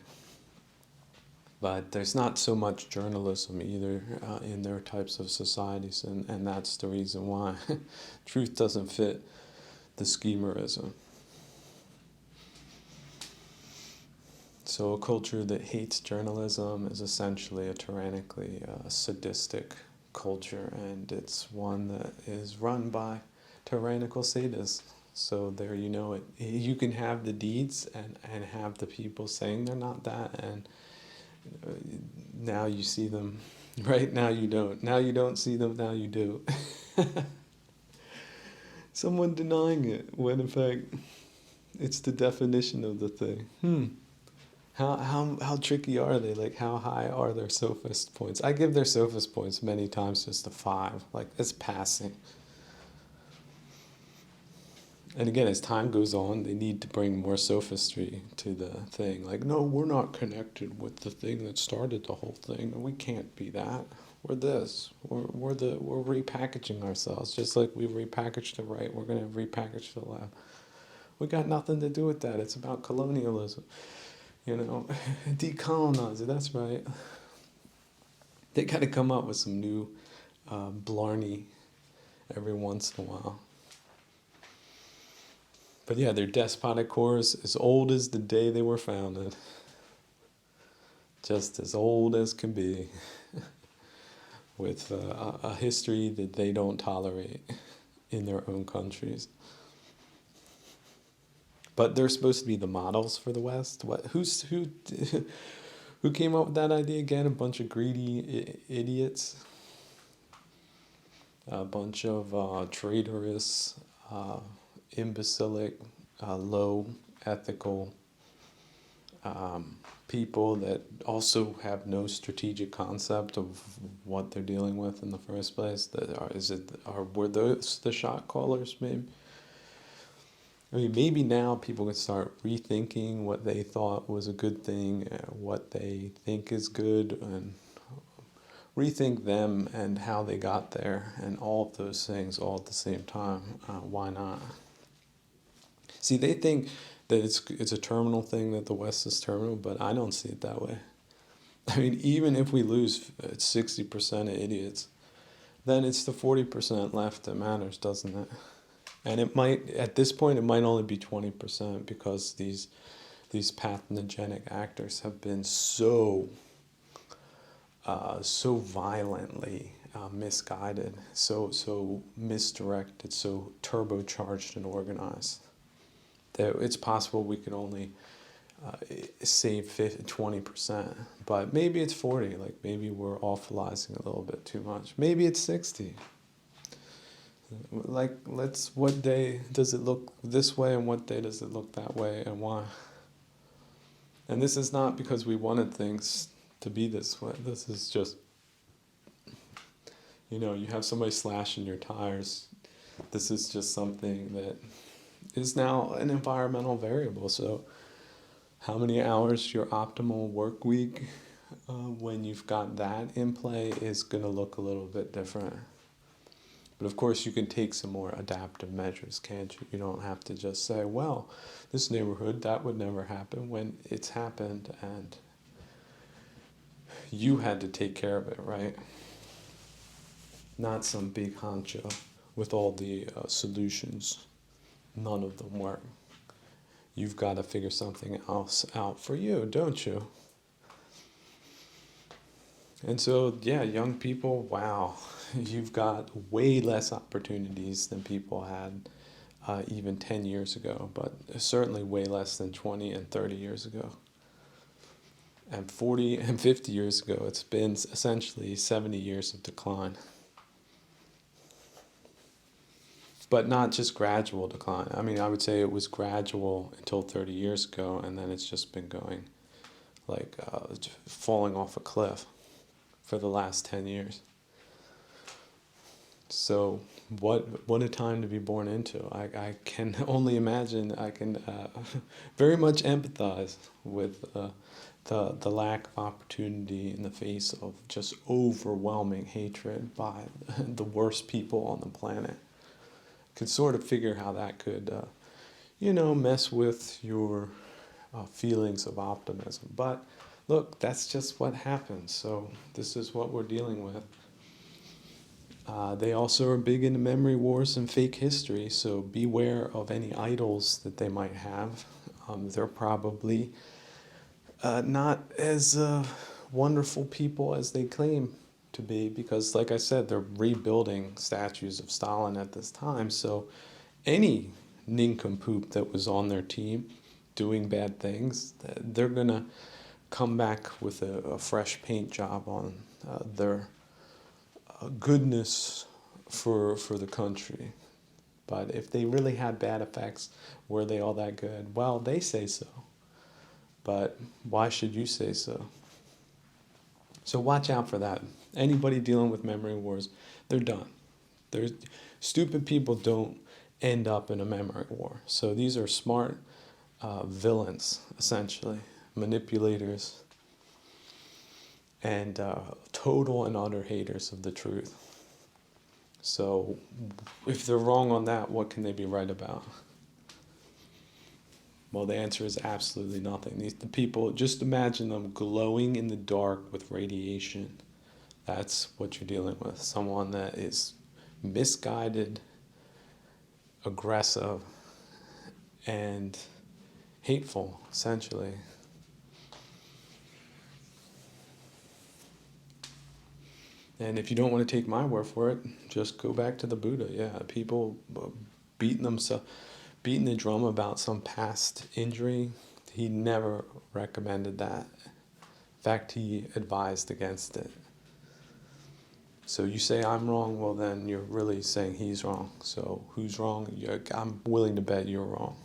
But there's not so much journalism either in their types of societies, and that's the reason why. Truth doesn't fit the schemerism. So a culture that hates journalism is essentially a tyrannically sadistic culture, and it's one that is run by tyrannical sadists. So there you know it. You can have the deeds and have the people saying they're not that, and now you see them. Right now you don't. Now you don't see them, now you do. Someone denying it, when in fact it's the definition of the thing. How tricky are they? Like, how high are their sophist points? I give their sophist points many times just a 5. Like, it's passing. And again, as time goes on, they need to bring more sophistry to the thing. Like, no, we're not connected with the thing that started the whole thing. We can't be that. We're this. We're repackaging ourselves, just like we repackaged the right. We're gonna repackage the left. We got nothing to do with that. It's about colonialism, decolonize it. That's right. They got to come up with some new blarney every once in a while. But yeah, their despotic cores as old as the day they were founded, just as old as can be, with a history that they don't tolerate in their own countries. But they're supposed to be the models for the West. Who came up with that idea again? A bunch of greedy idiots, a bunch of traitorous, imbecilic, low ethical people that also have no strategic concept of what they're dealing with in the first place. Were those the shot callers? Maybe. I mean, maybe now people can start rethinking what they thought was a good thing, what they think is good, and rethink them and how they got there, and all of those things all at the same time. Why not? See, they think that it's a terminal thing, that the West is terminal, but I don't see it that way. I mean, even if we lose 60% of idiots, then it's the 40% left that matters, doesn't it? And it might, at this point, it might only be 20%, because these pathogenic actors have been so violently misguided, so misdirected, so turbocharged and organized, that it's possible we could only save 20%, but maybe it's 40. Like, maybe we're awfulizing a little bit too much. Maybe it's 60. Like, what day does it look this way, and what day does it look that way, and why? And this is not because we wanted things to be this way. This is just, you have somebody slashing your tires. This is just something that is now an environmental variable. So how many hours your optimal work week, when you've got that in play, is going to look a little bit different. But of course, you can take some more adaptive measures, can't you? You don't have to just say, well, this neighborhood, that would never happen, when it's happened and you had to take care of it, right? Not some big honcho with all the solutions. None of them work. You've got to figure something else out for you, don't you? And so, yeah, young people, wow, you've got way less opportunities than people had even 10 years ago, but certainly way less than 20 and 30 years ago. And 40 and 50 years ago, it's been essentially 70 years of decline. But not just gradual decline. I mean, I would say it was gradual until 30 years ago, and then it's just been going like falling off a cliff for the last 10 years. So what a time to be born into. I can only imagine. I can very much empathize with the lack of opportunity in the face of just overwhelming hatred by the worst people on the planet. Could sort of figure how that could, mess with your feelings of optimism. But look, that's just what happens. So this is what we're dealing with. They also are big into memory wars and fake history, so beware of any idols that they might have. They're probably not as wonderful people as they claim to be, because, like I said, they're rebuilding statues of Stalin at this time. So any nincompoop that was on their team doing bad things, they're going to come back with a fresh paint job on their goodness for the country. But if they really had bad effects, were they all that good? Well, they say so. But why should you say so? So watch out for that. Anybody dealing with memory wars, they're done. Stupid people don't end up in a memory war. So these are smart villains, essentially, manipulators, and total and utter haters of the truth. So if they're wrong on that, what can they be right about? Well, the answer is absolutely nothing. The people, just imagine them glowing in the dark with radiation. That's what you're dealing with. Someone that is misguided, aggressive, and hateful, essentially. And if you don't want to take my word for it, just go back to the Buddha. Yeah, people beating themselves, beating the drum about some past injury. He never recommended that. In fact, he advised against it. So you say I'm wrong, well then you're really saying he's wrong. So who's wrong? I'm willing to bet you're wrong.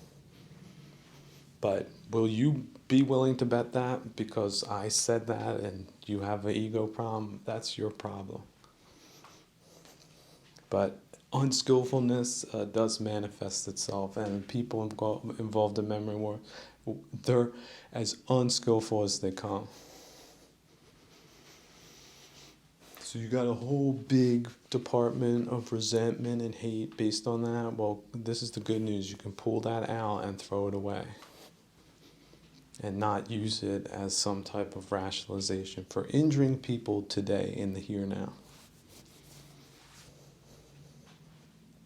But will you be willing to bet that because I said that and you have an ego problem? That's your problem. But unskillfulness does manifest itself, and people involved in memory war, they're as unskillful as they come. So you got a whole big department of resentment and hate based on that. Well, this is the good news. You can pull that out and throw it away and not use it as some type of rationalization for injuring people today in the here now.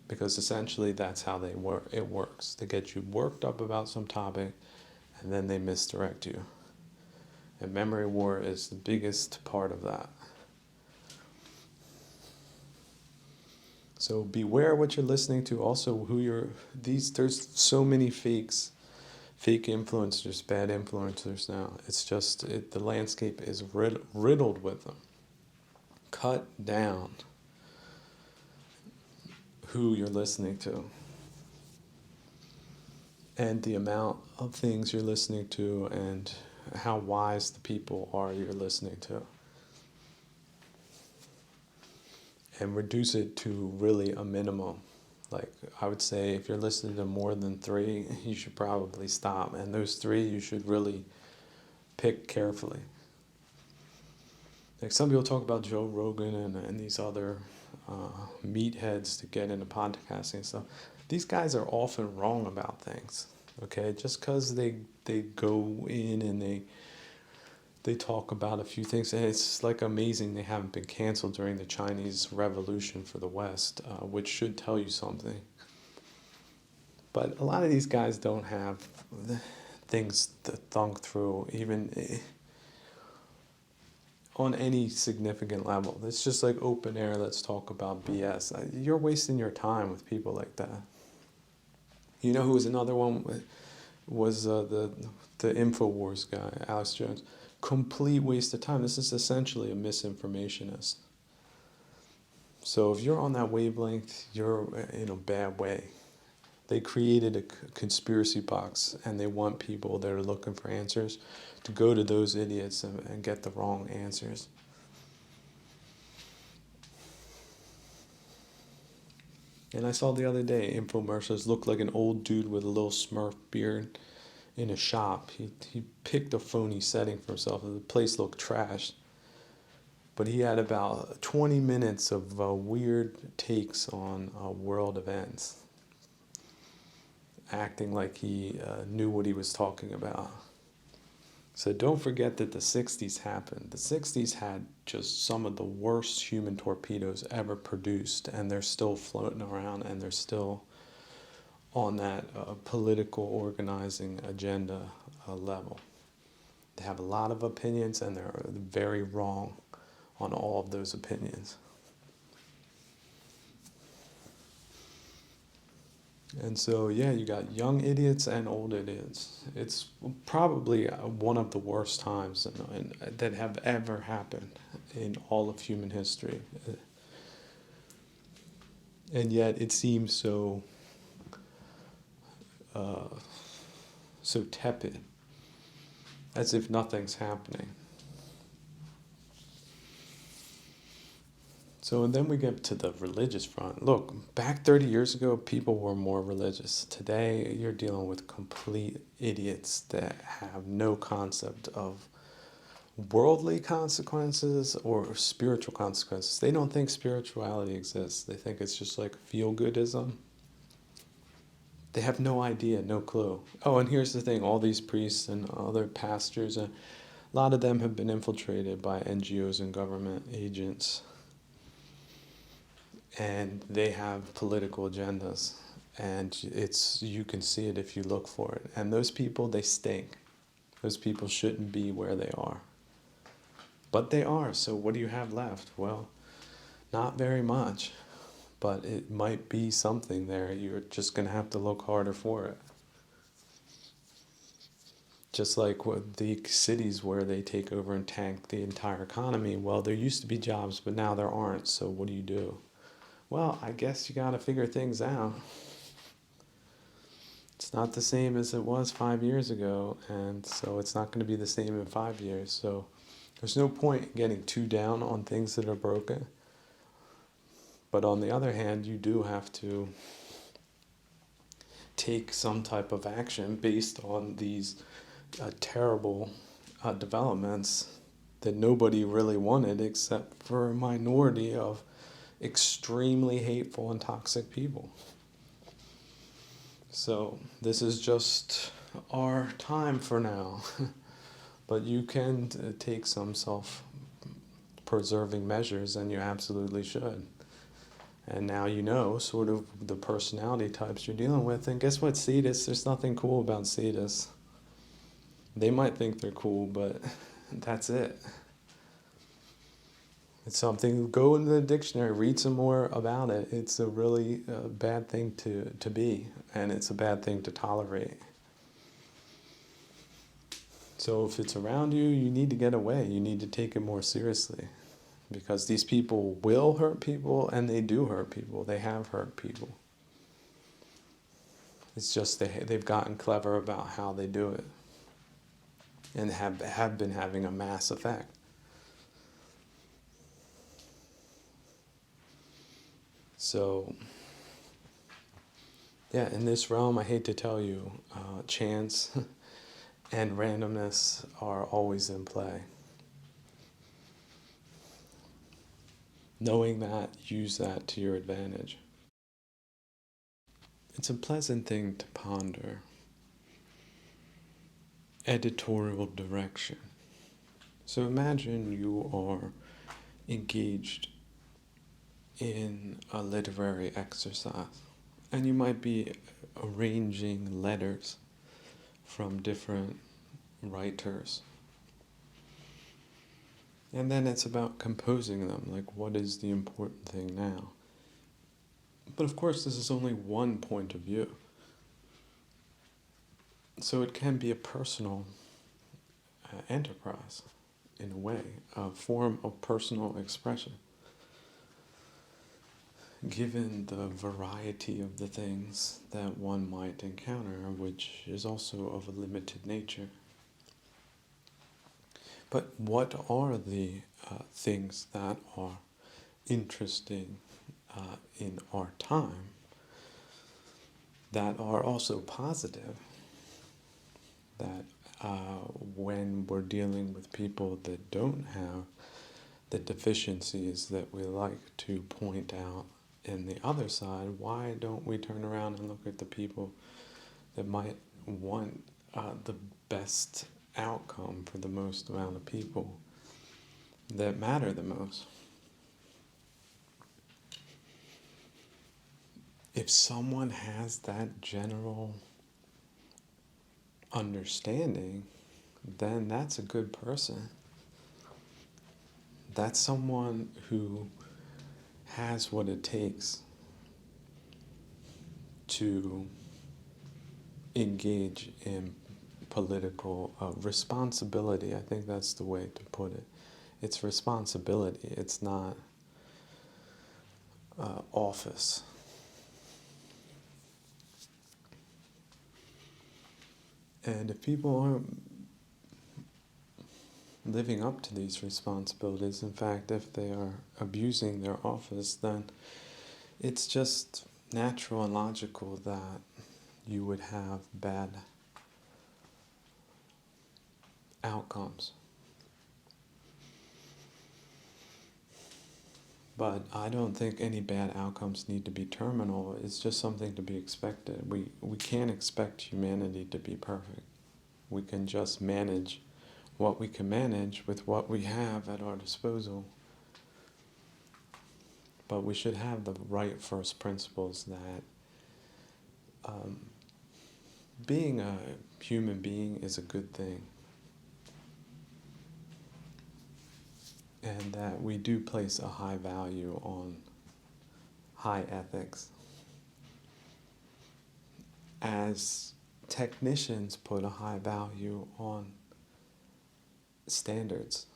Because essentially that's how it works. They get you worked up about some topic and then they misdirect you. And memory war is the biggest part of that. So beware what you're listening to. Also, there's so many fake influencers, bad influencers now. It's just, the landscape is riddled with them. Cut down who you're listening to. And the amount of things you're listening to and how wise the people are you're listening to. And reduce it to really a minimum. Like, I would say if you're listening to more than 3, you should probably stop. And those 3 you should really pick carefully. Like, some people talk about Joe Rogan and these other meatheads to get into podcasting and stuff. These guys are often wrong about things. Okay, just because they go in and they talk about a few things. And it's like amazing they haven't been canceled during the Chinese Revolution for the West, which should tell you something. But a lot of these guys don't have things thunk through, even on any significant level. It's just like open air, let's talk about BS. You're wasting your time with people like that. You know who was another one? Was the InfoWars guy, Alex Jones. Complete waste of time. This is essentially a misinformationist. So if you're on that wavelength, you're in a bad way. They created a conspiracy box, and they want people that are looking for answers to go to those idiots and get the wrong answers. And I saw the other day infomercials looked like an old dude with a little Smurf beard in a shop. He picked a phony setting for himself. The place looked trashed. But he had about 20 minutes of weird takes on world events, acting like he knew what he was talking about. So don't forget that the 60s happened. The 60s had just some of the worst human torpedoes ever produced, and they're still floating around, and they're still on that political organizing agenda level. They have a lot of opinions, and they're very wrong on all of those opinions. And so, yeah, you got young idiots and old idiots. It's probably one of the worst times that have ever happened in all of human history. And yet it seems so tepid, as if nothing's happening. So, and then we get to the religious front. Look, back 30 years ago, people were more religious. Today, you're dealing with complete idiots that have no concept of worldly consequences or spiritual consequences. They don't think spirituality exists. They think it's just like feel-goodism. They have no idea, no clue. Oh, and here's the thing, all these priests and other pastors, a lot of them have been infiltrated by NGOs and government agents. And they have political agendas. And you can see it if you look for it. And those people, they stink. Those people shouldn't be where they are. But they are, so what do you have left? Well, not very much. But it might be something there. You're just going to have to look harder for it. Just like with the cities where they take over and tank the entire economy. Well, there used to be jobs, but now there aren't. So what do you do? Well, I guess you got to figure things out. It's not the same as it was 5 years ago, and so it's not going to be the same in 5 years. So there's no point in getting too down on things that are broken. But on the other hand, you do have to take some type of action based on these terrible developments that nobody really wanted except for a minority of extremely hateful and toxic people. So this is just our time for now. But you can take some self-preserving measures, and you absolutely should. And now you know sort of the personality types you're dealing with. And guess what, sadists? There's nothing cool about sadists. They might think they're cool, but that's it. It's something, go into the dictionary, read some more about it. It's a really bad thing to be, and it's a bad thing to tolerate. So if it's around you, you need to get away. You need to take it more seriously. Because these people will hurt people, and they do hurt people. They have hurt people. It's just they've gotten clever about how they do it. And have been having a mass effect. So, yeah, in this realm, I hate to tell you, chance and randomness are always in play. Knowing that, use that to your advantage. It's a pleasant thing to ponder. Editorial direction. So imagine you are engaged in a literary exercise, and you might be arranging letters from different writers. And then it's about composing them, like what is the important thing now? But of course, this is only one point of view. So it can be a personal enterprise, in a way, a form of personal expression. Given the variety of the things that one might encounter, which is also of a limited nature. But what are the things that are interesting in our time that are also positive? That when we're dealing with people that don't have the deficiencies that we like to point out in the other side, why don't we turn around and look at the people that might want the best outcome for the most amount of people that matter the most? If someone has that general understanding, then that's a good person. That's someone who has what it takes to engage in political responsibility. I think that's the way to put it. It's responsibility. It's not office. And if people aren't living up to these responsibilities. In fact, if they are abusing their office, then it's just natural and logical that you would have bad outcomes. But I don't think any bad outcomes need to be terminal. It's just something to be expected. We can't expect humanity to be perfect. We can just manage what we can manage with what we have at our disposal. But we should have the right first principles that being a human being is a good thing. And that we do place a high value on high ethics. As technicians put a high value on standards,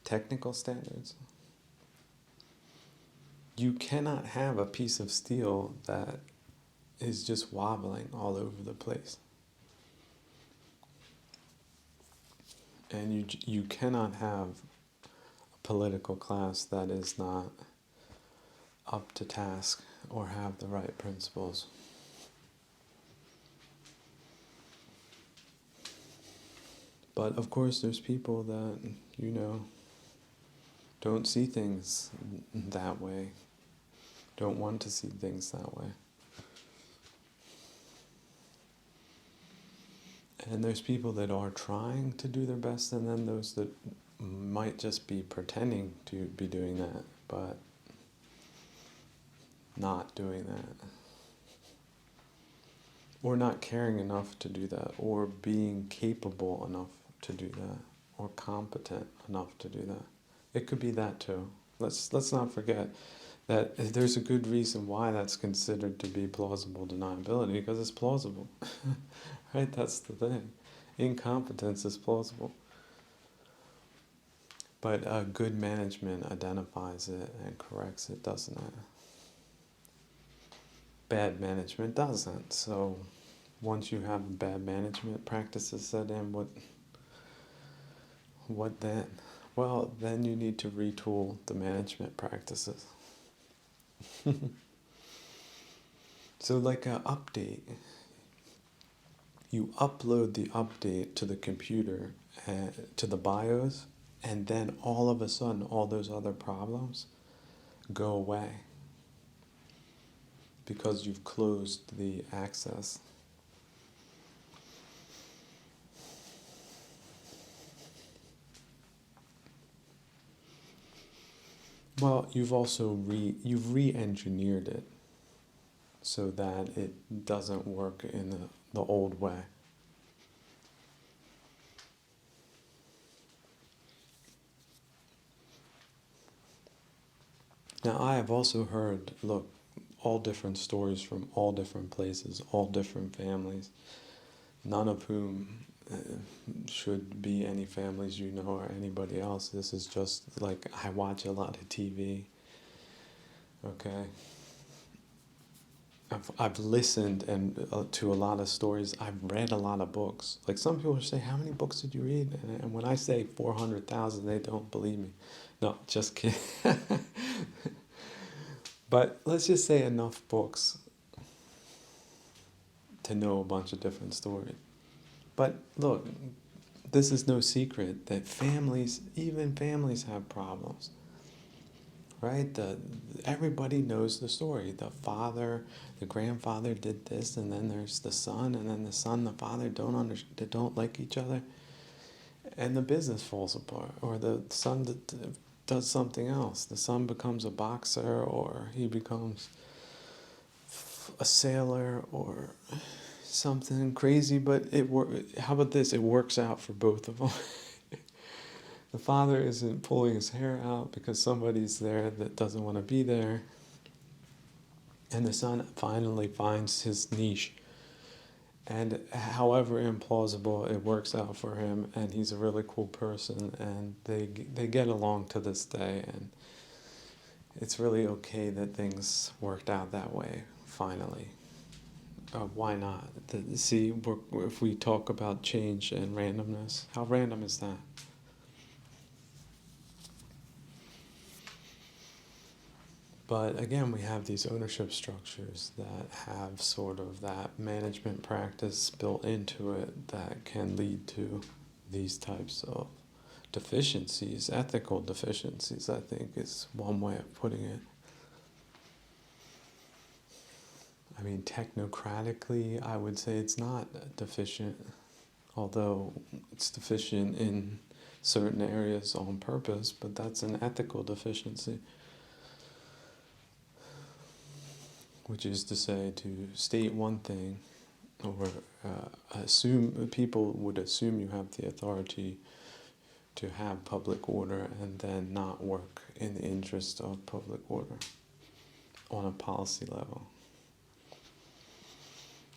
technical standards. You cannot have a piece of steel that is just wobbling all over the place. And you cannot have a political class that is not up to task or have the right principles. But of course there's people that, don't see things that way, don't want to see things that way. And there's people that are trying to do their best, and then those that might just be pretending to be doing that, but not doing that. Or not caring enough to do that, or being capable enough to do that, or competent enough to do that. It could be that too. Let's not forget that there's a good reason why that's considered to be plausible deniability, because it's plausible. Right? That's the thing. Incompetence is plausible. But good management identifies it and corrects it, doesn't it? Bad management doesn't. So once you have bad management practices set in, what then? Well, then you need to retool the management practices. So like an update, you upload the update to the computer, to the BIOS, and then all of a sudden all those other problems go away because you've closed the access. Well, you've also re-engineered it so that it doesn't work in the old way. Now, I have also heard, look, all different stories from all different places, all different families, none of whom should be any families you know or anybody else. This is just like, I watch a lot of TV, okay? I've listened to a lot of stories. I've read a lot of books. Like some people say, how many books did you read? And when I say 400,000, they don't believe me. No, just kidding. But let's just say enough books to know a bunch of different stories. But look, this is no secret that even families have problems, right? Everybody knows the story. The grandfather did this, and then there's the son, and then the son, the father they don't like each other, and the business falls apart, or the son does something else. The son becomes a boxer, or he becomes a sailor, or something crazy, but how about this? It works out for both of them. The father isn't pulling his hair out because somebody's there that doesn't want to be there. And the son finally finds his niche. And however implausible, it works out for him, and he's a really cool person, and they get along to this day, and it's really okay that things worked out that way, finally. Why not? See, if we talk about change and randomness, how random is that? But again, we have these ownership structures that have sort of that management practice built into it that can lead to these types of deficiencies, ethical deficiencies, I think is one way of putting it. I mean, technocratically, I would say it's not deficient, although it's deficient in certain areas on purpose, but that's an ethical deficiency. Which is to say, to state one thing, or assume people would assume you have the authority to have public order and then not work in the interest of public order on a policy level.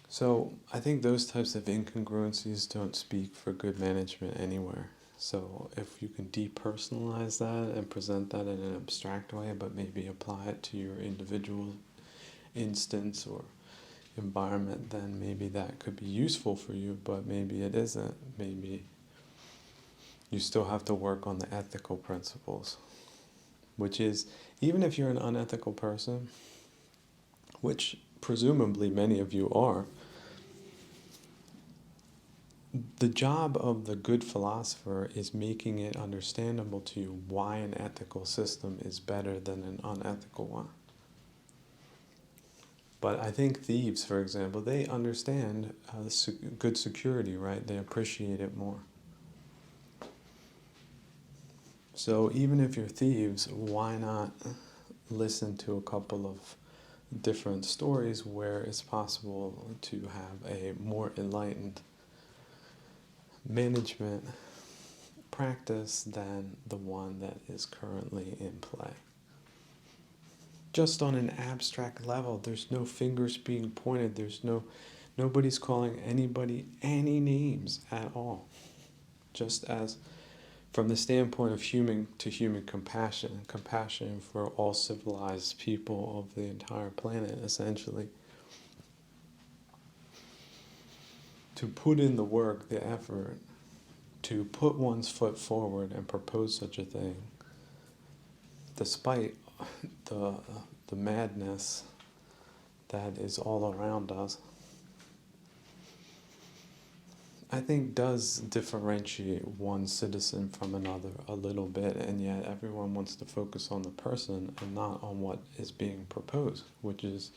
So I think those types of incongruencies don't speak for good management anywhere. So if you can depersonalize that and present that in an abstract way, but maybe apply it to your individual instance or environment, then maybe that could be useful for you, but maybe it isn't. Maybe you still have to work on the ethical principles, which is, even if you're an unethical person, which presumably many of you are, the job of the good philosopher is making it understandable to you why an ethical system is better than an unethical one. But I think thieves, for example, they understand good security, right? They appreciate it more. So even if you're thieves, why not listen to a couple of different stories where it's possible to have a more enlightened management practice than the one that is currently in play? Just on an abstract level, there's no fingers being pointed, nobody's calling anybody any names at all. Just as from the standpoint of human to human compassion for all civilized people of the entire planet, essentially. To put in the work, the effort, to put one's foot forward and propose such a thing, despite the madness that is all around us, I think does differentiate one citizen from another a little bit, and yet everyone wants to focus on the person and not on what is being proposed, which is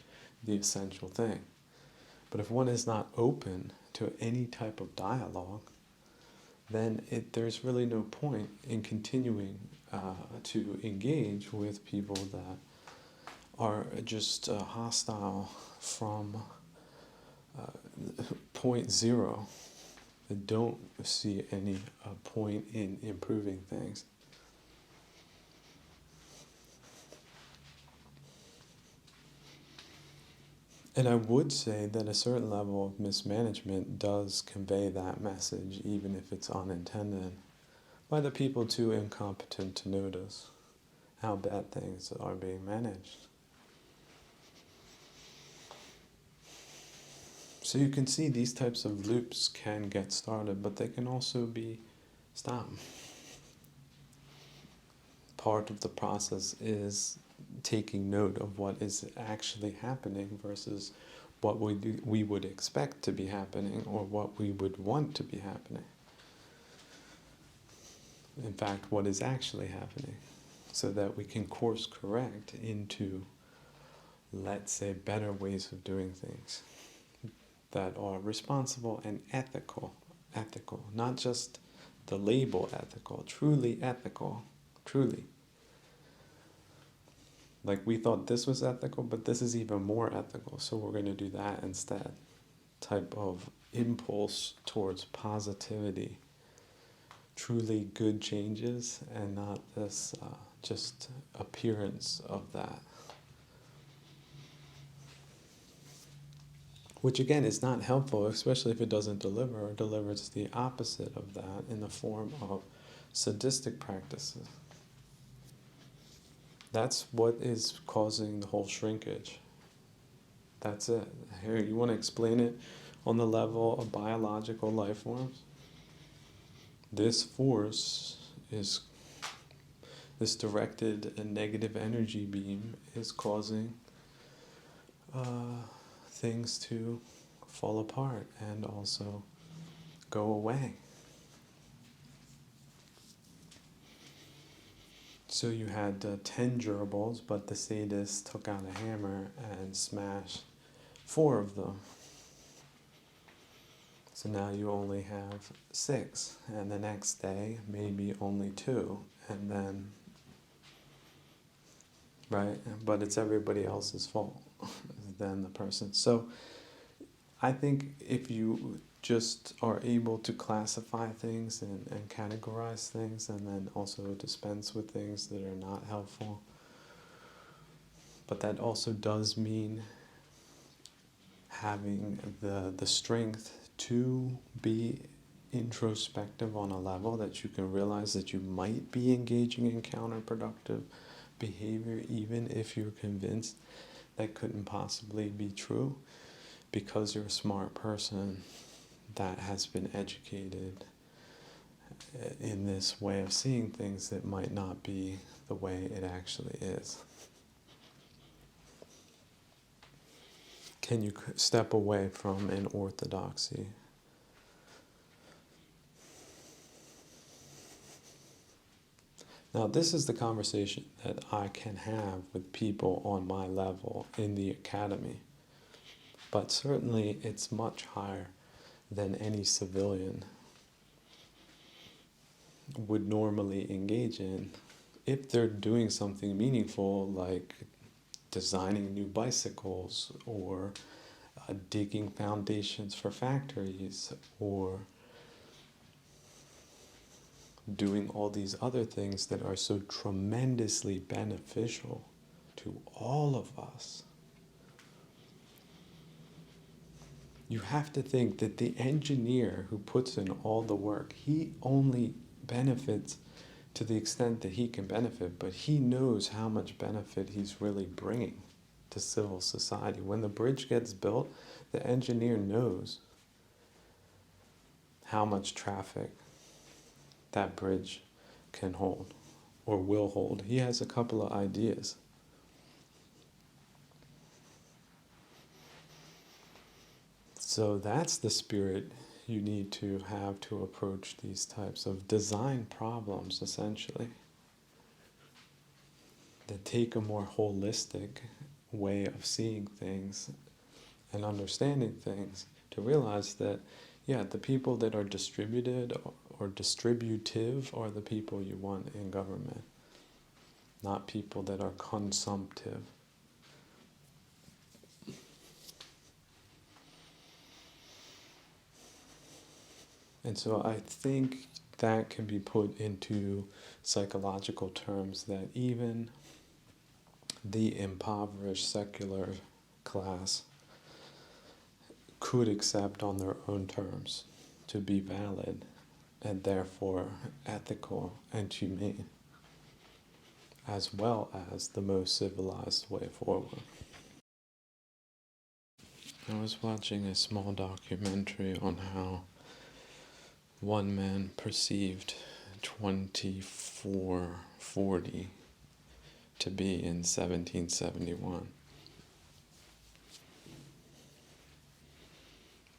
the essential thing. But if one is not open to any type of dialogue, then there's really no point in continuing to engage with people that are just hostile from point zero, that don't see any point in improving things. And I would say that a certain level of mismanagement does convey that message, even if it's unintended, by the people too incompetent to notice how bad things are being managed. So you can see these types of loops can get started, but they can also be stopped. Part of the process is taking note of what is actually happening versus what we would expect to be happening or what we would want to be happening. In fact, what is actually happening, so that we can course correct into, let's say, better ways of doing things that are responsible and ethical, not just the label ethical, truly ethical, truly. Like, we thought this was ethical, but this is even more ethical, so we're going to do that instead. Type of impulse towards positivity, truly good changes, and not this just appearance of that. Which again is not helpful, especially if it doesn't deliver, or delivers the opposite of that in the form of sadistic practices. That's what is causing the whole shrinkage. That's it. Here, you want to explain it on the level of biological life forms? This force is this directed and negative energy beam is causing things to fall apart and also go away. So you had 10 gerbils, but the sadist took out a hammer and smashed 4 of them. So now you only have 6, and the next day maybe only 2, and then, right? But it's everybody else's fault than the person. So I think if you just are able to classify things and categorize things, and then also dispense with things that are not helpful, but that also does mean having the strength to be introspective on a level that you can realize that you might be engaging in counterproductive behavior, even if you're convinced that couldn't possibly be true, because you're a smart person that has been educated in this way of seeing things that might not be the way it actually is. Can you step away from an orthodoxy? Now, this is the conversation that I can have with people on my level in the academy. But certainly it's much higher than any civilian would normally engage in if they're doing something meaningful, like designing new bicycles or digging foundations for factories or doing all these other things that are so tremendously beneficial to all of us. You have to think that the engineer who puts in all the work, he only benefits to the extent that he can benefit, but he knows how much benefit he's really bringing to civil society. When the bridge gets built, the engineer knows how much traffic that bridge can hold or will hold. He has a couple of ideas. So that's the spirit you need to have to approach these types of design problems, essentially, that take a more holistic way of seeing things and understanding things, to realize that, yeah, the people that are distributed or distributive are the people you want in government, not people that are consumptive. And so I think that can be put into psychological terms, that even the impoverished secular class could accept on their own terms to be valid and therefore ethical and humane, as well as the most civilized way forward. I was watching a small documentary on how one man perceived 2440 to be in 1771.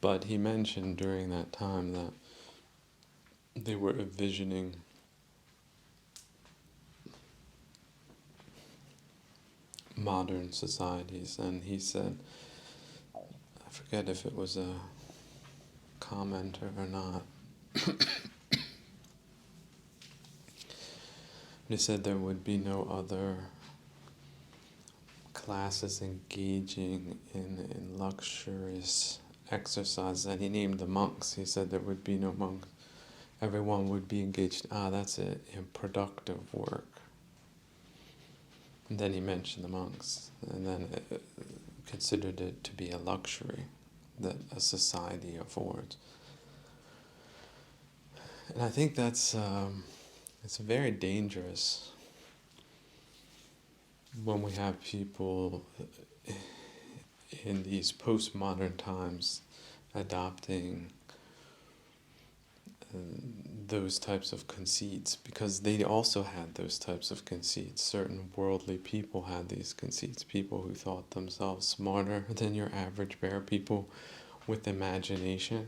But he mentioned during that time that they were envisioning modern societies, and he said, I forget if it was a commenter or not, he said there would be no other classes engaging in luxurious exercise, and he named the monks. He said there would be no monks. Everyone would be engaged, that's it, in productive work. And then he mentioned the monks, and then considered it to be a luxury that a society affords. And I think that's it's very dangerous when we have people in these postmodern times adopting those types of conceits, because they also had those types of conceits. Certain worldly people had these conceits, people who thought themselves smarter than your average bear, people with imagination.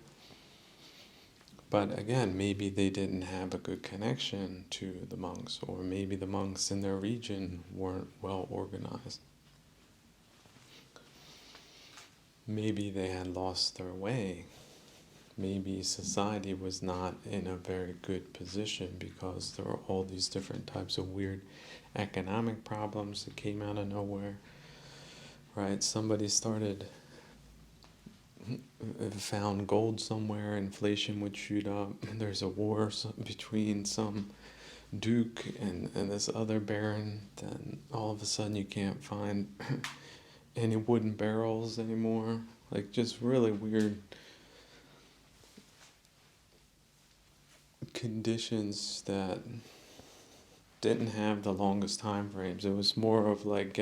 But again, maybe they didn't have a good connection to the monks, or maybe the monks in their region weren't well organized. Maybe they had lost their way. Maybe society was not in a very good position because there were all these different types of weird economic problems that came out of nowhere, right? Somebody found gold somewhere, inflation would shoot up, there's a war between some duke and this other baron, then all of a sudden you can't find any wooden barrels anymore. Like, just really weird conditions that didn't have the longest time frames. It was more of like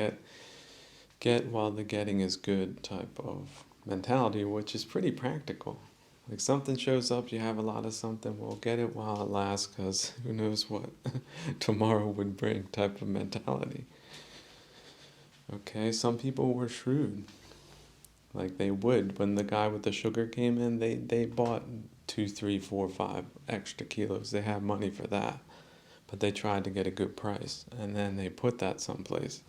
get while the getting is good type of mentality, which is pretty practical. Like, something shows up, you have a lot of something, well, get it while it lasts, because who knows what tomorrow would bring type of mentality. Okay, some people were shrewd. Like, they would, when the guy with the sugar came in, they bought 2, 3, 4, 5 extra kilos. They had money for that. But they tried to get a good price, and then they put that someplace.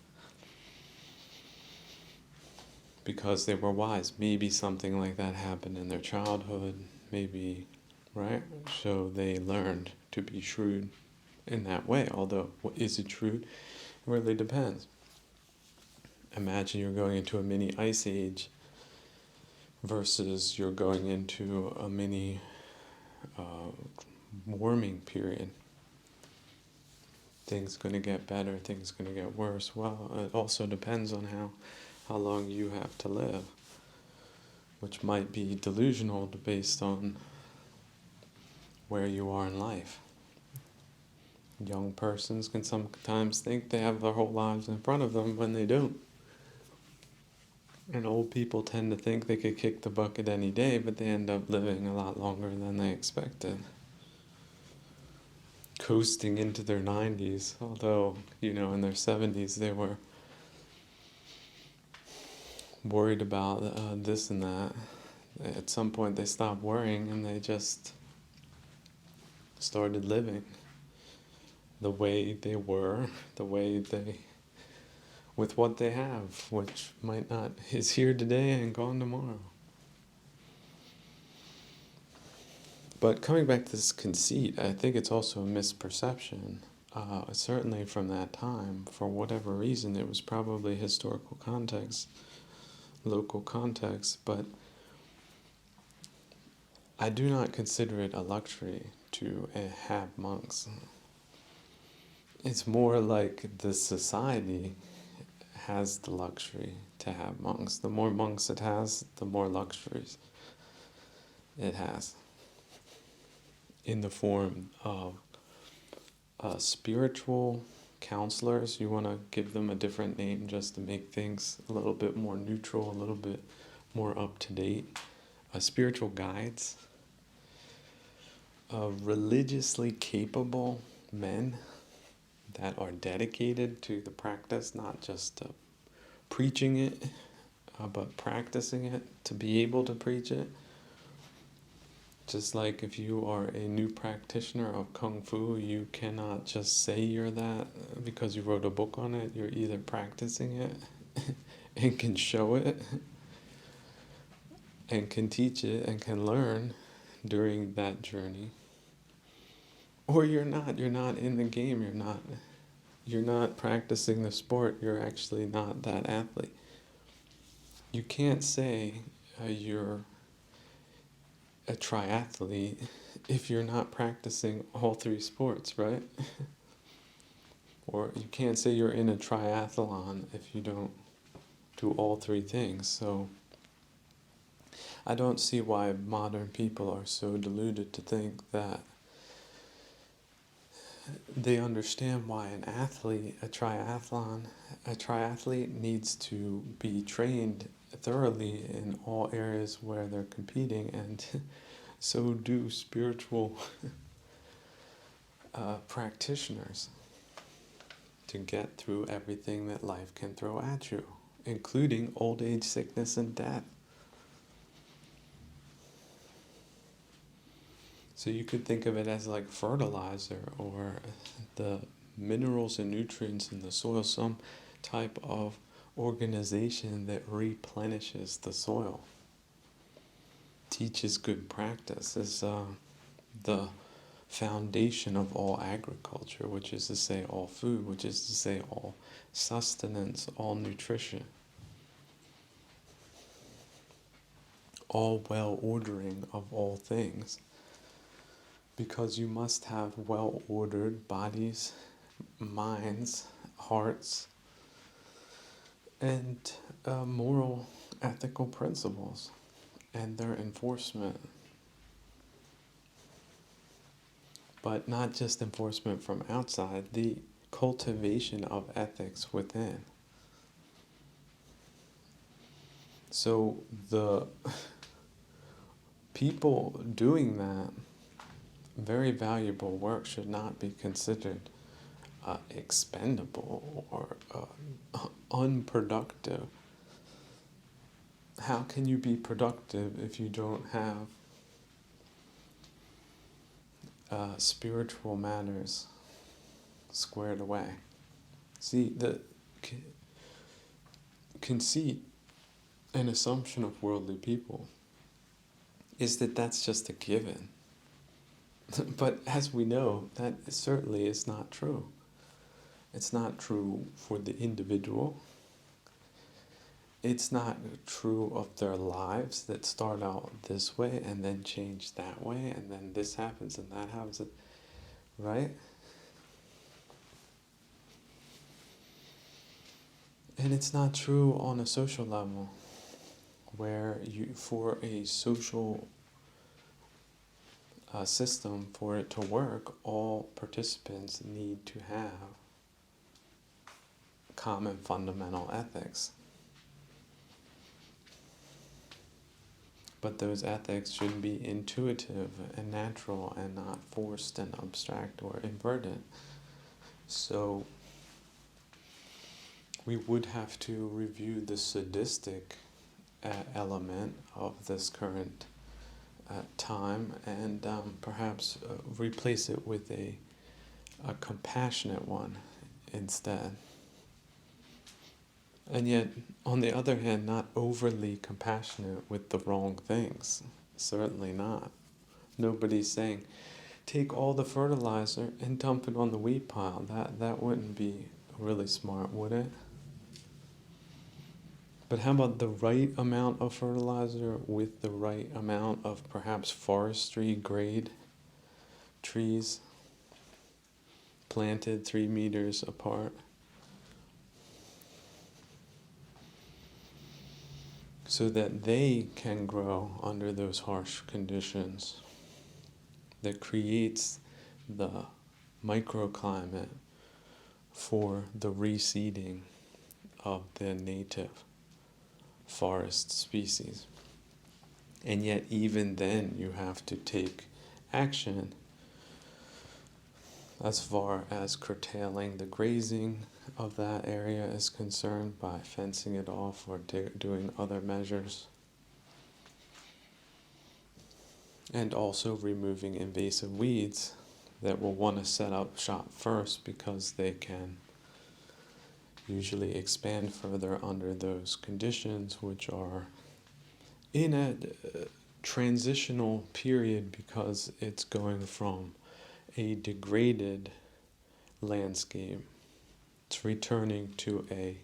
Because they were wise. Maybe something like that happened in their childhood, maybe, right? So they learned to be shrewd in that way. Although, is it shrewd? It really depends. Imagine you're going into a mini ice age versus you're going into a mini warming period. Things going to get better, things going to get worse. Well, it also depends on how long you have to live, which might be delusional based on where you are in life. Young persons can sometimes think they have their whole lives in front of them when they don't. And old people tend to think they could kick the bucket any day, but they end up living a lot longer than they expected. Coasting into their 90s, although, in their 70s they were worried about this and that. At some point they stopped worrying and they just started living the way they were, with what they have, which might not, is here today and gone tomorrow. But coming back to this conceit, I think it's also a misperception. Certainly from that time, for whatever reason, it was probably historical context, local context, but I do not consider it a luxury to have monks. It's more like the society has the luxury to have monks. The more monks it has, the more luxuries it has. In the form of spiritual counselors, you want to give them a different name just to make things a little bit more neutral, a little bit more up to date. Spiritual guides, religiously capable men that are dedicated to the practice, not just preaching it, but practicing it to be able to preach it. Just like if you are a new practitioner of Kung Fu, you cannot just say you're that because you wrote a book on it. You're either practicing it and can show it and can teach it and can learn during that journey. Or you're not in the game, you're not practicing the sport, you're actually not that athlete. You can't say you're a triathlete if you're not practicing all 3 sports, right? Or you can't say you're in a triathlon if you don't do all 3 things. So I don't see why modern people are so deluded to think that they understand why a triathlete needs to be trained thoroughly in all areas where they're competing, and so do spiritual practitioners to get through everything that life can throw at you, including old age, sickness, and death. So you could think of it as like fertilizer, or the minerals and nutrients in the soil, some type of organization that replenishes the soil, teaches good practice, is the foundation of all agriculture, which is to say all food, which is to say all sustenance, all nutrition, all well-ordering of all things. Because you must have well-ordered bodies, minds, hearts, and moral, ethical principles, and their enforcement. But not just enforcement from outside, the cultivation of ethics within. So the people doing that very valuable work should not be considered expendable or unproductive. How can you be productive if you don't have spiritual matters squared away? See, the conceit and assumption of worldly people is that that's just a given. But as we know, that certainly is not true. It's not true for the individual. It's not true of their lives that start out this way and then change that way, and then this happens and that happens, right? And it's not true on a social level, where for a social system, for it to work, all participants need to have common fundamental ethics. But those ethics should be intuitive and natural and not forced and abstract or inverted. So we would have to review the sadistic element of this current time, and perhaps replace it with a compassionate one instead. And yet, on the other hand, not overly compassionate with the wrong things. Certainly not. Nobody's saying, take all the fertilizer and dump it on the wheat pile. That wouldn't be really smart, would it? But how about the right amount of fertilizer with the right amount of perhaps forestry grade trees planted 3 meters apart? So that they can grow under those harsh conditions that creates the microclimate for the reseeding of the native forest species. And yet even then you have to take action as far as curtailing the grazing of that area is concerned by fencing it off or doing other measures. And also removing invasive weeds that will want to set up shop first, because they can usually expand further under those conditions, which are in a transitional period, because it's going from a degraded landscape, it's returning to a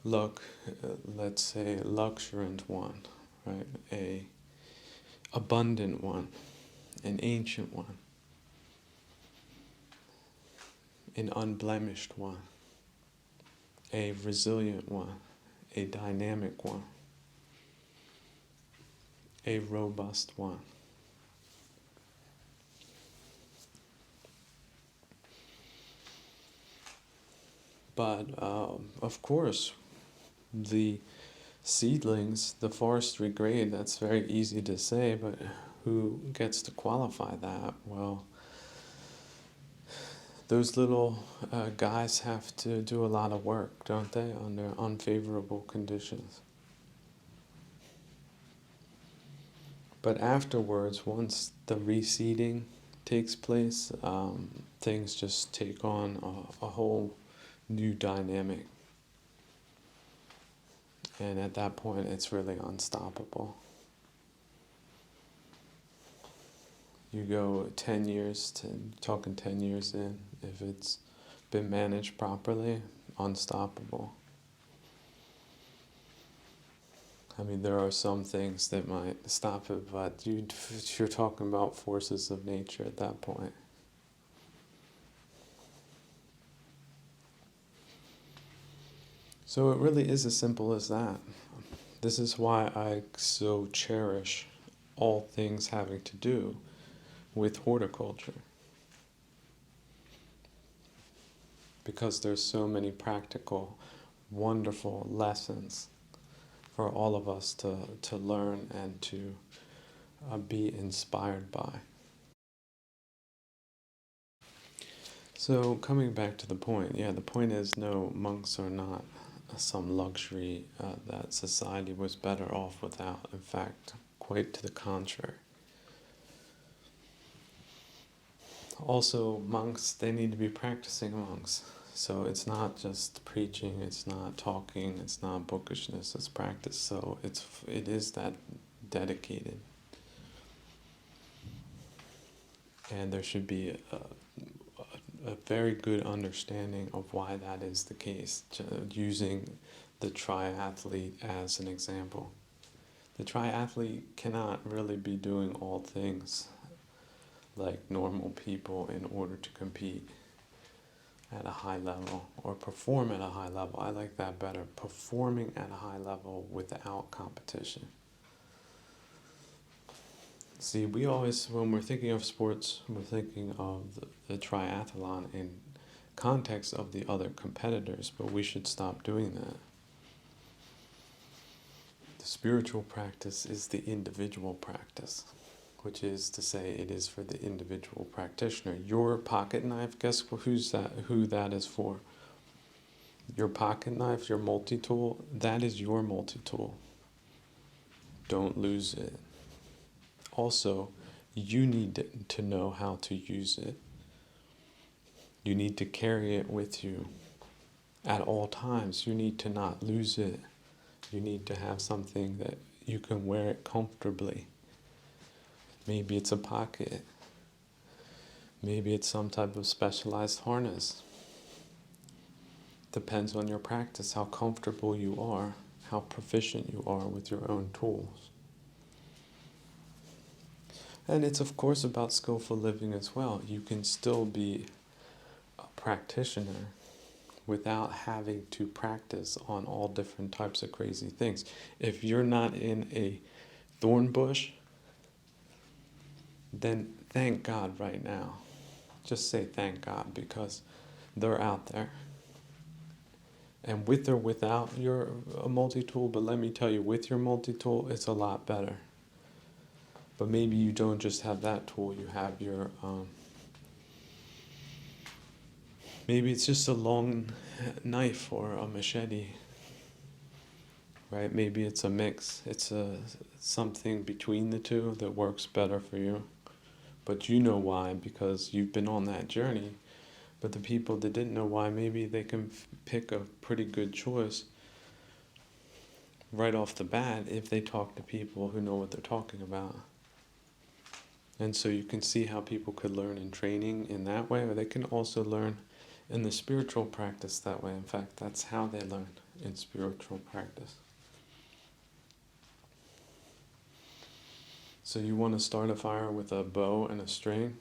let's say luxuriant one, right? A abundant one, an ancient one, an unblemished one, a resilient one, a dynamic one, a robust one. But of course, the seedlings, the forestry grade, that's very easy to say, but Who gets to qualify that? Well, those little guys have to do a lot of work, don't they, under unfavorable conditions. But afterwards, once the reseeding takes place, things just take on a whole new dynamic. And at that point, it's really unstoppable. You go 10 years, talking 10 years in, if it's been managed properly, unstoppable. I mean, there are some things that might stop it, but you're talking about forces of nature at that point. So it really is as simple as that. This is why I so cherish all things having to do with horticulture. Because there's so many practical, wonderful lessons for all of us to learn and to be inspired by. So coming back to the point, the point is no, monks are not some luxury that society was better off without. In fact, quite to the contrary. Also, monks, they need to be practicing monks. So it's not just preaching, it's not talking, it's not bookishness, it's practice. So it is that dedicated. And there should be a very good understanding of why that is the case, using the triathlete as an example. The triathlete cannot really be doing all things like normal people in order to compete at a high level or perform at a high level. I like that better. Performing at a high level without competition. See, we always, when we're thinking of sports, we're thinking of the triathlon in context of the other competitors, but we should stop doing that. The spiritual practice is the individual practice, which is to say it is for the individual practitioner. Your pocket knife, guess who that is for? Your pocket knife, your multi-tool, that is your multi-tool. Don't lose it. Also, you need to know how to use it. You need to carry it with you at all times. You need to not lose it. You need to have something that you can wear it comfortably. Maybe it's a pocket. Maybe it's some type of specialized harness. Depends on your practice, how comfortable you are, how proficient you are with your own tools. And it's of course about skillful living as well. You can still be a practitioner without having to practice on all different types of crazy things. If you're not in a thorn bush, then thank God right now. Just say thank God, because they're out there. And with or without your multi-tool, but let me tell you, with your multi-tool, it's a lot better. But maybe you don't just have that tool, you have your, maybe it's just a long knife or a machete, right? Maybe it's a mix, it's something between the two that works better for you. But you know why, because you've been on that journey. But the people that didn't know why, maybe they can pick a pretty good choice right off the bat if they talk to people who know what they're talking about. And so you can see how people could learn in training in that way, or they can also learn in the spiritual practice that way. In fact, that's how they learn in spiritual practice. So you want to start a fire with a bow and a string?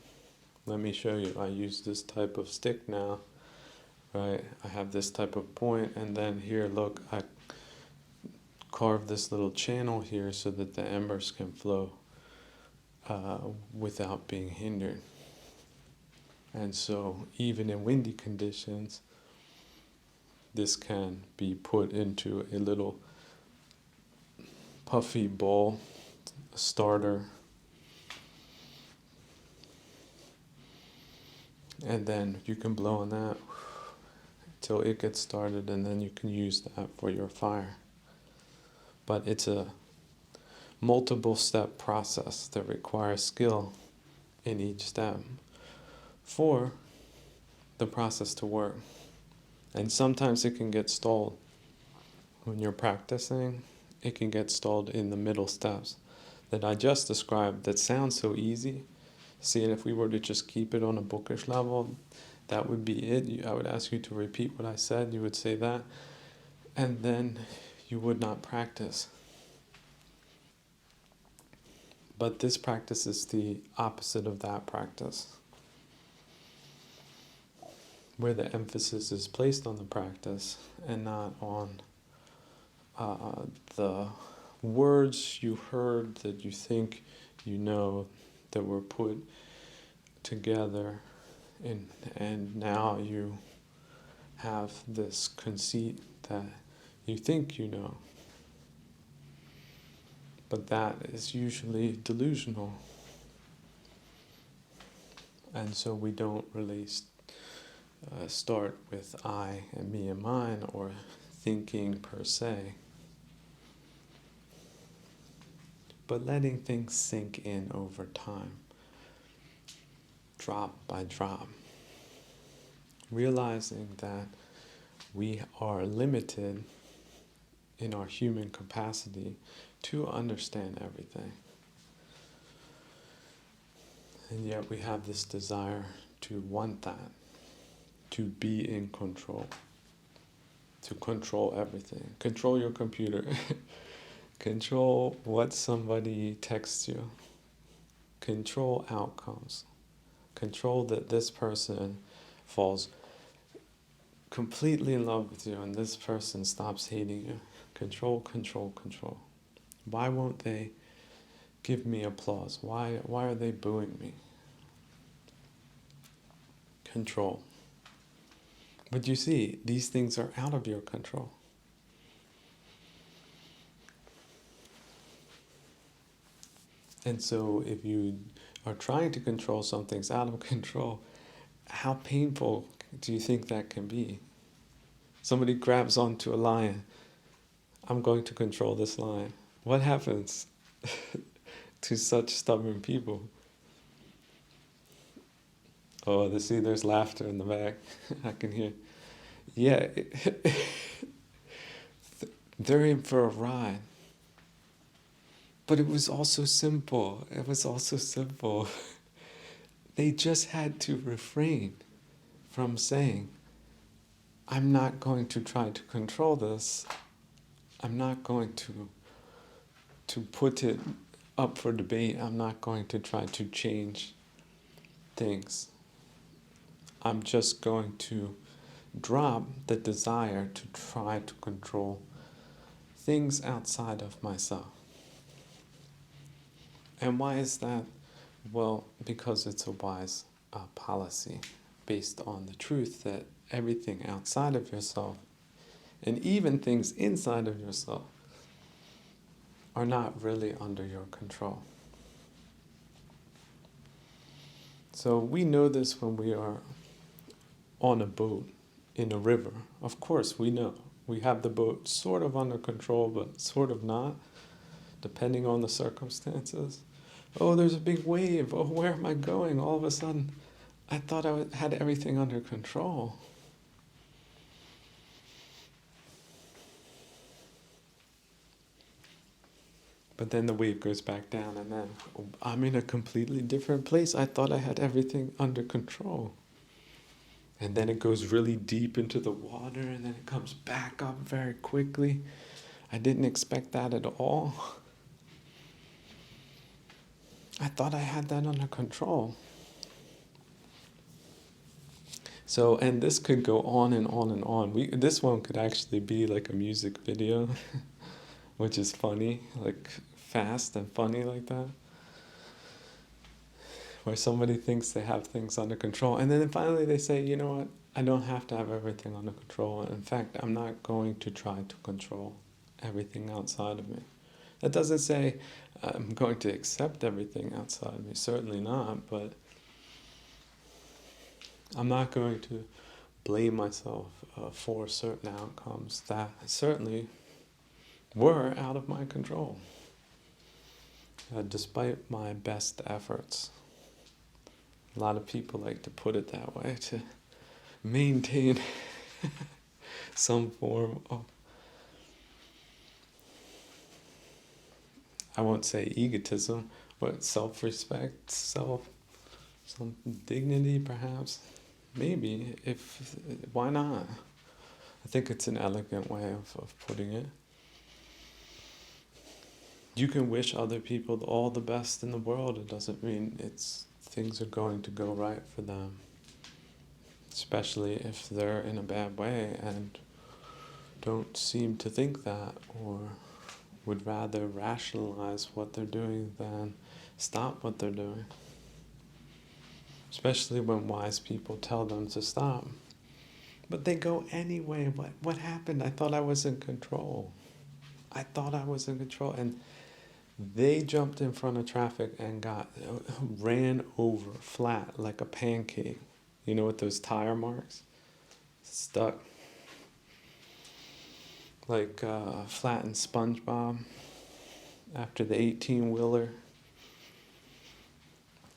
Let me show you. I use this type of stick now, right? I have this type of point, and then here, look, I carved this little channel here so that the embers can flow without being hindered. And so even in windy conditions, this can be put into a little puffy bowl, a starter, And then you can blow on that till it gets started, and then you can use that for your fire. But it's a multiple step process that requires skill in each step for the process to work. And sometimes it can get stalled. When you're practicing, it can get stalled in the middle steps that I just described that sound so easy. See, and if we were to just keep it on a bookish level, that would be it. I would ask you to repeat what I said. You would say that, and then you would not practice. But this practice is the opposite of that practice, where the emphasis is placed on the practice and not on the words you heard that you think you know that were put together, and now you have this conceit that you think you know. But that is usually delusional. And so we don't really start with I and me and mine or thinking per se, but letting things sink in over time, drop by drop, realizing that we are limited in our human capacity to understand everything. And yet we have this desire to want that, to be in control, to control everything. Control your computer. Control what somebody texts you. Control outcomes. Control that this person falls completely in love with you and this person stops hating you. Control, control, control. Why won't they give me applause? Why are they booing me? Control. But you see, these things are out of your control. And so if you are trying to control something's out of control, how painful do you think that can be? Somebody grabs onto a lion. I'm going to control this lion. What happens to such stubborn people? Oh, there's laughter in the back. I can hear. Yeah, they're in for a ride. But it was also simple. It was also simple. They just had to refrain from saying, I'm not going to try to control this. I'm not going to put it up for debate. I'm not going to try to change things. I'm just going to drop the desire to try to control things outside of myself. And why is that? Well, because it's a wise policy based on the truth that everything outside of yourself and even things inside of yourself are not really under your control. So we know this when we are on a boat in a river. Of course, we know. We have the boat sort of under control, but sort of not, depending on the circumstances. Oh, there's a big wave. Oh, where am I going? All of a sudden, I thought I had everything under control. But then the wave goes back down, and then I'm in a completely different place. I thought I had everything under control. And then it goes really deep into the water, and then it comes back up very quickly. I didn't expect that at all. I thought I had that under control. So, and this could go on and on and on. This one could actually be like a music video, which is funny, like fast and funny like that. Where somebody thinks they have things under control, and then finally they say, you know what, I don't have to have everything under control. In fact, I'm not going to try to control everything outside of me. That doesn't say I'm going to accept everything outside of me, certainly not, but I'm not going to blame myself for certain outcomes that certainly were out of my control, despite my best efforts. A lot of people like to put it that way, to maintain some form of, I won't say egotism, but self-respect, some dignity perhaps. Maybe, if, why not? I think it's an elegant way of putting it. You can wish other people all the best in the world. It doesn't mean things are going to go right for them, especially if they're in a bad way and don't seem to think that, or would rather rationalize what they're doing than stop what they're doing. Especially when wise people tell them to stop. But they go anyway. What happened? I thought I was in control. I thought I was in control. And they jumped in front of traffic and ran over flat like a pancake. You know, with those tire marks? Stuck. Like flattened SpongeBob after the 18-wheeler.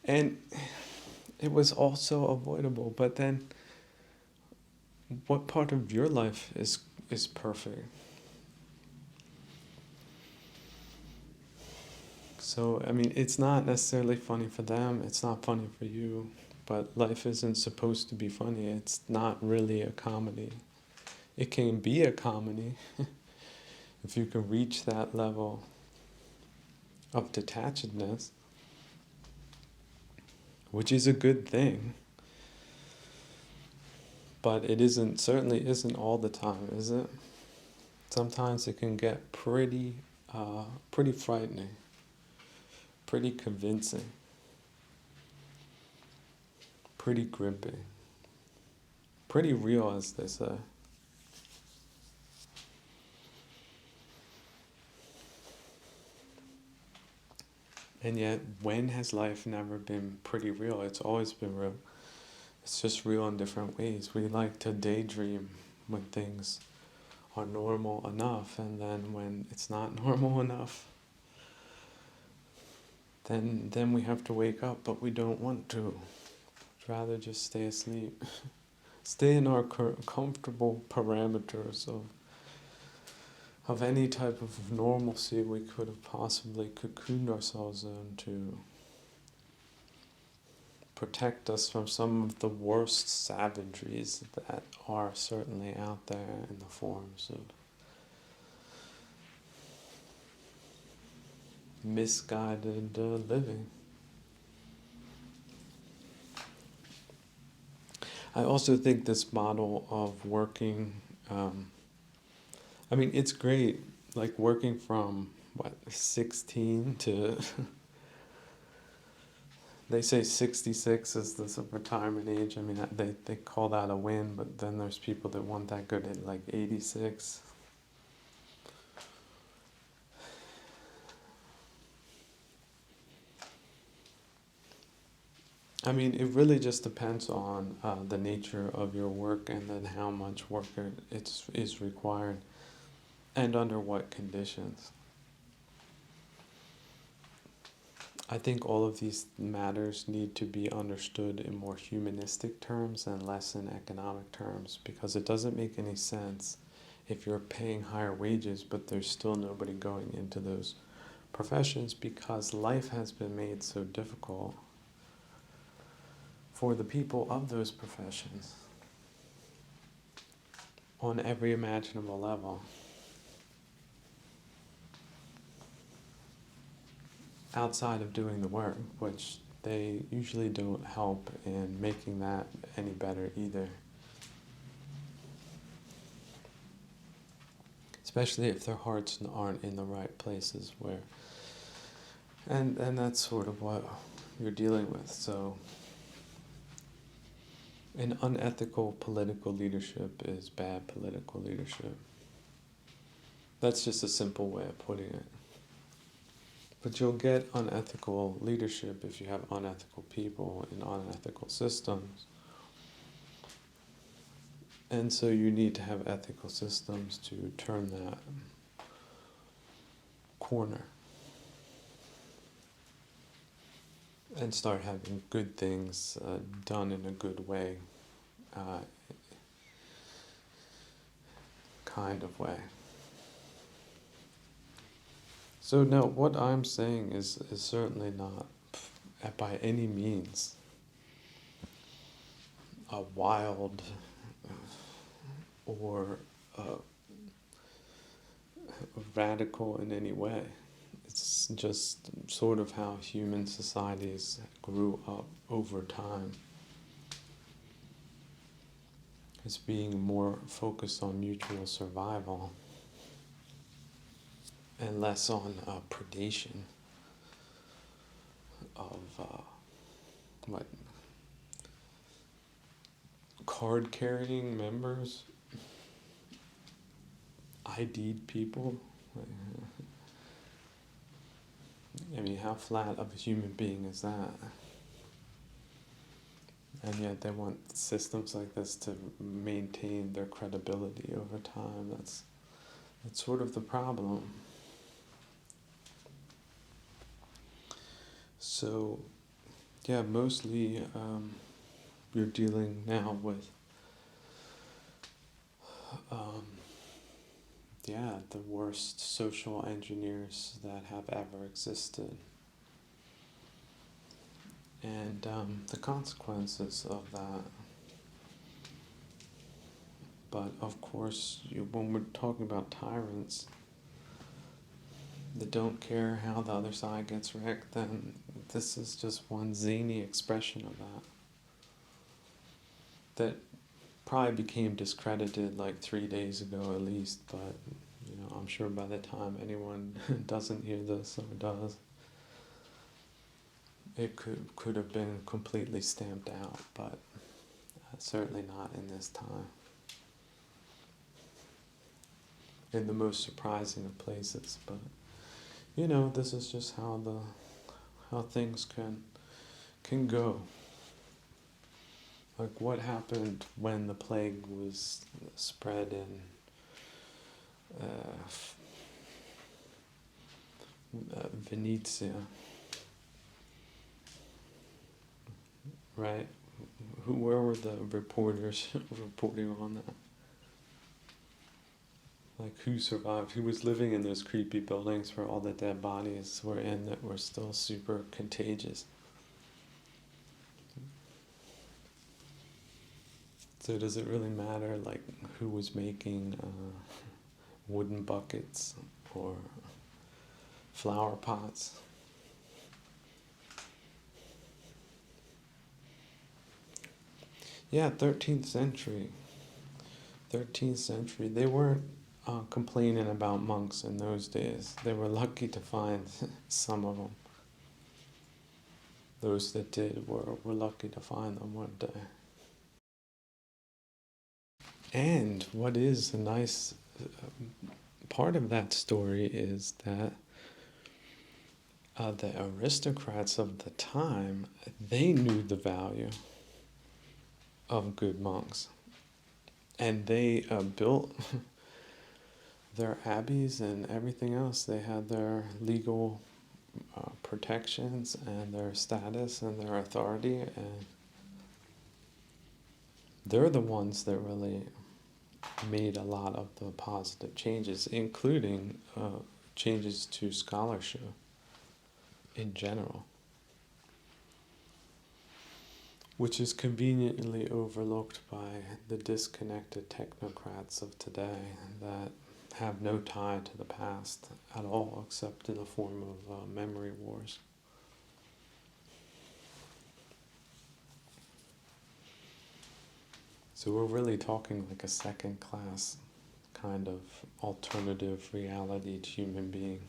And it was also avoidable. But then, what part of your life is perfect? So, I mean, it's not necessarily funny for them, it's not funny for you, but life isn't supposed to be funny. It's not really a comedy. It can be a comedy if you can reach that level of detachedness, which is a good thing. But it certainly isn't all the time, is it? Sometimes it can get pretty frightening, pretty convincing, pretty gripping, pretty real, as they say. And yet, when has life never been pretty real? It's always been real. It's just real in different ways. We like to daydream when things are normal enough, and then when it's not normal enough, then we have to wake up, but we don't want to. We'd rather just stay asleep. Stay in our comfortable parameters of any type of normalcy we could have possibly cocooned ourselves in to protect us from some of the worst savageries that are certainly out there in the forms of misguided living. I also think this model of working, I mean, it's great, like working from, 16 to, they say 66 is the retirement age. I mean, they call that a win, but then there's people that want that good at like 86. I mean, it really just depends on the nature of your work and then how much work is required and under what conditions. I think all of these matters need to be understood in more humanistic terms and less in economic terms, because it doesn't make any sense if you're paying higher wages but there's still nobody going into those professions because life has been made so difficult for the people of those professions on every imaginable level. Outside of doing the work, which they usually don't help in making that any better either. Especially if their hearts aren't in the right places where, and that's sort of what you're dealing with. So an unethical political leadership is bad political leadership. That's just a simple way of putting it. But you'll get unethical leadership if you have unethical people in unethical systems. And so you need to have ethical systems to turn that corner and start having good things done in a good way, uh, kind of way. So no, what I'm saying is certainly not by any means a wild or radical in any way. It's just sort of how human societies grew up over time, as being more focused on mutual survival and less on predation of what card-carrying members, ID'd people. I mean, how flat of a human being is that? And yet they want systems like this to maintain their credibility over time. That's sort of the problem. So, yeah, mostly you're dealing now with, the worst social engineers that have ever existed. And the consequences of that. But of course, when we're talking about tyrants that don't care how the other side gets wrecked, then this is just one zany expression of that probably became discredited like 3 days ago at least, but I'm sure by the time anyone doesn't hear this or does, it could have been completely stamped out, but certainly not in this time. In the most surprising of places, but this is just how things can go. Like what happened when the plague was spread in Venezia, right? Where were the reporters reporting on that? Like who survived? Who was living in those creepy buildings where all the dead bodies were in that were still super contagious? So does it really matter like who was making wooden buckets or flower pots? Yeah, 13th century. 13th century. They weren't complaining about monks in those days. They were lucky to find some of them. Those that did were lucky to find them, weren't they? And what is a nice part of that story is that the aristocrats of the time, they knew the value of good monks. And they built their abbeys and everything else. They had their legal protections and their status and their authority, and they're the ones that really made a lot of the positive changes, including changes to scholarship in general, which is conveniently overlooked by the disconnected technocrats of today that have no tie to the past at all, except in the form of memory wars. So we're really talking like a second class kind of alternative reality to human being.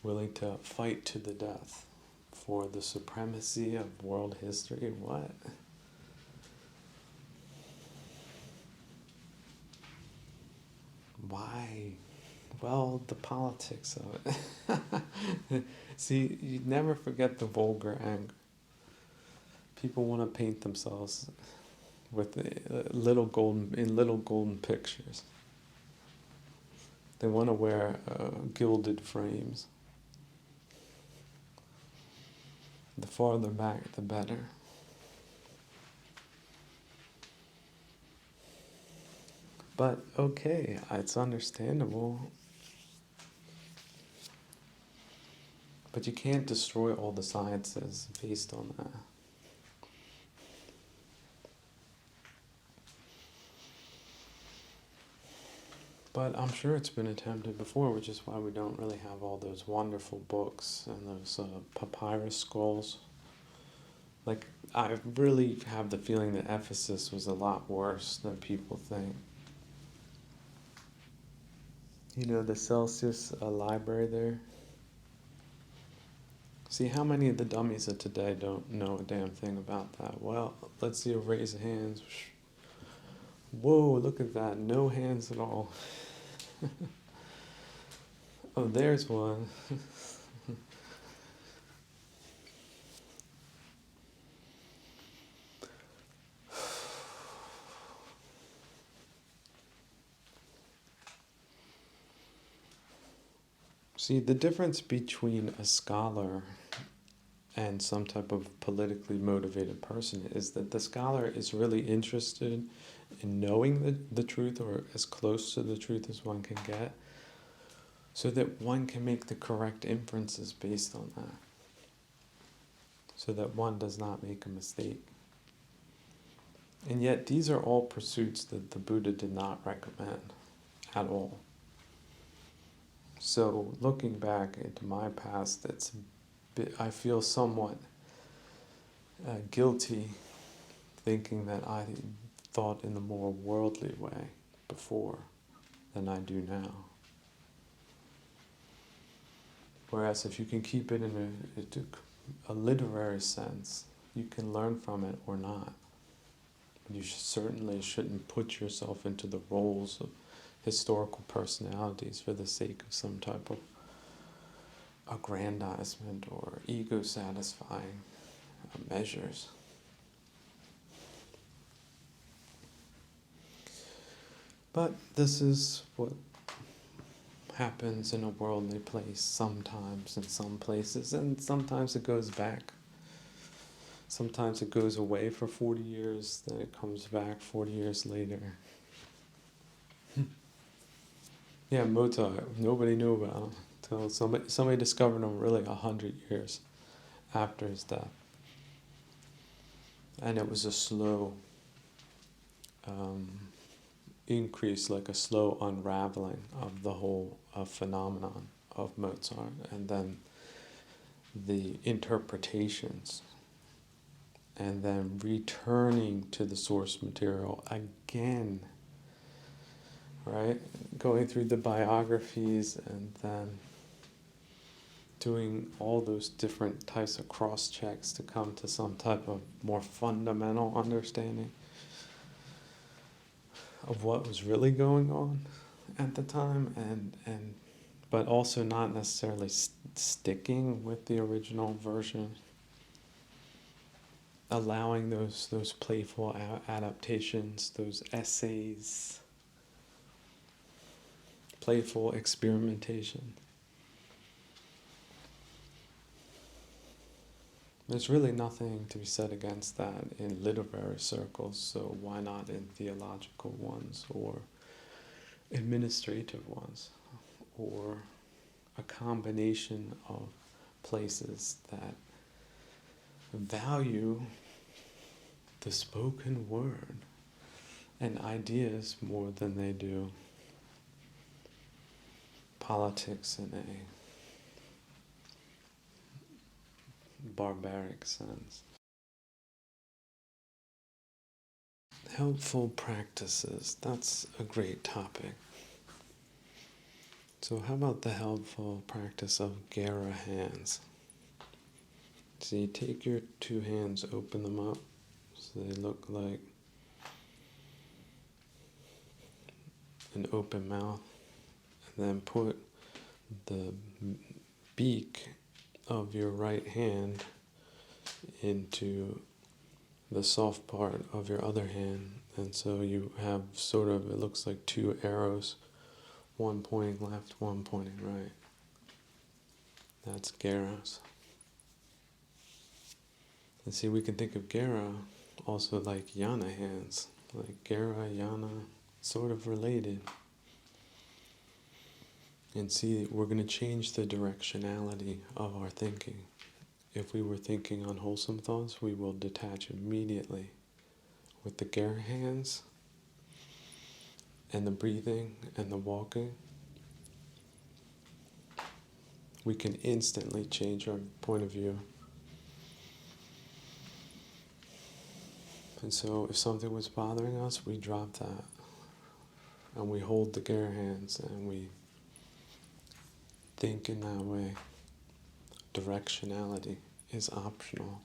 Willing to fight to the death for the supremacy of world history. What? Why? Well, the politics of it. See, you never forget the vulgar anger. People want to paint themselves with little golden pictures. They want to wear gilded frames. The farther back, the better. But okay, it's understandable. But you can't destroy all the sciences based on that. But I'm sure it's been attempted before, which is why we don't really have all those wonderful books and those papyrus scrolls. Like, I really have the feeling that Ephesus was a lot worse than people think. You know, the Celsius library there? See, how many of the dummies of today don't know a damn thing about that? Well, let's see a raise of hands. Whoa, look at that. No hands at all. Oh, there's one. See, the difference between a scholar and some type of politically motivated person is that the scholar is really interested in knowing the truth, or as close to the truth as one can get, so that one can make the correct inferences based on that, so that one does not make a mistake. And yet these are all pursuits that the Buddha did not recommend at all. So looking back into my past, I feel somewhat guilty thinking that I thought in a more worldly way before than I do now. Whereas if you can keep it in a literary sense, you can learn from it or not. You certainly shouldn't put yourself into the roles of historical personalities for the sake of some type of aggrandizement or ego-satisfying measures. But this is what happens in a worldly place sometimes in some places, and sometimes it goes back. Sometimes it goes away for 40 years, then it comes back 40 years later. Yeah, Mozart, nobody knew about him until somebody discovered him really 100 years after his death. And it was a slow increase, like a slow unraveling of the whole phenomenon of Mozart, and then the interpretations, and then returning to the source material again, right? Going through the biographies and then doing all those different types of cross-checks to come to some type of more fundamental understanding of what was really going on at the time, and but also not necessarily sticking with the original version, allowing those playful adaptations, those essays, playful experimentation. There's really nothing to be said against that in literary circles, so why not in theological ones or administrative ones, or a combination of places that value the spoken word and ideas more than they do politics in a barbaric sense. Helpful practices, that's a great topic. So how about the helpful practice of Gera hands? So you take your two hands, open them up so they look like an open mouth, and then put the beak of your right hand into the soft part of your other hand. And so you have sort of, it looks like two arrows, one pointing left, one pointing right. That's Geras. And see, we can think of Gera also like Yana hands. Like Gera, Yana, sort of related. And see, we're going to change the directionality of our thinking. If we were thinking unwholesome thoughts, we will detach immediately. With the Gera hands, and the breathing, and the walking, we can instantly change our point of view. And so if something was bothering us, we drop that. And we hold the Gera hands, and we think in that way. Directionality is optional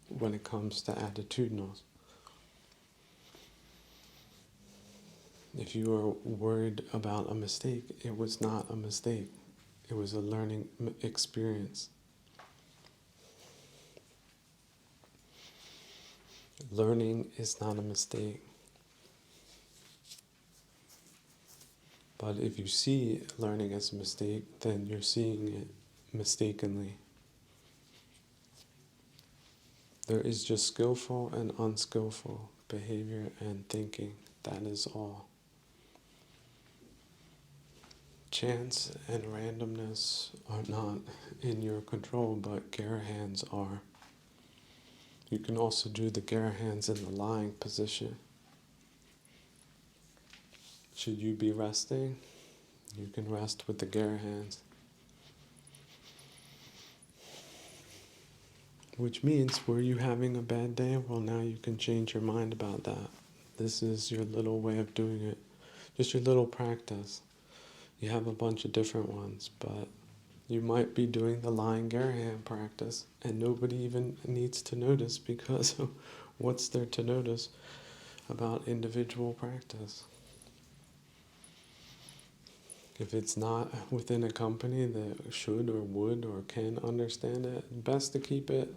when it comes to attitudinals. If you are worried about a mistake, it was not a mistake. It was a learning experience. Learning is not a mistake. But if you see learning as a mistake, then you're seeing it mistakenly. There is just skillful and unskillful behavior and thinking. That is all. Chance and randomness are not in your control, but Gera hands are. You can also do the Gera hands in the lying position. Should you be resting, you can rest with the Gera hands. Which means, were you having a bad day? Well, now you can change your mind about that. This is your little way of doing it. Just your little practice. You have a bunch of different ones, but you might be doing the lying Gera hand practice, and nobody even needs to notice, because what's there to notice about individual practice? If it's not within a company that should or would or can understand it, best to keep it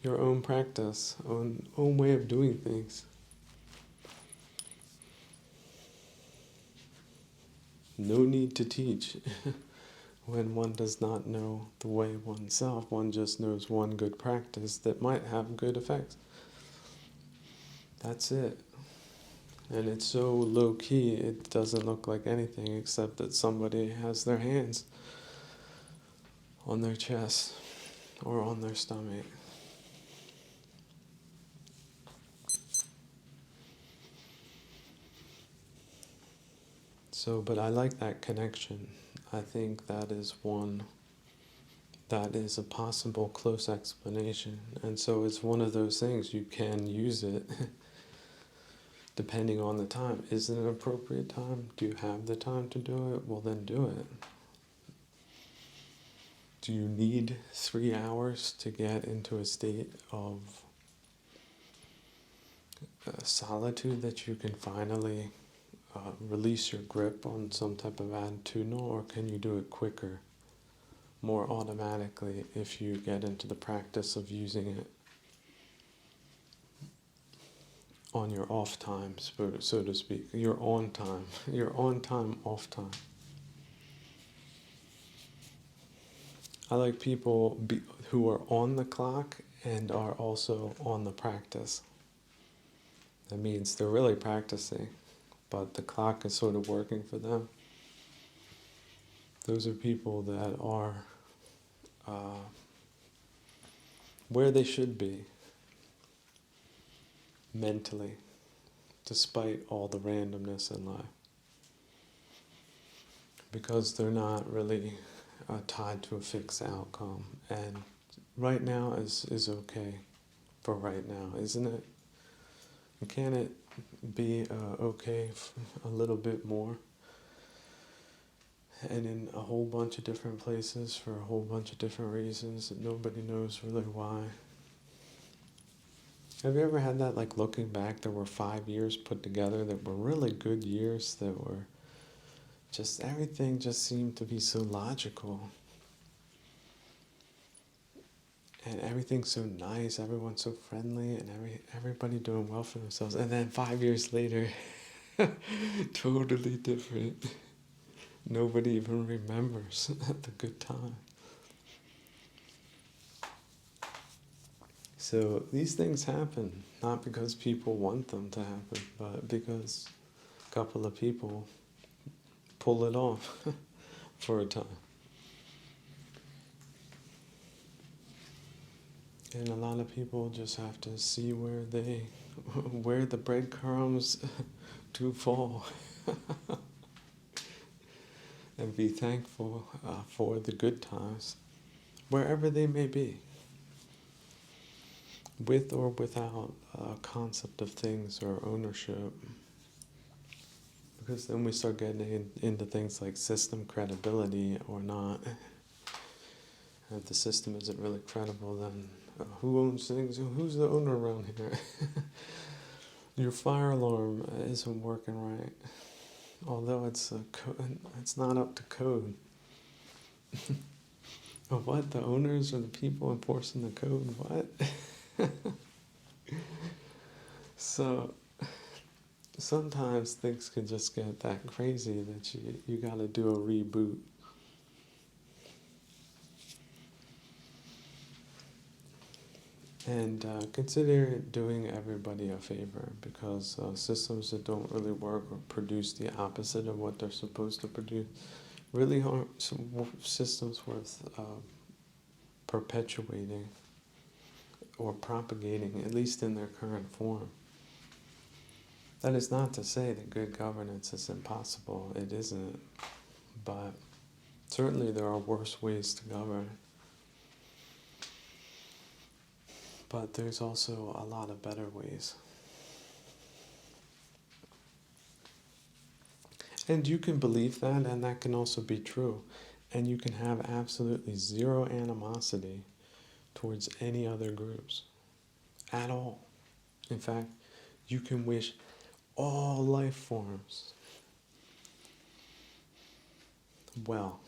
your own practice, own way of doing things. No need to teach. When one does not know the way oneself, one just knows one good practice that might have good effects. That's it. And it's so low-key, it doesn't look like anything except that somebody has their hands on their chest or on their stomach. So, but I like that connection. I think that is a possible close explanation. And so it's one of those things, you can use it depending on the time. Is it an appropriate time? Do you have the time to do it? Well, then do it. Do you need 3 hours to get into a state of solitude that you can finally release your grip on some type of attitudinal, or can you do it quicker, more automatically, if you get into the practice of using it on your off time, so to speak, your on time, off time. I like people who are on the clock and are also on the practice. That means they're really practicing, but the clock is sort of working for them. Those are people that are where they should be mentally, despite all the randomness in life. Because they're not really tied to a fixed outcome. And right now is okay for right now, isn't it? And can it be okay a little bit more? And in a whole bunch of different places for a whole bunch of different reasons that nobody knows really why. Have you ever had that, like looking back, there were 5 years put together that were really good years, that were just, everything just seemed to be so logical. and everything's so nice, everyone's so friendly, and everybody doing well for themselves. And then 5 years later, totally different. Nobody even remembers the good time. So these things happen, not because people want them to happen, but because a couple of people pull it off for a time. And a lot of people just have to see where the breadcrumbs do fall, and be thankful for the good times, wherever they may be, with or without a concept of things or ownership. Because then we start getting into things like system credibility or not. If the system isn't really credible, then who owns things? Who's the owner around here? Your fire alarm isn't working right, although it's not up to code. What? The owners are the people enforcing the code? What? So sometimes things can just get that crazy that you got to do a reboot. And consider doing everybody a favor, because systems that don't really work or produce the opposite of what they're supposed to produce really aren't systems worth perpetuating or propagating, at least in their current form. That is not to say that good governance is impossible. It isn't. But certainly there are worse ways to govern. But there's also a lot of better ways. And you can believe that, and that can also be true. And you can have absolutely zero animosity towards any other groups at all. In fact, you can wish all life forms well.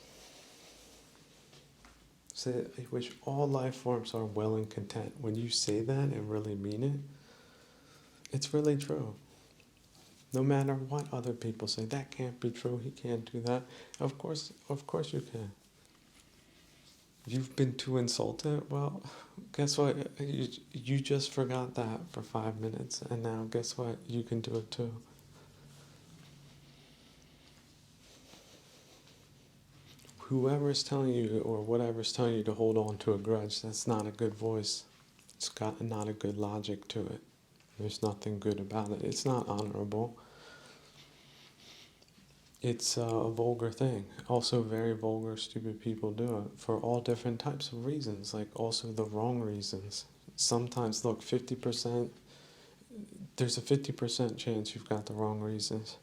Say, I wish all life forms are well and content. When you say that and really mean it, it's really true. No matter what other people say, that can't be true, he can't do that. Of course you can. You've been too insulted? Well, guess what? You just forgot that for 5 minutes, and now guess what? You can do it too. Whoever's telling you or whatever's telling you to hold on to a grudge, that's not a good voice. It's got not a good logic to it. There's nothing good about it. It's not honorable. It's a vulgar thing. Also, very vulgar, stupid people do it for all different types of reasons, like also the wrong reasons. Sometimes, look, 50%, there's a 50% chance you've got the wrong reasons.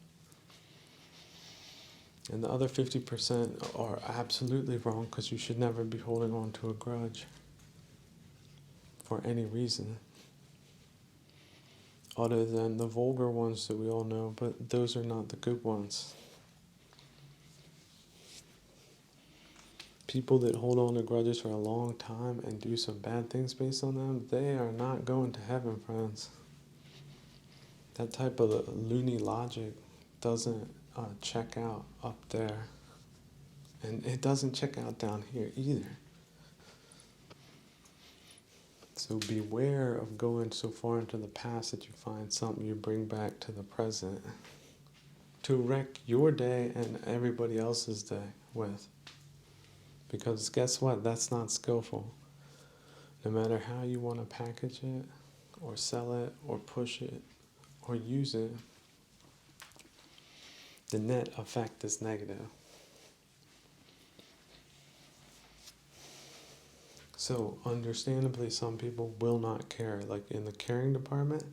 And the other 50% are absolutely wrong, because you should never be holding on to a grudge for any reason, other than the vulgar ones that we all know, but those are not the good ones. People that hold on to grudges for a long time and do some bad things based on them, they are not going to heaven, friends. That type of loony logic doesn't check out up there. And it doesn't check out down here either. So beware of going so far into the past that you find something you bring back to the present to wreck your day and everybody else's day with. Because guess what? That's not skillful. No matter how you want to package it, or sell it, or push it, or use it, the net effect is negative. So, understandably, some people will not care. Like in the caring department,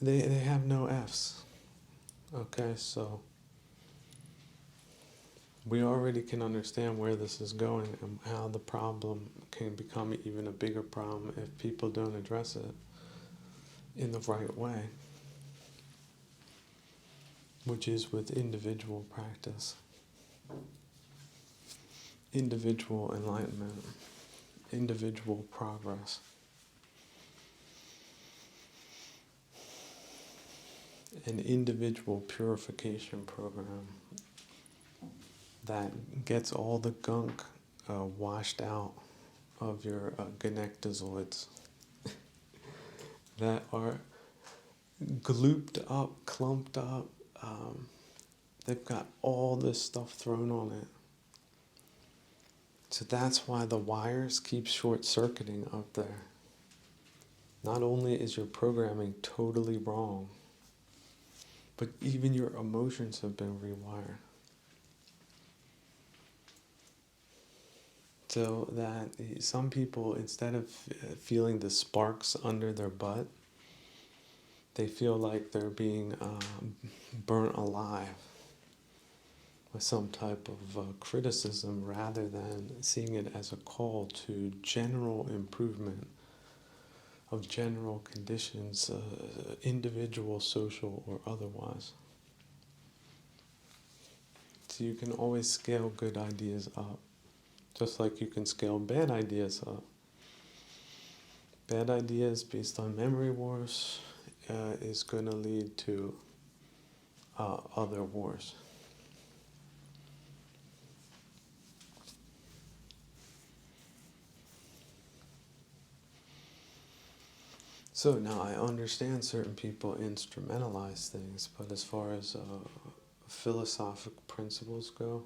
they have no Fs. Okay, so we already can understand where this is going and how the problem can become even a bigger problem if people don't address it in the right way, which is with individual practice, individual enlightenment. individual progress. An individual purification program that gets all the gunk washed out of your gonectozoids that are glooped up, clumped up. They've got all this stuff thrown on it. So that's why the wires keep short-circuiting up there. Not only is your programming totally wrong, but even your emotions have been rewired. So that some people, instead of feeling the sparks under their butt, they feel like they're being burnt alive with some type of criticism, rather than seeing it as a call to general improvement of general conditions, individual, social, or otherwise. So you can always scale good ideas up, just like you can scale bad ideas up. Bad ideas based on memory wars is going to lead to other wars. So now I understand certain people instrumentalize things, but as far as philosophical principles go,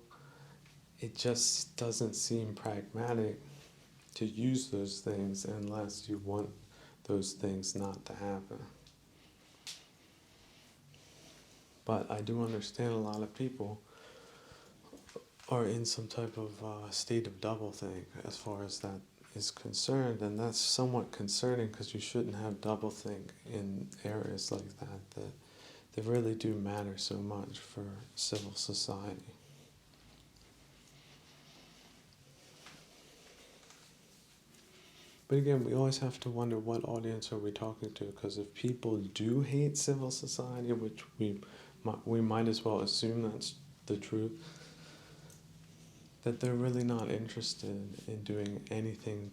it just doesn't seem pragmatic to use those things unless you want those things not to happen. But I do understand a lot of people are in some type of state of doublethink as far as that is concerned, and that's somewhat concerning, because you shouldn't have doublethink in areas like that they really do matter so much for civil society. But again, we always have to wonder, what audience are we talking to? Because if people do hate civil society, which we might as well assume that's the truth, that they're really not interested in doing anything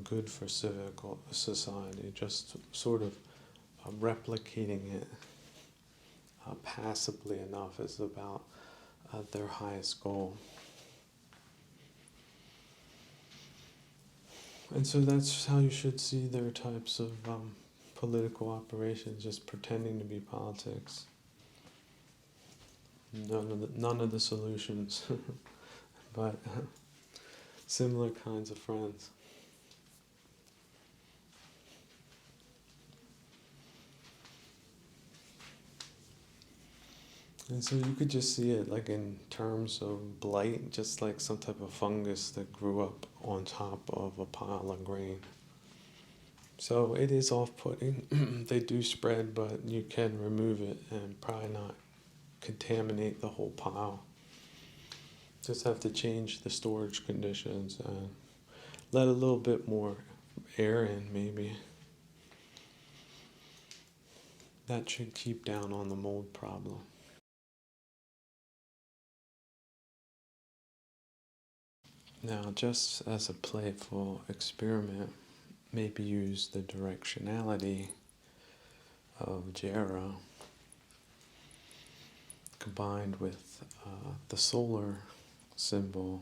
good for civil society, just sort of replicating it passively enough is about their highest goal. And so that's how you should see their types of political operations, just pretending to be politics. None of the solutions, but similar kinds of friends. And so you could just see it like in terms of blight, just like some type of fungus that grew up on top of a pile of grain. So it is off-putting. They do spread, but you can remove it and probably not contaminate the whole pile. Just have to change the storage conditions and let a little bit more air in, maybe. That should keep down on the mold problem. Now, just as a playful experiment, maybe use the directionality of Jera combined with the solar symbol,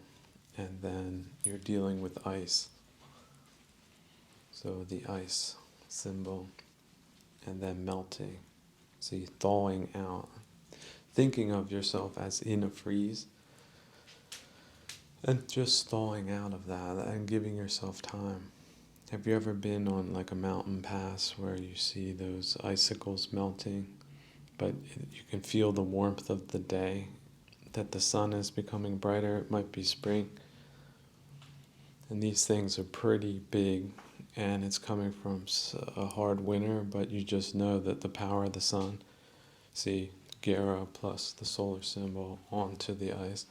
and then you're dealing with ice. So the ice symbol, and then melting. So you're thawing out, thinking of yourself as in a freeze, and just thawing out of that and giving yourself time. Have you ever been on like a mountain pass where you see those icicles melting, but you can feel the warmth of the day, that the sun is becoming brighter? It might be spring. And these things are pretty big, and it's coming from a hard winter, but you just know that the power of the sun, see, Gera plus the solar symbol onto the ice,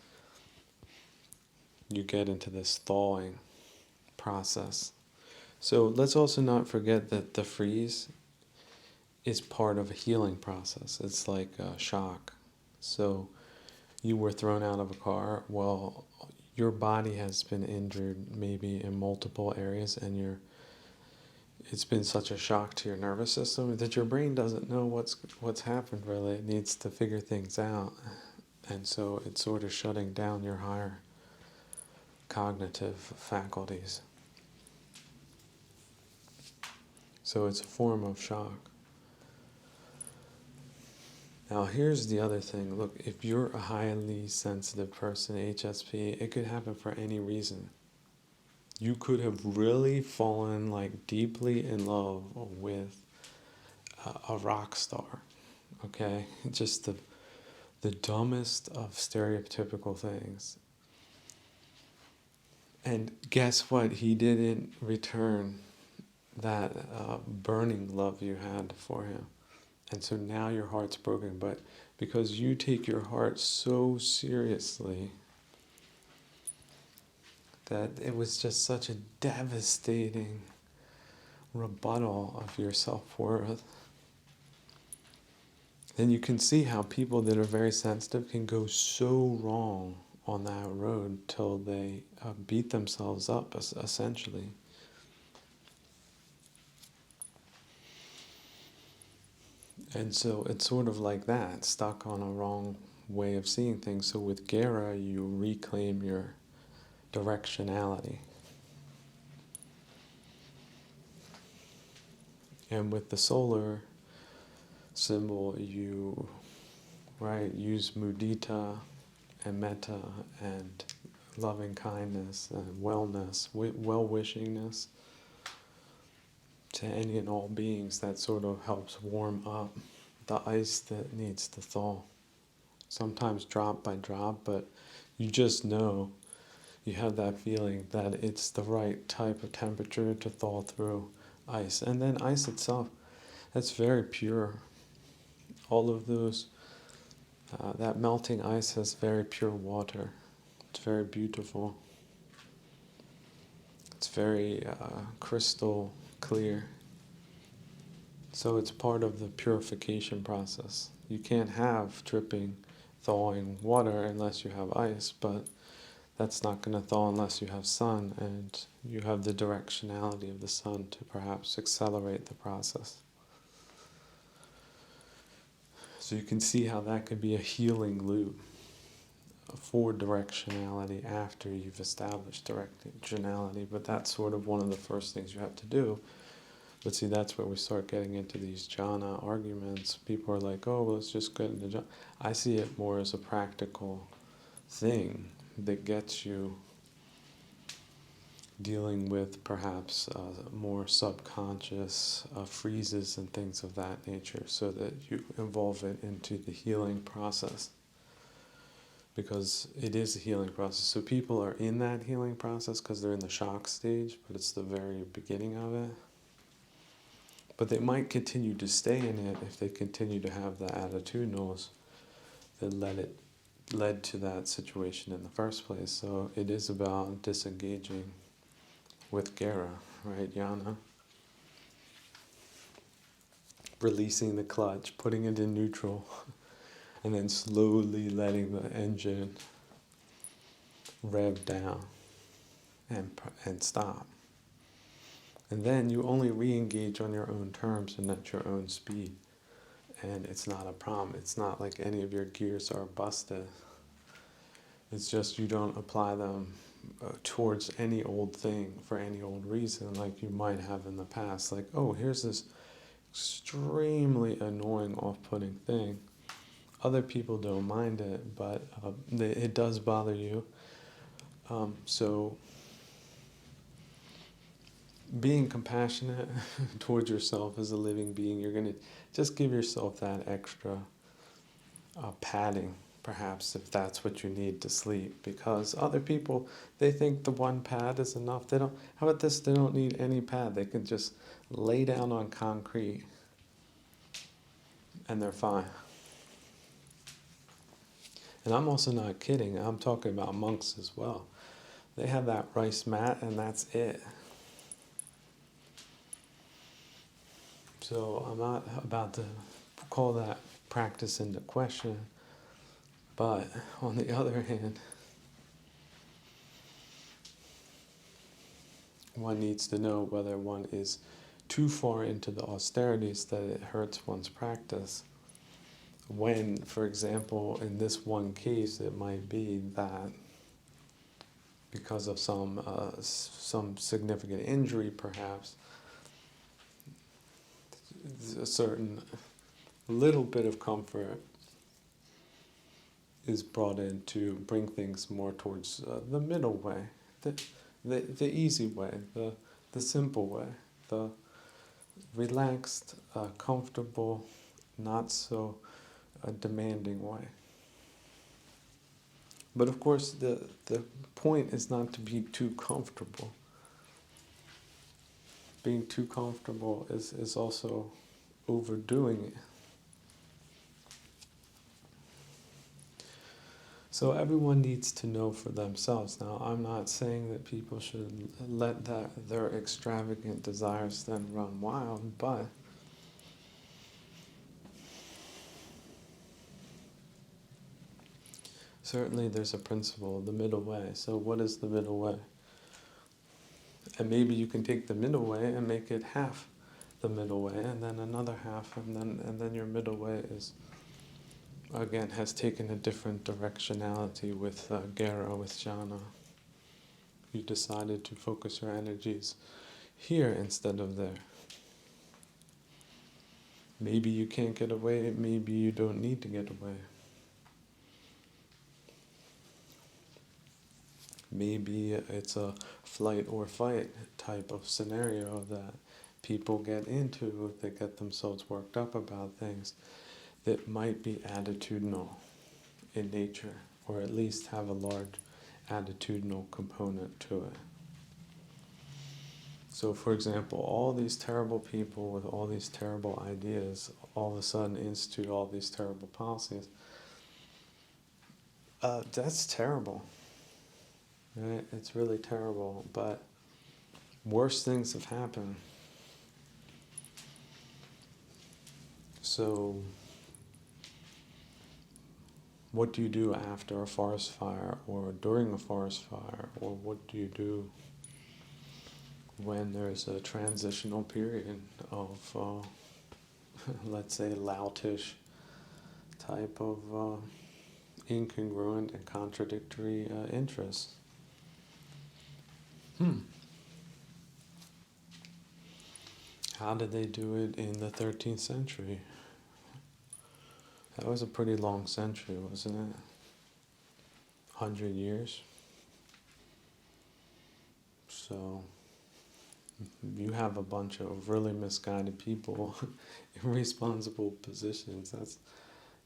you get into this thawing process. So let's also not forget that the freeze is part of a healing process. It's like a shock. So you were thrown out of a car. Well, your body has been injured maybe in multiple areas, and it's been such a shock to your nervous system that your brain doesn't know what's happened really. It needs to figure things out. And so it's sort of shutting down your higher cognitive faculties. So it's a form of shock. Now here's the other thing. Look, if you're a highly sensitive person, HSP, it could happen for any reason. You could have really fallen like deeply in love with a rock star, okay? Just the dumbest of stereotypical things. And guess what? He didn't return that burning love you had for him. And so now your heart's broken. But because you take your heart so seriously, that it was just such a devastating rebuttal of your self-worth, then you can see how people that are very sensitive can go so wrong on that road till they beat themselves up, essentially. And so it's sort of like that, stuck on a wrong way of seeing things. So with Gera, you reclaim your directionality. And with the solar symbol, you use mudita and metta and loving kindness and wellness, well-wishingness to any and all beings. That sort of helps warm up the ice that needs to thaw. Sometimes drop by drop, but you just know, you have that feeling that it's the right type of temperature to thaw through ice. And then ice itself, that's very pure. All of those, that melting ice has very pure water. It's very beautiful. It's very crystal clear. So it's part of the purification process. You can't have dripping, thawing water unless you have ice, but that's not going to thaw unless you have sun, and you have the directionality of the sun to perhaps accelerate the process. So you can see how that could be a healing loop for directionality after you've established directionality. But that's sort of one of the first things you have to do. But see, that's where we start getting into these jhana arguments. People are like, oh, well, let's just get into jhana. I see it more as a practical thing that gets you dealing with perhaps more subconscious freezes and things of that nature, so that you evolve it into the healing process. Because it is a healing process. So people are in that healing process because they're in the shock stage, but it's the very beginning of it. But they might continue to stay in it if they continue to have the attitudinals that led to that situation in the first place. So it is about disengaging with Gera, right, Yana? Releasing the clutch, putting it in neutral, and then slowly letting the engine rev down and stop. And then you only re-engage on your own terms and at your own speed. And it's not a problem. It's not like any of your gears are busted. It's just you don't apply them towards any old thing for any old reason like you might have in the past. Like, oh, here's this extremely annoying, off-putting thing. Other people don't mind it, but it does bother you. So being compassionate towards yourself as a living being, you're going to just give yourself that extra padding, perhaps, if that's what you need to sleep. Because other people, they think the one pad is enough. How about this? They don't need any pad. They can just lay down on concrete and they're fine. And I'm also not kidding. I'm talking about monks as well. They have that rice mat and that's it. So I'm not about to call that practice into question, but on the other hand, one needs to know whether one is too far into the austerities that it hurts one's practice. When, for example, in this one case, it might be that because of some significant injury, perhaps, a certain little bit of comfort is brought in to bring things more towards the middle way, the easy way, the simple way, the relaxed, comfortable, not so demanding way. But of course, the point is not to be too comfortable. Being too comfortable is also overdoing it. So everyone needs to know for themselves. Now, I'm not saying that people should let their extravagant desires then run wild, but certainly there's a principle, the middle way. So what is the middle way? And maybe you can take the middle way and make it half the middle way, and then another half, and then your middle way is, again, has taken a different directionality with Gera, with jhana. You decided to focus your energies here instead of there. Maybe you can't get away, maybe you don't need to get away. Maybe it's a flight or fight type of scenario that people get into if they get themselves worked up about things that might be attitudinal in nature, or at least have a large attitudinal component to it. So, for example, all these terrible people with all these terrible ideas all of a sudden institute all these terrible policies. That's terrible. Right? It's really terrible, but worse things have happened. So, what do you do after a forest fire or during a forest fire, or what do you do when there's a transitional period of, let's say, loutish type of incongruent and contradictory interests? How did they do it in the 13th century? That was a pretty long century, wasn't it? 100 years. So you have a bunch of really misguided people in responsible positions.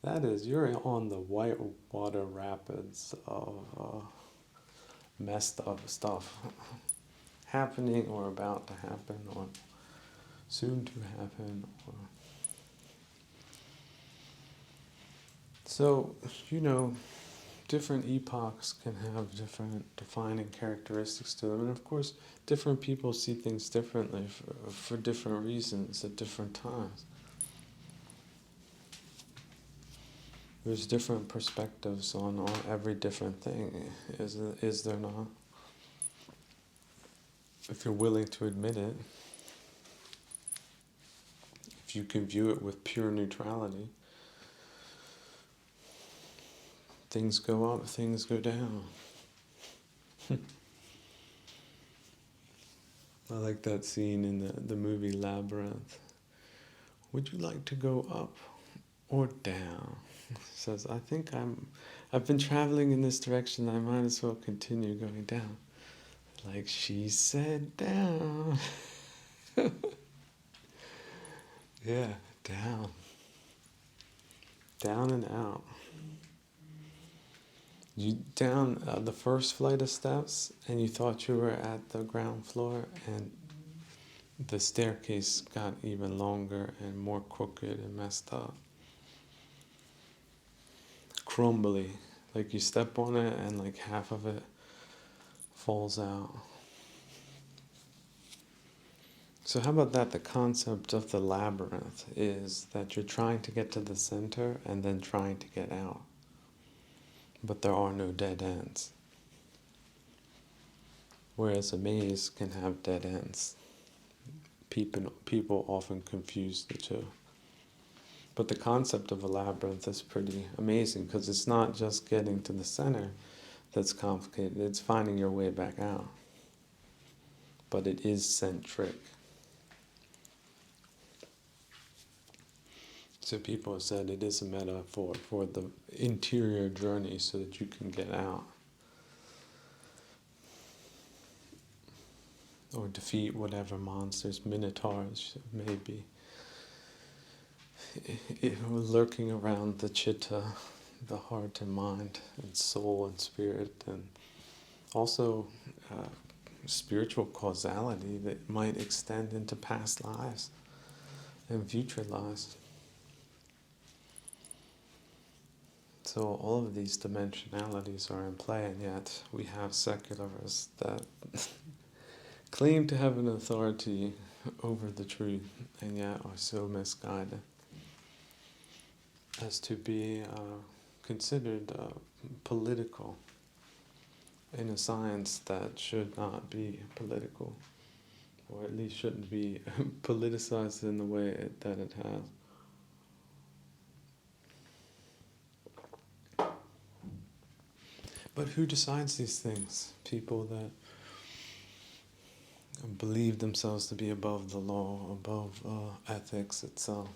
You're on the whitewater rapids of messed up stuff happening or about to happen or soon to happen. So, different epochs can have different defining characteristics to them. And of course, different people see things differently for different reasons at different times. There's different perspectives on every different thing, is there not? If you're willing to admit it, if you can view it with pure neutrality, things go up, things go down. I like that scene in the movie Labyrinth. Would you like to go up or down? He says, I think I've been traveling in this direction, I might as well continue going down. Like she said down. Yeah, down. Down and out. You down the first flight of steps and you thought you were at the ground floor, and the staircase got even longer and more crooked and messed up. Crumbly. Like you step on it and like half of it falls out. So how about that? The concept of the labyrinth is that you're trying to get to the center and then trying to get out. But there are no dead ends. whereas a maze can have dead ends. People often confuse the two. But the concept of a labyrinth is pretty amazing because it's not just getting to the center that's complicated, it's finding your way back out. But it is centric. So people have said it is a metaphor for the interior journey so that you can get out. Or defeat whatever monsters, minotaurs may be. Lurking around the chitta, the heart and mind and soul and spirit, and also spiritual causality that might extend into past lives and future lives. So all of these dimensionalities are in play, and yet we have secularists that claim to have an authority over the truth, and yet are so misguided as to be considered political in a science that should not be political, or at least shouldn't be politicized in the way that it has. But who decides these things? People that believe themselves to be above the law, above ethics itself,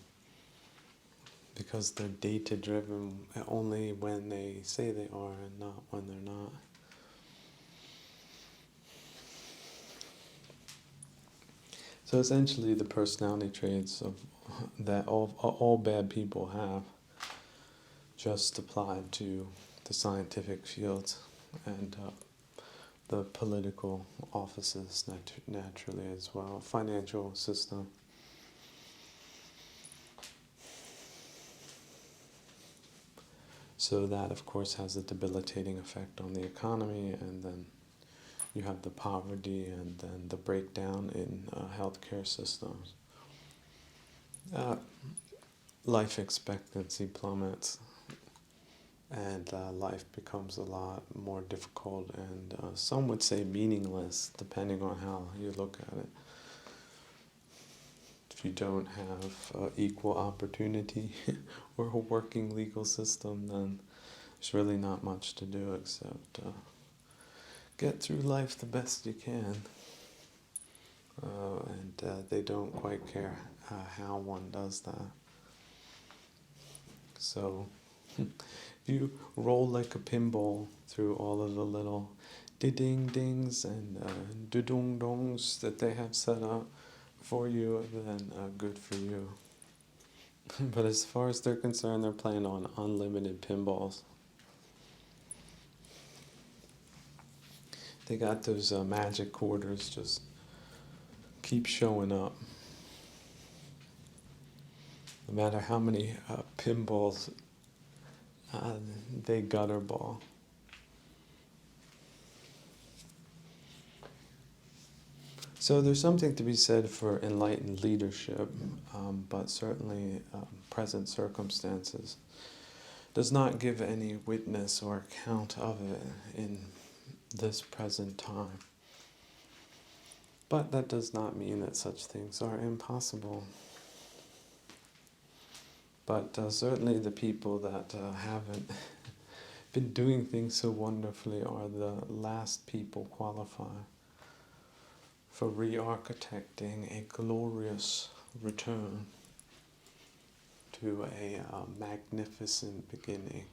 because they're data-driven only when they say they are and not when they're not. So essentially the personality traits of that all bad people have just applied to the scientific fields and the political offices naturally as well, financial system. So that, of course, has a debilitating effect on the economy, and then you have the poverty and then the breakdown in healthcare systems. Life expectancy plummets, and life becomes a lot more difficult and some would say meaningless, depending on how you look at it. If you don't have equal opportunity or a working legal system, then there's really not much to do except get through life the best you can. And they don't quite care how one does that. So if you roll like a pinball through all of the little ding-dings and dudung-dongs that they have set up for you, then good for you. But as far as they're concerned, they're playing on unlimited pinballs. They got those magic quarters just keep showing up. No matter how many pinballs they gutter ball. So there's something to be said for enlightened leadership, but certainly present circumstances does not give any witness or account of it in this present time. But that does not mean that such things are impossible. But certainly the people that haven't been doing things so wonderfully are the last people qualified for re-architecting a glorious return to a magnificent beginning.